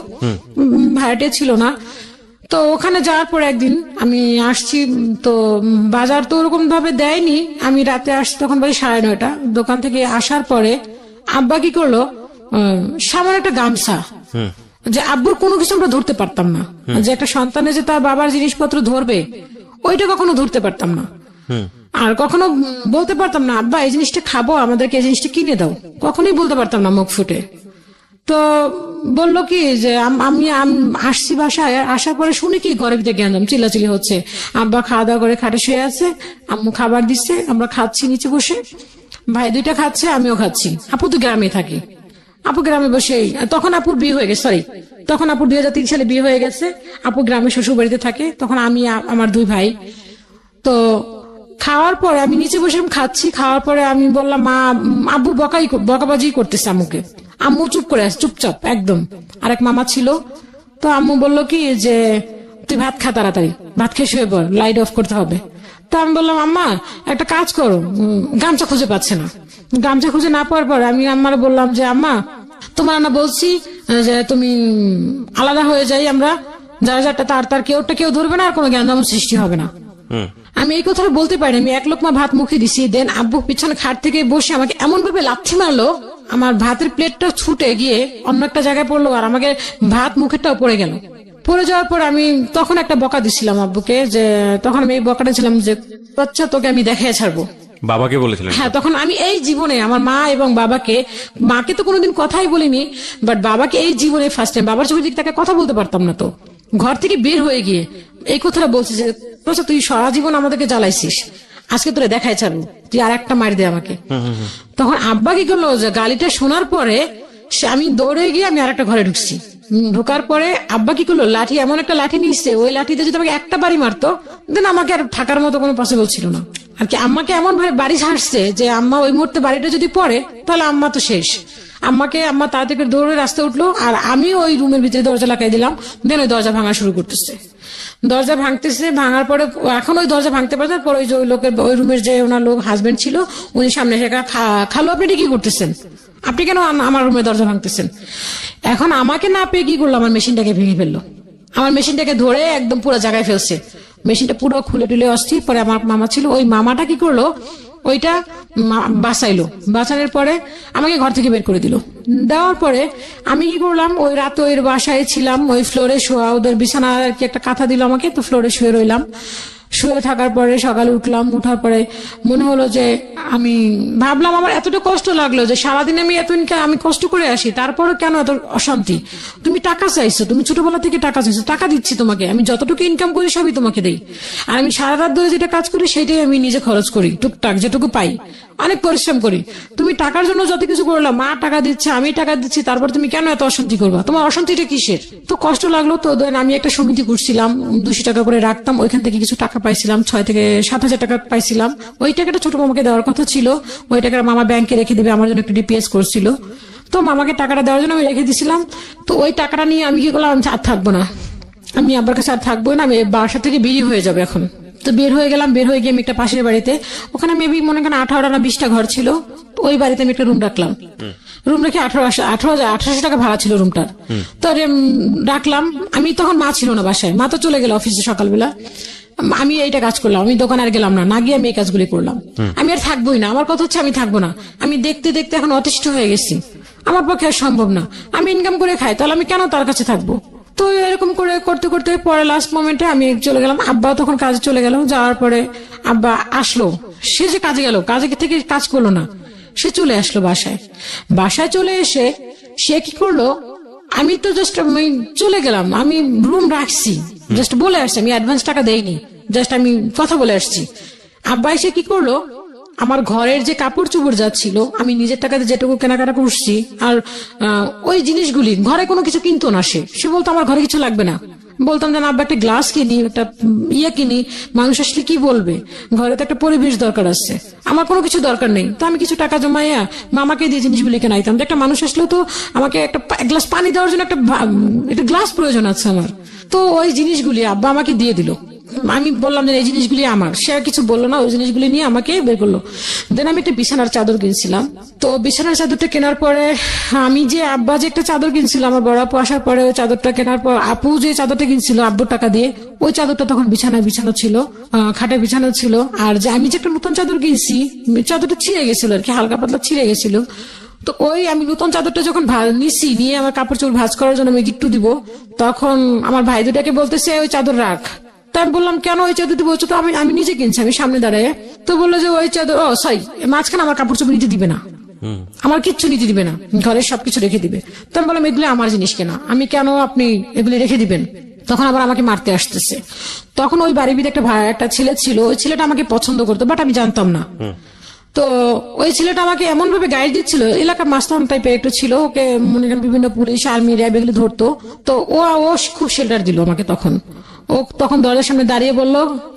ভাড়াটিয়া ছিল না। তো ওখানে যাওয়ার পর একদিন আমি আসছি, তো বাজার তো ওরকম ভাবে দেয়নি, আমি রাতে আসছি তখন বাজে 9:30। দোকান থেকে আসার পরে আব্বা কি করলো, সামান্য একটা গামছা, যে আব্বুর কোনো কিছু আমরা ধরতে পারতাম না, যে একটা সন্তানে যে তার বাবার জিনিসপত্র ধরবে ওইটা কখনো ধরতে পারতাম না, আর কখনো বলতে পারতাম না আব্বা এই জিনিসটা খাবো, আমাদেরকে এই জিনিসটা কিনে দাও, কখনোই বলতে পারতাম না মুখ ফুটে। তো বললো কি যে আমি আসছি বাসায়, আসার পরে শুনে কি ঘরের ভিতরে গেলাম চিল্লাচিল্লি হচ্ছে, আব্বা খাওয়া দাওয়া করে খাটে শুয়ে আছে, আম্মু খাবার দিচ্ছে, আমরা খাচ্ছি নিচে বসে, ভাই 2টা খাচ্ছে আমিও খাচ্ছি। আপু তো গ্রামে থাকে, আপু গ্রামে বসে, তখন আপুর বিয়ে হয়ে গেছে, তখন আপুর 2003 সালে বিয়ে হয়ে গেছে, আপু গ্রামে শ্বশুর বাড়িতে থাকে, তখন আমি আমার 2 ভাই। তো খাওয়ার পরে আমি নিচে বসে খাচ্ছি, খাওয়ার পরে আমি বললাম মা, আব্বু বকাবাজি করতেছে আম্মুকে, আম্মু চুপ করে আছে, চুপচাপ একদম। আরেক মামা ছিল, তো আম্মু বললো কি যে তুই ভাত খা, তাড়াতাড়ি ভাত খেয়ে শুয়ে পড়, লাইট অফ করতে হবে। তা আমি বললাম আম্মা একটা কাজ করো, গামছা খুঁজে পাচ্ছে না। গামছা খুঁজে না পাওয়ার পর আমি আম্মার বললাম যে আম্মা তোমার না বলছি যে তুমি আলাদা হয়ে যাই আমরা, যারা যারটা তার কেউ ধরবে না, আর কোনো জ্ঞান সৃষ্টি হবে না। আমি এই কথাটা বলতে পারি, আমি এক লোকমা ভাত মুখে দিছি, দেন আব্বু পিছনে খাট থেকে বসে আমাকে এমন ভাবে লাথি মারলো, আমার ভাতের প্লেটটা ছুটে গিয়ে অন্য একটা জায়গায় পড়লো, আর আমাকে ভাত মুখেরটাও পড়ে গেল। পড়ে যাওয়ার পর আমি তখন একটা বকা দিছিলাম আব্বুকে, যে তখন আমি এই বকাটা ছিলাম যে বাচ্চা তোকে আমি দেখাই ছাড়বো। বাবাকে বলেছিলেন? হ্যাঁ, তখন আমি এই জীবনে আমার মা এবং বাবাকে, মাকে তো কোনোদিন কথাই বলিনি, বাট বাবাকে এই জীবনে ফার্স্ট টাইম, বাবার চোখের দিক থেকে কথা বলতে পারতাম না, তো ঘর থেকে বের হয়ে গিয়ে এই কথাটা বলছি যে তুই সারা জীবন আমাদেরকে জ্বালাইছিস, আজকে তোরে দেখাই ছাড়বো, তুই আর একটা মার দে আমাকে। তখন আব্বা কি করলো, যে গালিটা শোনার পরে আমি দৌড়ে গিয়ে আমি আর একটা ঘরে ঢুকছি। ঢোকার পরে আব্বা কি করলো, লাঠি, এমন একটা লাঠি নিচ্ছে, ওই লাঠিতে যদি আমাকে একটা বাড়ি মারতো দেন আমাকে আর থাকার মতো কোনো পসিবল ছিল না আর কি। আম্মাকে এমন ভাবে বাড়ি ছাড়ছে যে আম্মা ওই মুহূর্তে বাড়িটা যদি পড়ে তাহলে আম্মা তো শেষ। আম্মা তাড়াতাড়ি দৌড়ে রাস্তায় উঠলো, আর আমি ওই রুমের ভিতরে দরজা লাগাই দিলাম। দেন ওই দরজা ভাঙা শুরু করতেছে, দরজা ভাঙতেছে, ভাঙার পরে এখন ওই দরজা ভাঙতে পারছে, পরে ওই যে ওই লোকের, ওই রুমের যে ওনার লোক হাজবেন্ড ছিল, উনি সামনে এসে খালো আপনি কি করতেছেন, আপনি কেন আমার রুমে দরজা ভাঙতেছেন? এখন আমাকে না পেয়ে কি করলো, আমার মেশিনটাকে ভেঙে ফেললো, আমার মেশিনটাকে ধরে একদম পুরো জায়গায় ফেলছে, মেশিনটা পুরো খুলে টুলে অস্থির। পরে আমার মামা ছিল, ওই মামাটা কি করলো, ওইটা বাঁচাইলো, বাঁচানোর পরে আমাকে ঘর থেকে বের করে দিল। দেওয়ার পরে আমি কি করলাম, ওই রাতে ওই বাসায় ছিলাম, ওই ফ্লোরে শোয়া, ওদের বিছানা আর কি একটা কাঁথা দিল আমাকে, তো ফ্লোরে শুয়ে রইলাম। শুয়ে থাকার পরে সকালে উঠলাম, উঠার পরে মনে হলো যে আমি ভাবলাম আমার এতটা কষ্ট লাগলো যে সারাদিন আমি আমি কষ্ট করে আসি, তারপরে কেন এত অশান্তি? তুমি টাকা চাইছো, তুমি ছোটবেলা থেকে টাকা চাইছো, টাকা দিচ্ছি তোমাকে, আমি যতটুকু ইনকাম করি সবই তোমাকে দেই, আর আমি সারা রাত ধরে যেটা কাজ করি সেটাই আমি নিজে খরচ করি, টুকটাক যেটুকু পাই, অনেক পরিশ্রম করি। তুমি টাকার জন্য যত কিছু করলা, মা টাকা দিচ্ছে, আমি টাকা দিচ্ছি, তারপর তুমি কেন এত অশান্তি করবা? তোমার অশান্তিটা কিসের? তো কষ্ট লাগলো, তো আমি একটা সমিতি করছিলাম, 200 টাকা করে রাখতাম, ওইখান থেকে কিছু টাকা পাইছিলাম, 6 থেকে 7,000 টাকা পাইছিলাম। ওই টাকাটা ছোট মামাকে দেওয়ার কথা ছিল, ওই টাকাটা মামা ব্যাংকে রেখে দিবে, আমার জন্য একটু ডিপিএস করছিল, তো মামাকে টাকাটা দেওয়ার জন্য আমি রেখে দিছিলাম। তো ওই টাকাটা নিয়ে আমি কি করলাম, আমি আর থাকবো না, আমি আব্বার কাছে আর থাকবো না, আমি বাসা থেকে বেরিয়ে হয়ে যাবে এখন। তো বের হয়ে গেলাম, বের হয়ে গিয়ে আমি একটা পাশের বাড়িতে, ওখানে মেবি মনে করেন 18 না 20টা ঘর ছিল, ওই বাড়িতে আমি একটা রুম রাখলাম, রুম রেখে 18,000 টাকা ভাড়া ছিল রুমটার। তো রাখলাম, আমি তখন মা ছিল না বাসায়, মা তো চলে গেল অফিসে সকালবেলা, আমি এইটা কাজ করলাম, আমি দোকানে আর গেলাম না, গিয়ে আমি এই কাজগুলি করলাম। আমি আর থাকবোই না, আমার কথা হচ্ছে আমি থাকবো না, আমি দেখতে দেখতে এখন অতিষ্ঠ হয়ে গেছি, আমার পক্ষে আর সম্ভব না, আমি ইনকাম করে খাই, তাহলে আমি কেন তার কাছে থাকবো? তো এরকম করে করতে করতে পরে লাস্ট মোমেন্টে আমি চলে গেলাম, আব্বা তখন কাজে চলে গেল। যাওয়ার পরে আব্বা আসলো, সে যে কাজে গেল, কাজে থেকে কাজ করলো না, সে চলে আসলো বাসায়। বাসায় চলে এসে সে কি করলো, আমি তো জাস্ট চলে গেলাম, আমি রুম রাখছি, জাস্ট বলে আসছি, আমি অ্যাডভান্স টাকা দেইনি, জাস্ট আমি কথা বলে আসছি। আব্বা এসে কি করলো, আমার ঘরের যে কাপড় চোপড় যা ছিল, আমি নিজের টাকাতে যেটুকু কেনাকাটা করছি, আর ওই জিনিসগুলি, ঘরে কোনো কিছু কিনতো না, সে বলতো আমার ঘরে কিছু লাগবে না। বলতাম যে না আব্বা একটা গ্লাস কিনি, একটা কিনি, মানুষ আসলে কি বলবে, ঘরে তো একটা পরিবেশ দরকার আছে, আমার কোনো কিছু দরকার নেই। তো আমি কিছু টাকা জমাইয়া মামাকে দিয়ে জিনিসগুলি কেনাইতাম, একটা মানুষ আসলেও তো আমাকে একটা গ্লাস পানি দেওয়ার জন্য একটা গ্লাস প্রয়োজন আছে আমার। তো ওই জিনিসগুলি আব্বা আমাকে দিয়ে দিল, আমি বললাম যে এই জিনিসগুলি আমার, সে আর কিছু বললো না, ওই জিনিসগুলি নিয়ে আমাকে বের করলো। দেন আমি একটা বিছানার চাদর কিনছিলাম, তো বিছানার চাদরটা কেনার পরে আমি যে আব্বা যে একটা চাদর কিনছিল, আমার বড় আপু আসার পরে ওই চাদরটা কেনার পর আপু যে চাদরটা কিনছিল আব্বুর টাকা দিয়ে, ওই চাদরটা তখন বিছানা ছিল, খাটে বিছানা ছিল। আর যে আমি যে একটা নতুন চাদর কিনছি, চাদরটা ছিঁড়ে গেছিল আর কি, হালকা পাতলা ছিঁড়ে গেছিল। তো ওই আমি নতুন চাদরটা যখন নিছি, নিয়ে আমার কাপড় চোপড় ভাঁজ করার জন্য আমি গিট্টু দিব, তখন আমার ভাই দুটাকে বলতেছে ওই চাদর রাখ। তা আমি বললাম কেন ওই চাদরটি বলছো? তো আমি নিজে কিনছি, আমি সামনে দাঁড়ায়। তো বললো যে ওই চাদর, সরি, মাঝখানে আমার কাপড় চোপড় নিতে দিবে না, আমার কিচ্ছু নিতে দিবে না, ঘরের সবকিছু রেখে দিবে। তো আমি বললাম এগুলো আমার জিনিস কেনা, আমি কেন আপনি এগুলি রেখে দিবেন? তখন আবার আমাকে মারতে আসতেছে। তখন ওই বাড়ির ভিতরে একটা ছেলে ছিল, ওই ছেলেটা আমাকে পছন্দ করতো, বাট আমি জানতাম না। তো ওই ছেলেটা আমাকে এমন ভাবে গাইড দিচ্ছিল, এলাকার মাস্তান টাইপের একটু ছিল, ওকে মনে করেন বিভিন্ন পুলিশ আর্মি র্যাব এগুলো ধরতো। তো ও খুব শেল্টার দিল আমাকে। তখন দরজার সামনে দাঁড়িয়ে বলল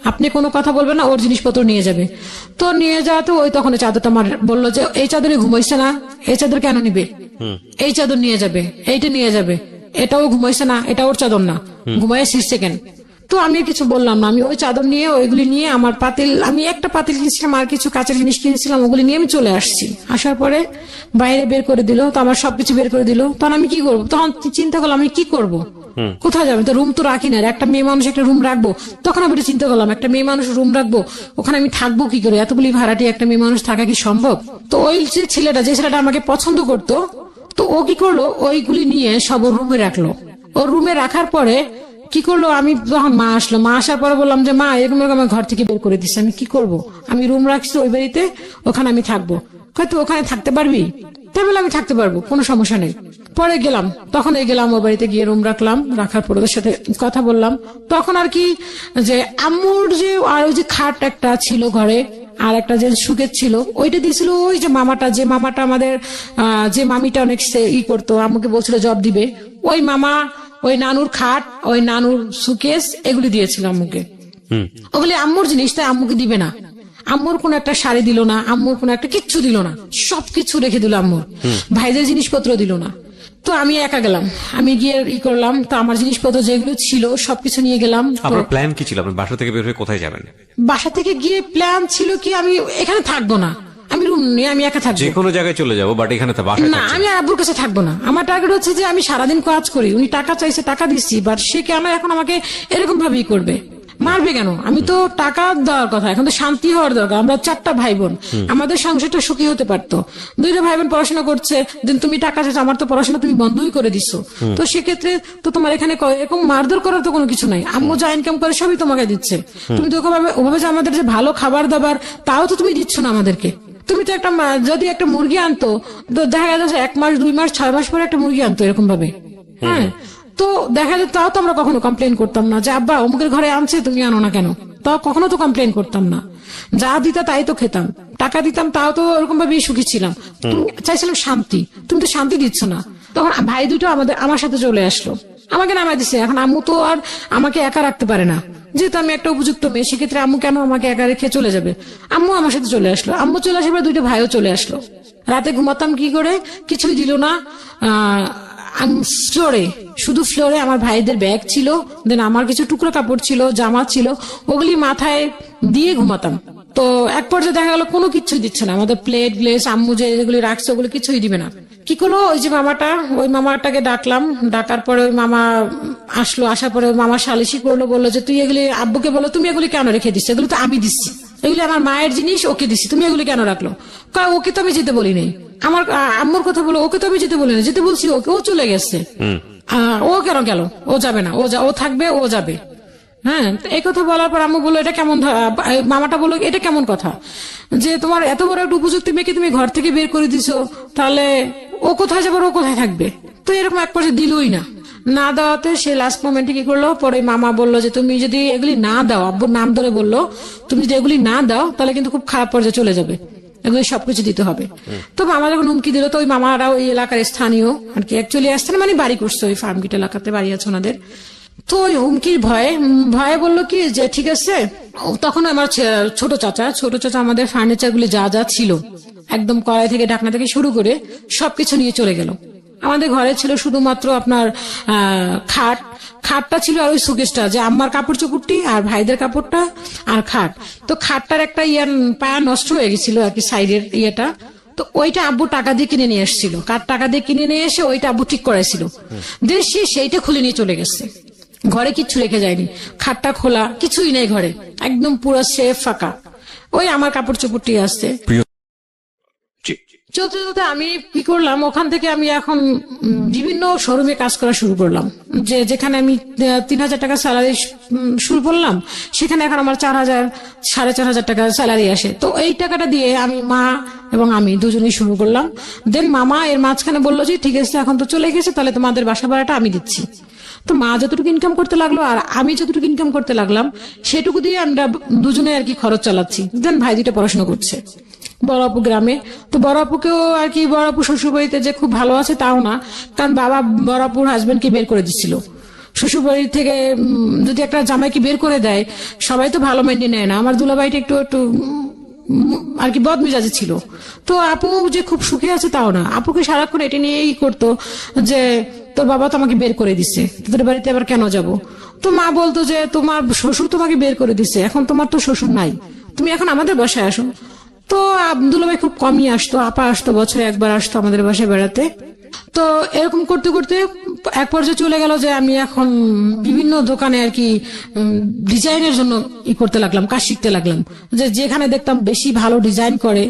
আপনি কোনো কথা বলবেন না, ওর জিনিসপত্র নিয়ে যাবে। তো নিয়ে যাওয়াতে ওই তখন চাদরটা আমার বললো যে এই চাদরে ঘুমাইছে না, এই চাদর কেন নিবে, এই চাদর নিয়ে যাবে, এইটা নিয়ে যাবে, এটাও ঘুমাইছে না, এটা ওর চাদর না, ঘুমাইয়া শিখছে কেন? তো আমি কিছু বললাম না, আমি ওই চাদর নিয়ে ওইগুলি নিয়ে আমার পাতিল, আমি একটা পাতিল কিনেছিলাম আর কিছু কাঁচের জিনিস কিনেছিলাম, ওগুলি নিয়ে আমি চলে আসছি। আসার পরে বাইরে বের করে দিল, তো আমার সবকিছু বের করে দিল। তখন আমি কি করবো, তখন চিন্তা করলাম আমি কি করব, কোথায় যাবে, তো রুম তো রাখি না, একটা মেয়ে মানুষ একটা রুম রাখবো। তখন আমি একটু চিন্তা করলাম একটা মেয়ে মানুষ রুম রাখবো, ওখানে আমি থাকবো কি করে, এতগুলি ভাড়াটি একটা মেয়ে মানুষ থাকা কি সম্ভব? তো ওই যে ছেলেটা আমাকে পছন্দ করতো, তো ও কি করলো, ওইগুলি নিয়ে সব ওর রুমে রাখলো। ওর রুমে রাখার পরে কি করলো, আমি যখন মা আসলো, মা আসার পরে বললাম যে মা এরকম এরকম আমার ঘর থেকে বের করে দিচ্ছে, আমি কি করব, আমি রুম রাখছি ওই বাড়িতে, ওখানে আমি থাকবো। হয়তো ওখানে থাকতে পারবি? তাই বলে আমি থাকতে পারবো, কোনো সমস্যা নেই। পরে গেলাম, তখন গেলাম ওর বাড়িতে, গিয়ে রুম রাখলাম, রাখার পর ওদের সাথে কথা বললাম। তখন আর কি যে আম্মুর যে আর ওই যে খাট একটা ছিল ঘরে, আর একটা যে সুকেত ছিল, ওইটা দিয়েছিল ওই যে মামাটা আমাদের যে মামিটা অনেক করতো, আমাকে বলছিল জব দিবে, ওই মামা, ওই নানুর খাট, ওই নানুর সুকেস, এগুলি দিয়েছিল আম্মুকে। ওগুলি আম্মুর জিনিস, তাই আম্মুকে দিবে না। আম্মুর কোন একটা শাড়ি দিল না, আম্মুর কোন একটা কিচ্ছু দিল না, সবকিছু রেখে দিল আম্মুর, ভাইদের জিনিসপত্র দিল না। তো আমি একা গেলাম, আমি গিয়ে করলাম, তো আমার জিনিসপত্র যেগুলো ছিল সবকিছু নিয়ে গেলাম। আপনার প্ল্যান কি ছিল, আপনি বাসা থেকে বের হয়ে কোথায় যাবেন? বাসা থেকে গিয়ে প্ল্যান ছিল কি আমি এখানে থাকবো না, আমি রুম নিয়ে আমি একা থাকবো, যে কোনো জায়গায় চলে যাবো, বাট এখানে বাসায় না, আমি আব্বুর কাছে থাকবো না। আমার টার্গেট হচ্ছে যে আমি সারাদিন কাজ করি, উনি টাকা চাইছে, টাকা দিচ্ছি, বাট সে কেন এখন আমাকে এরকম ভাবেই করবে, মারবে কেন? আমি তো টাকা দেওয়ার কথা, এখন তো শান্তি হওয়ার দরকার। আমরা 4টা ভাই বোন, আমাদের সংসারটা সুখী হতে পারতো। 2টা ভাই বোন পড়াশোনা করছে, দেন তুমি টাকা চাইছো, আমার তো পড়াশোনা তুমি বন্ধই করে দিছো। তো সেক্ষেত্রে তো তোমার এখানে এরকম মারধর করার তো কোনো কিছু নাই, আম্মু যা ইনকাম করে সবই তোমাকে দিচ্ছে, তুমি তো ওভাবে যে আমাদের যে ভালো খাবার দাবার তাও তো তুমি দিচ্ছ না আমাদেরকে। তুমি তো একটা যদি একটা মুরগি আনতো, তো দেখা যাচ্ছে 1 মাস 2 মাস 6 মাস পরে একটা মুরগি আনতো এরকম ভাবে, হ্যাঁ, তো দেখা যেত, তাও তো আমরা কখনো কমপ্লেন করতাম না যে আব্বা অমুকের ঘরে আনছে তুমি আনো না কেন, তাও কখনো তো কমপ্লেন করতাম না। যা দিতা তাই তো খেতাম, টাকা দিতাম, তাও তো এরকম ভাবে সুখী ছিলাম। তুমি চাইছিলাম শান্তি, তুমি তো শান্তি দিচ্ছ না। তখন ভাই দুটো আমার সাথে চলে আসলো, আমাকে নামাই দিচ্ছে। এখন আম্মু তো আর আমাকে একা রাখতে পারে না, যেহেতু আমি একটা উপযুক্ত মেয়ে, সেক্ষেত্রে আম্মু কেন আমাকে একা রেখে চলে যাবে? আম্মু আমার সাথে চলে আসলো, আম্মু চলে আসার পর 2টা ভাইও চলে আসলো। রাতে ঘুমাতাম কি করে, কিছুই দিল না। ফ্লোরে, শুধু ফ্লোরে আমার ভাইদের ব্যাগ ছিল, দেন আমার কিছু টুকরো কাপড় ছিল, জামা ছিল, ওগুলি মাথায় দিয়ে ঘুমাতাম। তো এক পর্যায়ে দেখা গেল কোনো কিছু দিচ্ছে না, আমাদের প্লেট গ্লেস আম্মু যেগুলি রাখছে ওগুলো কিছুই দিবে না। কি করলো, ওই যে ওই মামাটাকে ডাকলাম, ডাকার পরে ওই মামা আসলো, আসার পরে ওই মামা সালিশি করলো, বললো যে তুই এগুলি আব্বুকে বলো তুমি এগুলি কেন রেখে দিচ্ছ, এগুলো তো আমি দিচ্ছি, এগুলি আমার মায়ের জিনিস, ওকে দিচ্ছি, তুমি এগুলি কেন রাখলো? ওকে তো আমি যেতে বলি নাই, আমার আম্মুর কথা বলো, ওকে তো আমি যেতে বলি না, যেতে বলছি ওকে, ও চলে গেছে। ও কেন গেল? ও যাবে না, ও থাকবে, ও যাবে। হ্যাঁ, এই কথা বলার পর আম্মু বললো এটা কেমন, মামাটা বললো এটা কেমন কথা, যে তোমার এত বড় একটা উপযুক্ত মেয়েকে তুমি ঘর থেকে বের করে দিছো, তাহলে ও কোথায় যাবে, ও কোথায় থাকবে? তো এরকম এক পর্যায়ে দিলই না দেওয়াতে সে লাস্ট মোমেন্টে কি করলো, পরে মামা বললো যে তুমি যদি এগুলি না দাও, আব্বুর নাম ধরে বললো, তুমি যদি এগুলি না দাও তাহলে কিন্তু খুব খারাপ পর্যায়ে চলে যাবে, এগুলো সবকিছু দিতে হবে। তো মামা যখন হুমকি দিল, তো ওই মামারা ওই এলাকার স্থানীয় আর কি, অ্যাকচুয়ালি আসছে মানে বাড়ি করছে, ওই ফার্মগেট এলাকাতে বাড়ি আছে ওনাদের। তো ওই হুমকির ভয়ে বললো কি যে ঠিক আছে। তখন আমার ছোট চাচা আমাদের ফার্নিচার গুলি যা যা ছিল একদম কড়াই থেকে ঢাকনা থেকে শুরু করে সবকিছু নিয়ে চলে গেল। আমাদের ঘরে ছিল শুধুমাত্র আপনার খাটটা ছিল, আর ওই সুকেশটা, যে আম্মার কাপড় চোপড়টি আর ভাইদের কাপড়টা আর খাট। তো খাটটার একটা পায়া নষ্ট হয়ে গেছিল আর কি, সাইডের ইয়েটা, তো ওইটা আব্বু টাকা দিয়ে কিনে নিয়ে এসেছিল, টাকা দিয়ে কিনে নিয়ে এসে ওইটা আব্বু ঠিক করাইছিল, যে সেইটা খুলে নিয়ে চলে গেছে। ঘরে কিচ্ছু রেখে যায়নি, খাটটা খোলা, কিছুই নেই ঘরে, একদম পুরো সেফ ফাঁকা, ওই আমার কাপড় চোপড়টি আসছে। চলতে চলতে আমি কি করলাম, ওখান থেকে আমি এখন বিভিন্ন শোরুমে কাজ করা শুরু করলাম, যেখানে আমি 3,000 টাকা স্যালারি শুরু করলাম, সেখানে এখন আমার 4,000 4,500 টাকা স্যালারি আসে। তো এই টাকাটা দিয়ে আমি, মা এবং আমি দুজনেই শুরু করলাম। দেন মামা এর মাঝখানে বললো যে ঠিক আছে এখন তো চলে গেছে, তাহলে তোমাদের বাসা ভাড়াটা আমি দিচ্ছি। তো মা যতটুকু ইনকাম করতে লাগলো আর আমি যতটুকু ইনকাম করতে লাগলাম, সেটুকু দিয়ে আমরা দুজনে আর কি খরচ চালাচ্ছি। দেন ভাই 2টা পড়াশোনা করছে বড় আপু গ্রামে। তো বড় আপুকেও আর কি, বড় আপু শ্বশুর বাড়িতে যে খুব ভালো আছে তাও না, কারণ বাবা বড় আপুর হাজবেন্ডকে বের করে দিচ্ছিল শ্বশুর বাড়ি থেকে। যদি একটা জামাইকে বের করে দেয়, সবাই তো ভালো মেনে নেয় না, আমার দুলাভাইটা একটু আর কি বদমেজাজে ছিল। তো আপু যে খুব সুখে আছে তাও না, আপুকে সারাক্ষণ এটা নিয়েই করতো যে তোর বাবা তো আমাকে বের করে দিছে, তোদের বাড়িতে আবার কেন যাব? তো মা বলতো যে তোমার শ্বশুর তোমাকে বের করে দিছে, এখন তোমার তো শ্বশুর নাই, তুমি এখন আমাদের বাসায় আসো। তো আব্দুল্লাহ ভাই খুব কমই আসতো, আপা আসতো, বছরে একবার আসতো আমাদের বাসায় বেড়াতে। তো এরকম করতে করতে এক পর্যায়ে চলে গেল যে আমি এখন বিভিন্ন দোকানে আর কি ডিজাইনের জন্য করতে লাগলাম, কাজ শিখতে লাগলাম। যে যেখানে দেখতাম বেশি ভালো ডিজাইন করে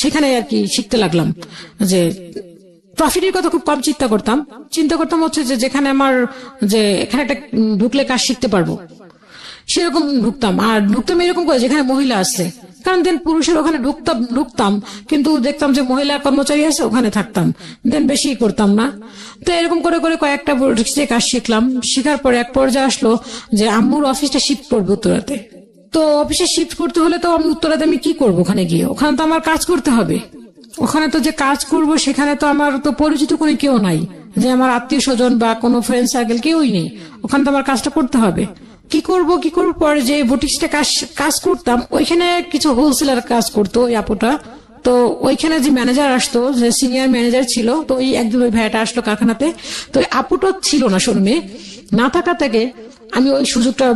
সেখানে আর কি শিখতে লাগলাম। যে প্রফিটের কথা খুব কম চিন্তা করতাম হচ্ছে যে যেখানে আমার যে এখানে একটা ঢুকলে কাজ শিখতে পারবো সেরকম ঢুকতাম। আর ঢুকতাম এরকম করে যেখানে মহিলা আছে, কারণ দেন পুরুষের ওখানে ঢুকতাম কিন্তু দেখতাম যে মহিলা কর্মচারী আছে, ওখানে থাকতাম, দেন বেশি করতাম না। তো এরকম করে করে কয়েকটা বুটিক্সে কাজ শিখলাম। শেখার পরে এক পর্যায়ে আসলো যে আম্মুর অফিসটা শিফট করবে উত্তরাতে। তো অফিসে শিফট করতে হলে তো আমি উত্তরাতে আমি কি করবো? ওখানে গিয়ে ওখানে তো আমার কাজ করতে হবে। ওখানে তো যে কাজ করব সেখানে তো আমার তো পরিচিত কোনো কেউ নাই, যে আমার আত্মীয় স্বজন বা কোনো ফ্রেন্ড সার্কেল কেউই নেই। ওখানে তো আমার কাজটা করতে হবে। কি করব পরে যে বুটিক্সটা কাজ করতাম ওইখানে কিছু হোলসেলার কাজ করতো ওই আপুটা। তো ওইখানে যে ম্যানেজার আসতো, যে সিনিয়র ম্যানেজার ছিল, তো ওই একদিন ওই ভাইয়াটা আসলো কারখানাতে। তো ওই আপুটা ছিল না শোরুমে, না থাকা থেকে আমি ওই সুযোগটা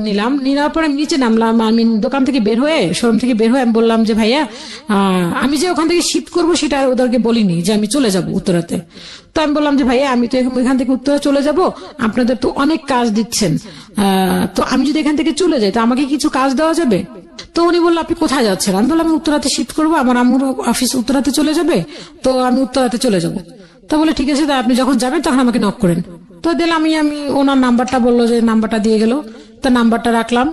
নিলাম। নেওয়ার পরে আমি নিচে নামলাম। আমি দোকান থেকে বের হয়ে, শোরুম থেকে বের হয়ে আমি বললাম যে ভাইয়া আমি যে ওখান থেকে শিফট করবো সেটা ওদেরকে বলিনি যে আমি চলে যাব উত্তরাতে। তো আমি বললাম যে ভাইয়া আমি তো এখান থেকে উত্তরা চলে যাব, আপনাদের তো অনেক কাজ দিচ্ছেন, তো আমি যদি এখান থেকে চলে যাই তো আমাকে কিছু কাজ দেওয়া যাবে? তো উনি বললো আপনি কোথায় যাচ্ছেন? আমি বললাম আমি উত্তরাতে শিফট করবো, আমার আম্মুর অফিস উত্তরাতে চলে যাবে, তো আমি উত্তরাতে চলে যাব। তো বলে ঠিক আছে, আপনি যখন যাবেন তখন আমাকে নক করেন। তো দিলাম আমি ওনার নাম্বারটা, বললো যে নাম্বারটা দিয়ে গেল। তো নাম্বারটা রাখলাম।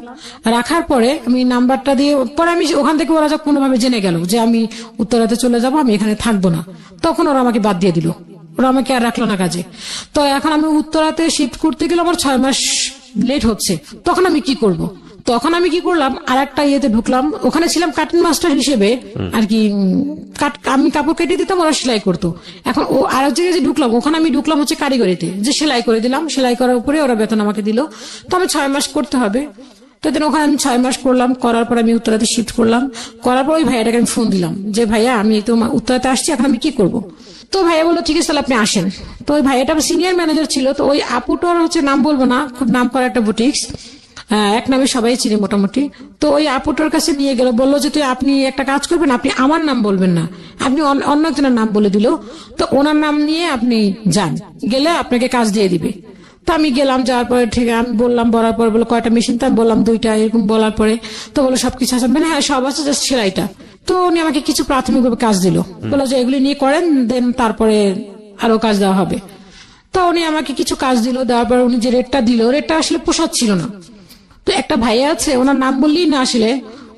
রাখার পরে আমি নাম্বারটা দিয়ে পরে আমি ওখান থেকে ওরা কোনোভাবে জেনে গেল যে আমি উত্তরাতে চলে যাব, আমি এখানে থাকবো না। তখন ওরা আমাকে বাদ দিয়ে দিল, ওরা আমাকে আর রাখলো না কাজে। তো এখন আমি উত্তরাতে শিফট করতে গেলে আমার 6 মাস লেট হচ্ছে। তখন আমি কি করব? তখন আমি কি করলাম, আর একটা ইয়েতে ঢুকলাম। ওখানে ছিলাম কাটিং মাস্টার হিসেবে আর কি, আমি কাপড় কেটে দিতাম, ওরা সেলাই করতো। এখন ও আর এক জায়গায় যে ঢুকলাম, ওখানে আমি ঢুকলাম হচ্ছে কারিগরিতে, যে সেলাই করে দিলাম। সেলাই করার উপরে ওরা বেতন আমাকে দিল। তো আমি 6 মাস করতে হবে। তো ওখানে আমি 6 মাস করলাম। করার পর আমি উত্তরাতে শিফট করলাম। করার পর ওই ভাইয়াটাকে আমি ফোন দিলাম যে ভাইয়া আমি তো উত্তরাতে আসছি, এখন আমি কি করব? তো ভাইয়া বললো ঠিক আছে তাহলে আপনি আসেন। তো ওই ভাইয়াটা সিনিয়র ম্যানেজার ছিল। তো ওই আপুটার হচ্ছে নাম বলবো না, খুব নাম করা একটা বুটিক্স, এক নামে সবাই চিনি মোটামুটি। তো ওই আপুটার কাছে নিয়ে গেল, বললো যে আপনি একটা কাজ করবেন, আপনি আমার নাম বলবেন না, আপনি অন্য একজনের নাম বলে দিল। তো ওনার নাম নিয়ে আপনি যান, গেলে আপনাকে কাজ দিয়ে দিবে। তো আমি গেলাম, যাওয়ার পরে ঠিক আমি বললাম, বলার পরে বলো কয়টা মেশিন? তো আমি বললাম 2টা। এরকম বলার পরে তো বলো সবকিছু আছে? মানে হ্যাঁ সব আছে, জাস্ট সেলাইটা। তো উনি আমাকে কিছু প্রাথমিকভাবে কাজ দিল, বললো যে এগুলি নিয়ে করেন, দেন তারপরে আরো কাজ দেওয়া হবে। তো উনি আমাকে কিছু কাজ দিল, দেওয়ার পর উনি যে রেটটা দিল, রেটটা আসলে পোষাচ্ছিল না। তো একটা ভাইয়া আছে, ওনার নাম বললেই না আসলে,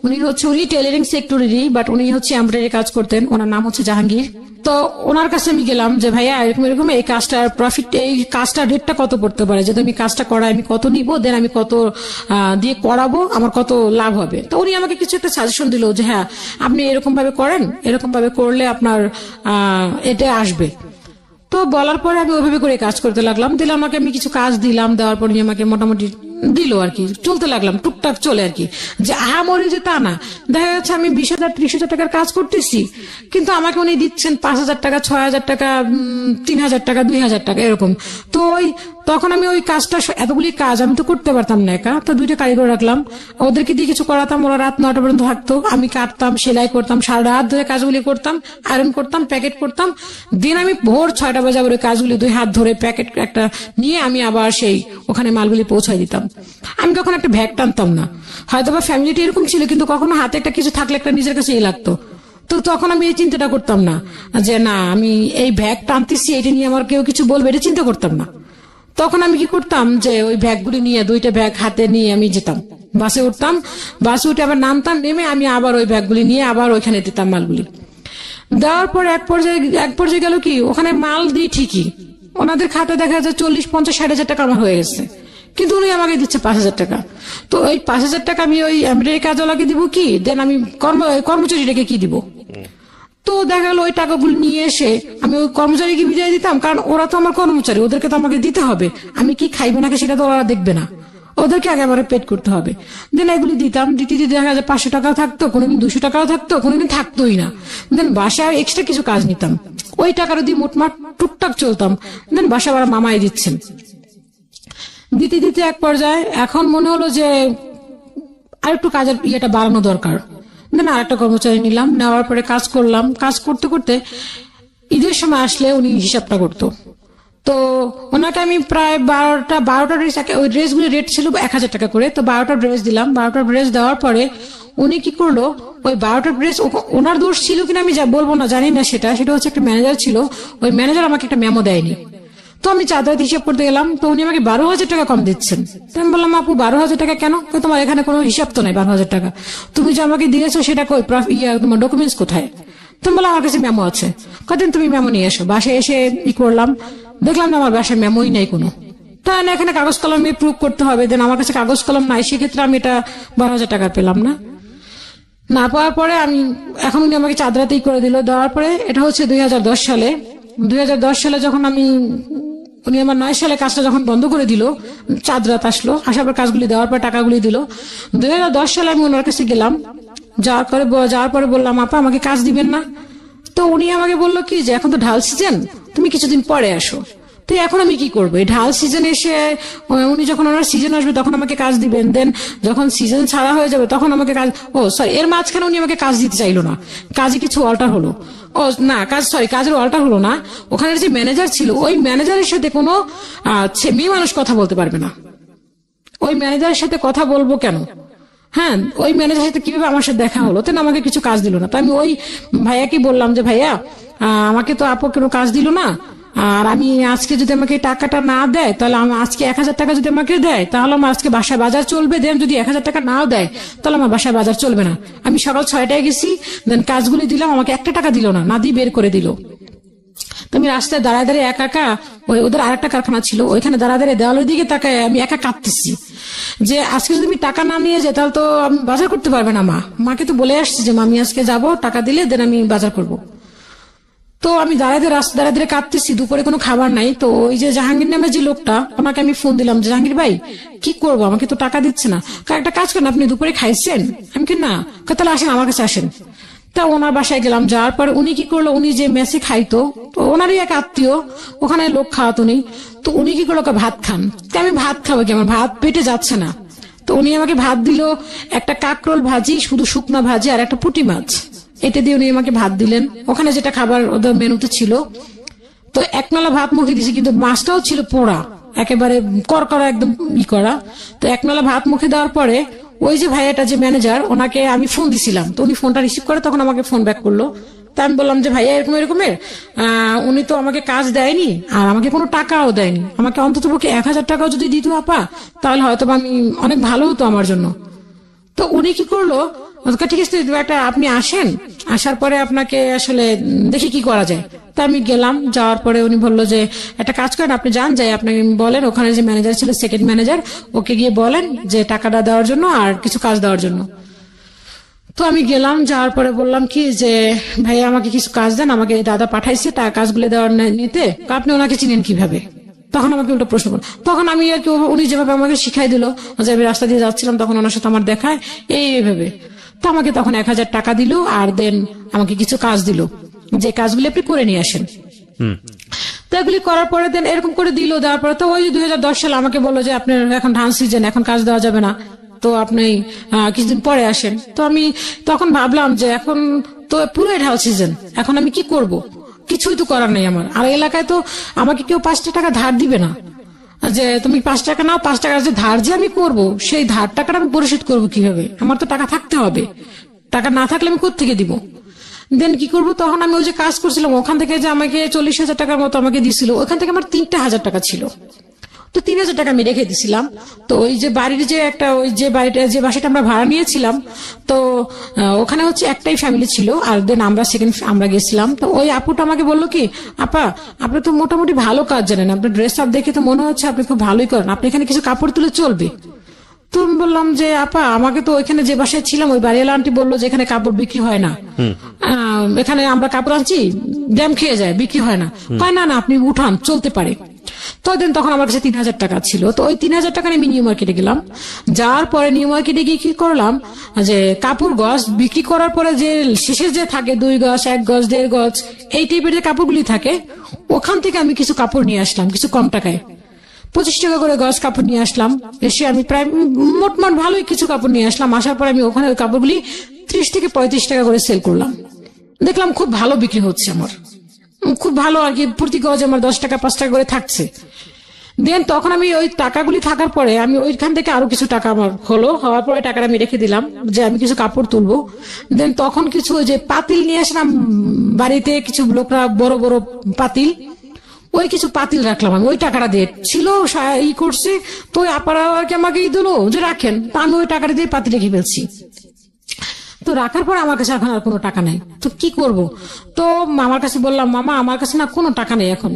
উনি টেলারিং সেক্টরেরই, বাট উনি হচ্ছে এমব্রয়ডারি কাজ করতেন। ওনার নাম হচ্ছে জাহাঙ্গীর। তো ওনার কাছে আমি গেলাম যে ভাইয়া এরকম এরকম এই কাজটার প্রফিট, এই কাজটার রেটটা কত পড়তে পারে, যদি আমি কাজটা করাই আমি কত নিব, দেন আমি কত দিয়ে করাবো, আমার কত লাভ হবে। তো উনি আমাকে কিছু একটা সাজেশন দিল যে হ্যাঁ আপনি এরকম ভাবে করেন, এরকম ভাবে করলে আপনার এটা আসবে। তো বলার পরে আমি ওইভাবে করে কাজ করতে লাগলাম। আমাকে আমি কিছু কাজ দিলাম, দেওয়ার পর আমাকে মোটামুটি দিল আর কি, চলতে লাগলাম টুকটাক চলে আর কি, যে মরে যে তা না। দেখা যাচ্ছে আমি 20,000 30,000 টাকার কাজ করতেছি, কিন্তু আমাকে উনি দিচ্ছেন 5,000 টাকা, 6,000 টাকা, 3,000 টাকা, 2,000 টাকা এরকম। তো তখন আমি ওই কাজটা, এতগুলি কাজ আমি তো করতে পারতাম না একা। তো 2টা কারিগর রাখলাম, ওদেরকে দিয়ে কিছু করাতাম, ওরা রাত 9টা পর্যন্ত থাকতো, আমি কাটতাম, সেলাই করতাম, সারা রাত ধরে কাজগুলি করতাম, আয়রন করতাম, প্যাকেট করতাম। দিন আমি ভোর 6টা বাজে আবার ওই কাজগুলি 2 হাত ধরে প্যাকেট একটা নিয়ে আমি আবার সেই ওখানে মালগুলি পৌঁছায় দিতাম। আমি কখনো একটা ভ্যাগ টানতাম না, হয়তো বা ফ্যামিলিটি এরকম ছিল, কিন্তু কখনো হাতে একটা কিছু থাকলে একটা নিজের কাছে লাগতো। তো তখন আমি এই চিন্তাটা করতাম না যে না আমি এই ভ্যাগ টানতেছি, এটা নিয়ে আমার কেউ কিছু বলবে, এটা চিন্তা করতাম না। তখন আমি কি করতাম যে ওই ব্যাগগুলি নিয়ে, 2টা ব্যাগ হাতে নিয়ে আমি যেতাম, বাসে উঠতাম, বাসে উঠে আবার নামতাম, নেমে আমি আবার ওই ব্যাগগুলি নিয়ে আবার ওইখানে দিতাম মালগুলি। দেওয়ার পর এক পর্যায়ে গেল কি, ওখানে মাল দিই ঠিকই, ওনাদের খাতে দেখা যায় 40, 50, 60,000 টাকা আমার হয়ে গেছে, কিন্তু উনি আমাকে দিচ্ছে 5,000 টাকা। তো ওই 5,000 টাকা আমি ওই এমব্রয়ডারি কাজওয়ালাকে দিব কি, দেন আমি কর্মচারীটাকে কি দিব? তো দেখা গেল ওই টাকাগুলো নিয়ে এসে আমি ওই কর্মচারীকে বিদায় দিতাম, কারণ ওরা তো আমার কর্মচারী, ওদেরকে তো আমাকে দিতে হবে। আমি কি খাইবে নাকি সেটা তো ওরা দেখবে না, ওদেরকে আগে আমার পেড করতে হবে। দেন এগুলি দিতাম, দিতে দিতে দেখা যায় 500 টাকাও থাকতো, কোনোদিন 200 টাকাও থাকতো, কোনোদিন থাকতোই না। দেন বাসায় এক্সট্রা কিছু কাজ নিতাম, ওই টাকার দিয়ে মোটমাট টুকটাক চলতাম। দেন বাসা বাড়া মামাই দিচ্ছেন। দিতে দিতে এক পর্যায়ে এখন মনে হলো যে আর একটু কাজের ইয়েটা বাড়ানো দরকার। দেন আর একটা কর্মচারী নিলাম, নেওয়ার পরে কাজ করলাম। কাজ করতে করতে ঈদের সময় আসলে উনি হিসাবটা করতো। তো ওনাকে আমি প্রায় 12টা ড্রেস, ওই ড্রেসগুলি রেট ছিল 1000 টাকা করে। তো 12টা ড্রেস দিলাম। 12টা ড্রেস দেওয়ার পরে উনি কি করলো, ওই 12টা ড্রেস ওনার দোষ ছিল কিনা আমি বলবো না, জানি না। সেটা হচ্ছে একটা ম্যানেজার ছিল, ওই ম্যানেজার আমাকে একটা মেমো দেয়নি। তো আমি চাঁদাত হিসাব করতে গেলাম, তো উনি আমাকে 12,000 টাকা কম দিচ্ছেন। তো আমি বললাম, আপু 12,000 টাকা কেন? তোমার এখানে কোনো হিসাব তো নাই 12,000 টাকা, তুমি যে আমাকে দিয়েছো সেটা কই, তোমার ডকুমেন্টস কোথায়? তুমি বলো আমার কাছে মেমো আছে। কদিন তুমি মেমো নিয়ে এসো। বাসায় এসে ই করলাম, দেখলাম না আমার বাসায় মেমোই নেই কোনো। তাই না, এখানে কাগজ কলমে প্রুভ করতে হবে। দেন আমার কাছে কাগজ কলম নাই, সেক্ষেত্রে আমি এটা 12,000 টাকা পেলাম না। না পাওয়ার পরে আমি এখন উনি আমাকে চাঁদরাতেই করে দিল। দেওয়ার পরে এটা হচ্ছে 2010 সালে। 2010 সালে যখন উনি আমার 9 সালে কাজটা যখন বন্ধ করে দিল, চাঁদরাত আসলো, আসার পর কাজগুলি দেওয়ার পর টাকাগুলি দিল। 2010 সালে আমি ওনার কাছে গেলাম, যাওয়ার পরে বললাম, আপা আমাকে কাজ দিবেন না? তো উনি আমাকে বললো কি যে এখন তো ঢাল সিজন, তুমি কিছুদিন পরে আসো। তো এখন আমি কি করবো? এই ঢাল সিজন এসে উনি যখন ওনার সিজন আসবে তখন আমাকে কাজ দিবেন, দেন যখন সিজন ছাড়া হয়ে যাবে তখন আমাকে কাজ, এর মাঝখানে উনি আমাকে কাজ দিতে চাইলো না। কাজে কিছু অল্টার হলো, কাজের অল্টার হলো না। ওখানের যে ম্যানেজার ছিল, ওই ম্যানেজারের সাথে কোনো মেয়ে মানুষ কথা বলতে পারবে না। ওই ম্যানেজারের সাথে কথা বলবো কেন? হ্যাঁ, ওই ম্যানেজারের সাথে কিভাবে আমার সাথে দেখা হলো? তেন আমাকে কিছু কাজ দিল না। তো আমি ওই ভাইয়াকে বললাম যে ভাইয়া, আমাকে তো আপু কোনো কাজ দিল না, আর আমি আজকে যদি আমাকে টাকাটা না দেয়, তাহলে আজকে 1000 টাকা যদি আমাকে দেয় তাহলে আমার আজকে বাসায় বাজার চলবে। দেন যদি 1000 টাকা নাও দেয় তাহলে আমার বাসায় বাজার চলবে না। আমি সকাল 6টায় গেছি, দেন কাজগুলি দিলাম, আমাকে 1 টাকা দিল না, দিয়ে বের করে দিল। তো আমি রাস্তায় দাঁড়ায় একা ওদের আরেকটা কারখানা ছিল, ওইখানে দাঁড়ায় দেওয়ালের দিকে তাকায় আমি একা কাঁদতেছি যে আজকে যদি আমি টাকা না নিয়ে যাই তাহলে তো আমি বাজার করতে পারবে না। মাকে তো বলে আসছি যে আমি আজকে যাবো, টাকা দিলে দেন আমি বাজার করব। তো আমি রাস্তা দাঁড়ায় কাঁদতেছি, দুপুরে কোনো খাবার নাই। তো ওই যে জাহাঙ্গীর নামে যে লোকটা, ওনাকে আমি ফোন দিলাম যে জাহাঙ্গীর ভাই কি করবো, আমাকে তো টাকা দিচ্ছে না। একটা কাজ করেন, আপনি দুপুরে খাইছেন? আমি কি না, তাহলে আসেন আমার কাছে আসেন। তা ওনার বাসায় গেলাম, যাওয়ার পরে উনি কি করলো, উনি যে মেসে খাইতো, তো ওনারই এক আত্মীয়, ওখানে লোক খাওয়াতো নেই। তো উনি কি করলো, ভাত খান। তো আমি ভাত খাবো কি, আমার ভাত পেটে যাচ্ছে না। তো উনি আমাকে ভাত দিল, একটা কাকরোল ভাজি, শুধু শুকনা ভাজি, আর একটা পুঁটি মাছ, এটা দিয়ে উনি আমাকে ভাত দিলেন। ওখানে যেটা খাবার ওদের মেনুতে ছিল, তো 1 নালা ভাত মুখে দিয়েছি, কিন্তু মাছটাও ছিল পোড়া, একেবারে করকরা, একদম করা। তো 1 নালা ভাত মুখে দেওয়ার পরে ওই যে ভাইয়াটা যে ম্যানেজার, ওনাকে আমি ফোন দিছিলাম। তো উনি ফোনটা রিসিভ করে তখন আমাকে ফোন ব্যাক করলো। তা আমি বললাম যে ভাইয়া এরকমের উনি তো আমাকে কাজ দেয়নি, আর আমাকে কোনো টাকাও দেয়নি। আমাকে অন্তত পক্ষে 1000 টাকাও যদি দিত আপা, তাহলে হয়তো আমি অনেক ভালো হতো আমার জন্য। তো উনি কি করলো, ঠিক আছে আপনি আসেন, আসার পরে আপনাকে আসলে দেখি কি করা যায়। তা আমি গেলাম, যাওয়ার পরে উনি বললো যে একটা কাজ করেন, আপনি যান, যাই আপনাকে বলেন ওখানে যে ম্যানেজার ছিল, সেকেন্ড ম্যানেজার, ওকে গিয়ে বলেন যে টাকাটা দেওয়ার জন্য আর কিছু কাজ দেওয়ার জন্য। তো আমি গেলাম, যাওয়ার পরে বললাম কি যে ভাইয়া আমাকে কিছু কাজ দেন, আমাকে দাদা পাঠাইছে কাজগুলো দেওয়ার নিতে, আপনি ওনাকে চিনেন কিভাবে? তখন আমাকে উল্টো প্রশ্ন করল। তখন আমি আর কি, উনি যেভাবে আমাকে শিখাই দিল, যে আমি রাস্তা দিয়ে যাচ্ছিলাম তখন ওনার সাথে আমার দেখায় এইভাবে। তো আমাকে তখন 1000 টাকা দিল, আর দেন আমাকে কিছু কাজ দিল, যে কাজগুলি আপনি করে নিয়ে আসেন। তো এগুলি করার পরে দেন এরকম করে দিল। দেওয়ার পরে তো ওই 2010 সালে আমাকে বললো যে আপনার এখন ধান সিজন, এখন কাজ দেওয়া যাবে না, তো আপনি কিছুদিন পরে আসেন। তো আমি তখন ভাবলাম যে এখন তো পুরোই ঢাল সিজন, এখন আমি কি করব? কিছুই তো করার নেই আমার। আর এলাকায় তো আমাকে কেউ 5 টাকা ধার দিবে না, যে তুমি 5 টাকা নাও, 5 টাকার যে ধার যে আমি করবো, সেই ধার টাকাটা আমি পরিশোধ করবো কিভাবে? আমার তো টাকা থাকতে হবে, টাকা না থাকলে আমি কোত্থেকে দিব? দেন কি করবো? তখন আমি ওই যে কাজ করছিলাম, ওখান থেকে যে আমাকে 40,000 টাকার মতো আমাকে দিছিল, ওখান থেকে আমার 3,000 টাকা ছিল। তো 3,000 টাকা আমি রেখে দিছিলাম। তো ওই যে বাড়ির যে একটা, ওই যে বাড়িটা, যে বাসাটা আমরা ভাড়া নিয়েছিলাম, তো ওখানে হচ্ছে একটাই ফ্যামিলি ছিল, আর দেন আমরা গেছিলাম। তো ওই আপুটা আমাকে বললো কি, আপা আপনি তো মোটামুটি ভালো কাজ জানেন, আপনার ড্রেস আপ দেখে তো মনে হচ্ছে আপনি খুব ভালোই করেন, আপনি এখানে কিছু কাপড় তুলে চলবে? তো আমি বললাম যে আপা আমাকে তো ওইখানে যে বাসায় ছিলাম, ওই বাড়িওয়ালা আন্টি বললো যে এখানে কাপড় বিক্রি হয় না, এখানে আমরা কাপড় আনছি ড্যাম খেয়ে যায়, বিক্রি হয় না। কয় না, আপনি উঠান, চলতে পারে। তো দেন তখন আমার কাছে 3,000 টাকা ছিল, তো ওই 3,000 টাকা নিয়ে আমি নিউ মার্কেটে গেলাম। যাওয়ার পরে নিউ মার্কেটে গিয়ে কি করলাম, যে কাপড় গজ বিক্রি করার পরে যে শেষে যে থাকে 2 গজ 1 গজ 1.5 গজ এই টাইপের যে কাপড়গুলি থাকে, ওখান থেকে আমি কিছু কাপড় নিয়ে আসলাম কিছু কম টাকায়। 25 টাকা করে গজ কাপড় নিয়ে আসলাম। এসে আমি প্রায় মোটমাট ভালোই কিছু কাপড় নিয়ে আসলাম। আসার পর আমি ওখানে ওই কাপড়গুলি 30 থেকে 35 টাকা করে সেল করলাম। দেখলাম খুব ভালো বিক্রি হচ্ছে আমার, খুব ভালো আর কি, প্রতি গজ আমার 10 টাকা 5 টাকা করে থাকছে। দেন তখন আমি ওই টাকাগুলি থাকার পরে আমি ওইখান থেকে আরো কিছু টাকা আমার হওয়ার পরে টাকাটা আমি রেখে দিলাম যে আমি কিছু কাপড় তুলবো। দেন তখন কিছু ওই যে পাতিল নিয়ে আসলাম বাড়িতে, কিছু লোকরা বড় বড় পাতিল, ওই কিছু পাতিল রাখলাম আমি ওই টাকাটা দিয়ে, ছিল ই করছে। তো ওই আপারা আর কি আমাকে দিল যে রাখেন, তা আমি ওই টাকাটা দিয়ে পাতিল রেখে ফেলছি। তো রাখার পর আমার কাছে এখন আর কোনো টাকা নাই, তো কি করব? তো মামার কাছে বললাম, মামা আমার কাছে না কোনো টাকা নেই এখন।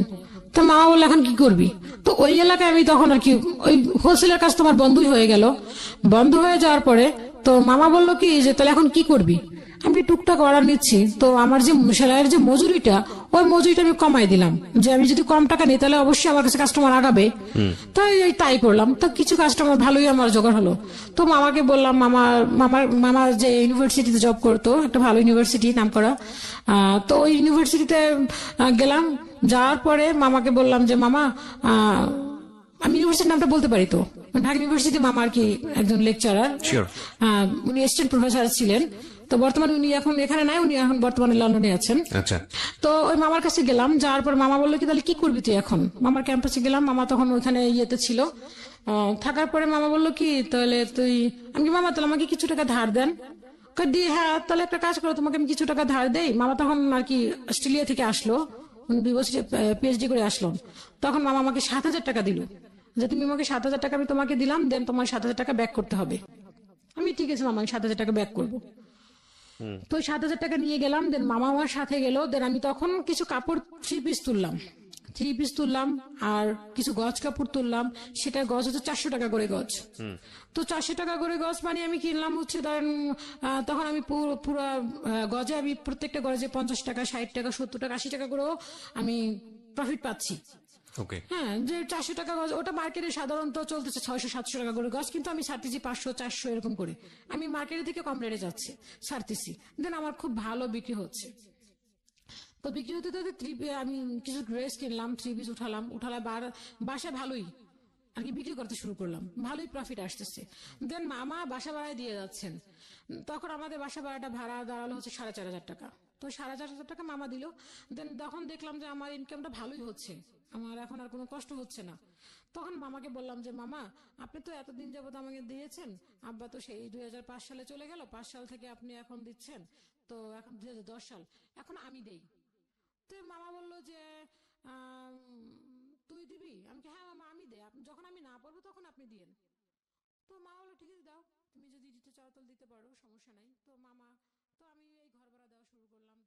তো মামা বললো এখন কি করবি? তো ওই এলাকায় আমি তখন আর কি ওই হোলসেলের কাজ তোমার বন্ধই হয়ে গেল। বন্ধ হয়ে যাওয়ার পরে তো মামা বললো কি যে তাহলে এখন কি করবি? আমি টুকটাক অর্ডার নিচ্ছি, তো আমার যে সেলাইয়ের যে মজুরিটা, ওই মজুরিটা আমি কমাই দিলাম, যে আমি যদি কম টাকা নিই তাহলে অবশ্যই আমার কাছে কাস্টমার আগাবে। তাই তাই করলাম, তো কিছু কাস্টমার ভালোই আমার জোগাড় হলো। তো মামাকে বললাম, মামা যে ইউনিভার্সিটিতে জব করতো, একটা ভালো ইউনিভার্সিটি নাম করা, তো ওই ইউনিভার্সিটিতে গেলাম। যাওয়ার পরে মামাকে বললাম যে মামা, আমি ইউনিভার্সিটির নামটা বলতে পারি তো, ঢাকা ইউনিভার্সিটি মামা আর কি একজন লেকচারার, Sure. উনি অ্যাসিস্ট্যান্ট প্রফেসর ছিলেন। তো বর্তমানে উনি এখন এখানে নাই, উনি এখন বর্তমানে লন্ডনে আছেন। আচ্ছা। তো ওই মামার কাছে গেলাম, যাওয়ার পর মামা বললো কি তাহলে কি করবি তুই এখন? মামার ক্যাম্পাসে গেলাম, মামা তখন ওইখানে ইয়েতে ছিল। থাকার পরে মামা বললো কি তাহলে তুই, আমি কি মামা তাহলে আমাকে কিছু টাকা ধার দেন? দি হ্যাঁ তাহলে একটা কাজ করো, তোমাকে আমি কিছু টাকা ধার দেই। মামা তখন আর কি অস্ট্রেলিয়া থেকে আসলো, 2 বছর পিএইচডি করে আসলো। তখন মামা আমাকে 7,000 টাকা দিল, যে তুমি আমাকে 7,000 টাকা আমি তোমাকে দিলাম, দেন তোমার 7,000 টাকা ব্যাক করতে হবে। আমি ঠিক আছে মামা, আমি 7,000 টাকা ব্যাক করবো। তো 7,000 টাকা নিয়ে গেলাম, দেন মামা আমার সাথে গেল। দেন আমি তখন কিছু কাপড় 3 পিস তুললাম আর কিছু গজ কাপড় তুললাম। সেটা গজ হচ্ছে 400 টাকা করে গজ। তো 400 টাকা করে গজ মানে আমি কিনলাম হচ্ছে ধরেন, তখন আমি পুরো গজে আমি প্রত্যেকটা গজে 50 টাকা 60 টাকা 70 টাকা 80 টাকা করেও আমি প্রফিট পাচ্ছি। ওকে। হ্যাঁ, যে 400 টাকা গজ ওটা মার্কেটে সাধারণত চলতেছে 600-700 টাকা করে গজ, কিন্তু আমি ছাড়তেছি 500-400 এরকম করে। আমি মার্কেটের থেকে কম রেটে যাচ্ছে ছাড়তেছি, দেন আমার খুব ভালো বিক্রি হচ্ছে। তো বিক্রি হতে হতে আমি কিছু ড্রেস কিনলাম, 3 পিস উঠালাম বাসা ভালোই আর কি বিক্রি করতে শুরু করলাম, ভালোই প্রফিট আসতেছে। দেন মামা বাসা ভাড়ায় দিয়ে যাচ্ছেন। তখন আমাদের বাসা ভাড়াটা ভাড়া দাঁড়ালো হচ্ছে 4,500 টাকা। তো 4,500 টাকা মামা দিল। দেন তখন দেখলাম যে আমার ইনকামটা ভালোই হচ্ছে, আমার এখন আর কোনো কষ্ট হচ্ছে না। তখন মামাকে বললাম যে মামা, আপনি তো এতদিন যাবত আমাকে দিয়েছেন, আব্বা তো সেই 2005 সালে চলে গেল, 5 সাল থেকে আপনি এখন দিচ্ছেন, তো এখন 2010 সাল, এখন আমি দেই। তো মামা বললো যে আম, তুই দিবি? আমি কি হ্যাঁ মামা আমি দেই, যখন আমি না পারবো তখন আপনি দিয়েন। তো মা বললো ঠিক আছে দাও, তুমি যদি দিতে চাও তাহলে দিতে পারো, সমস্যা নাই। তো মামা, তো আমি এই ঘর ভাড়া দেওয়া শুরু করলাম।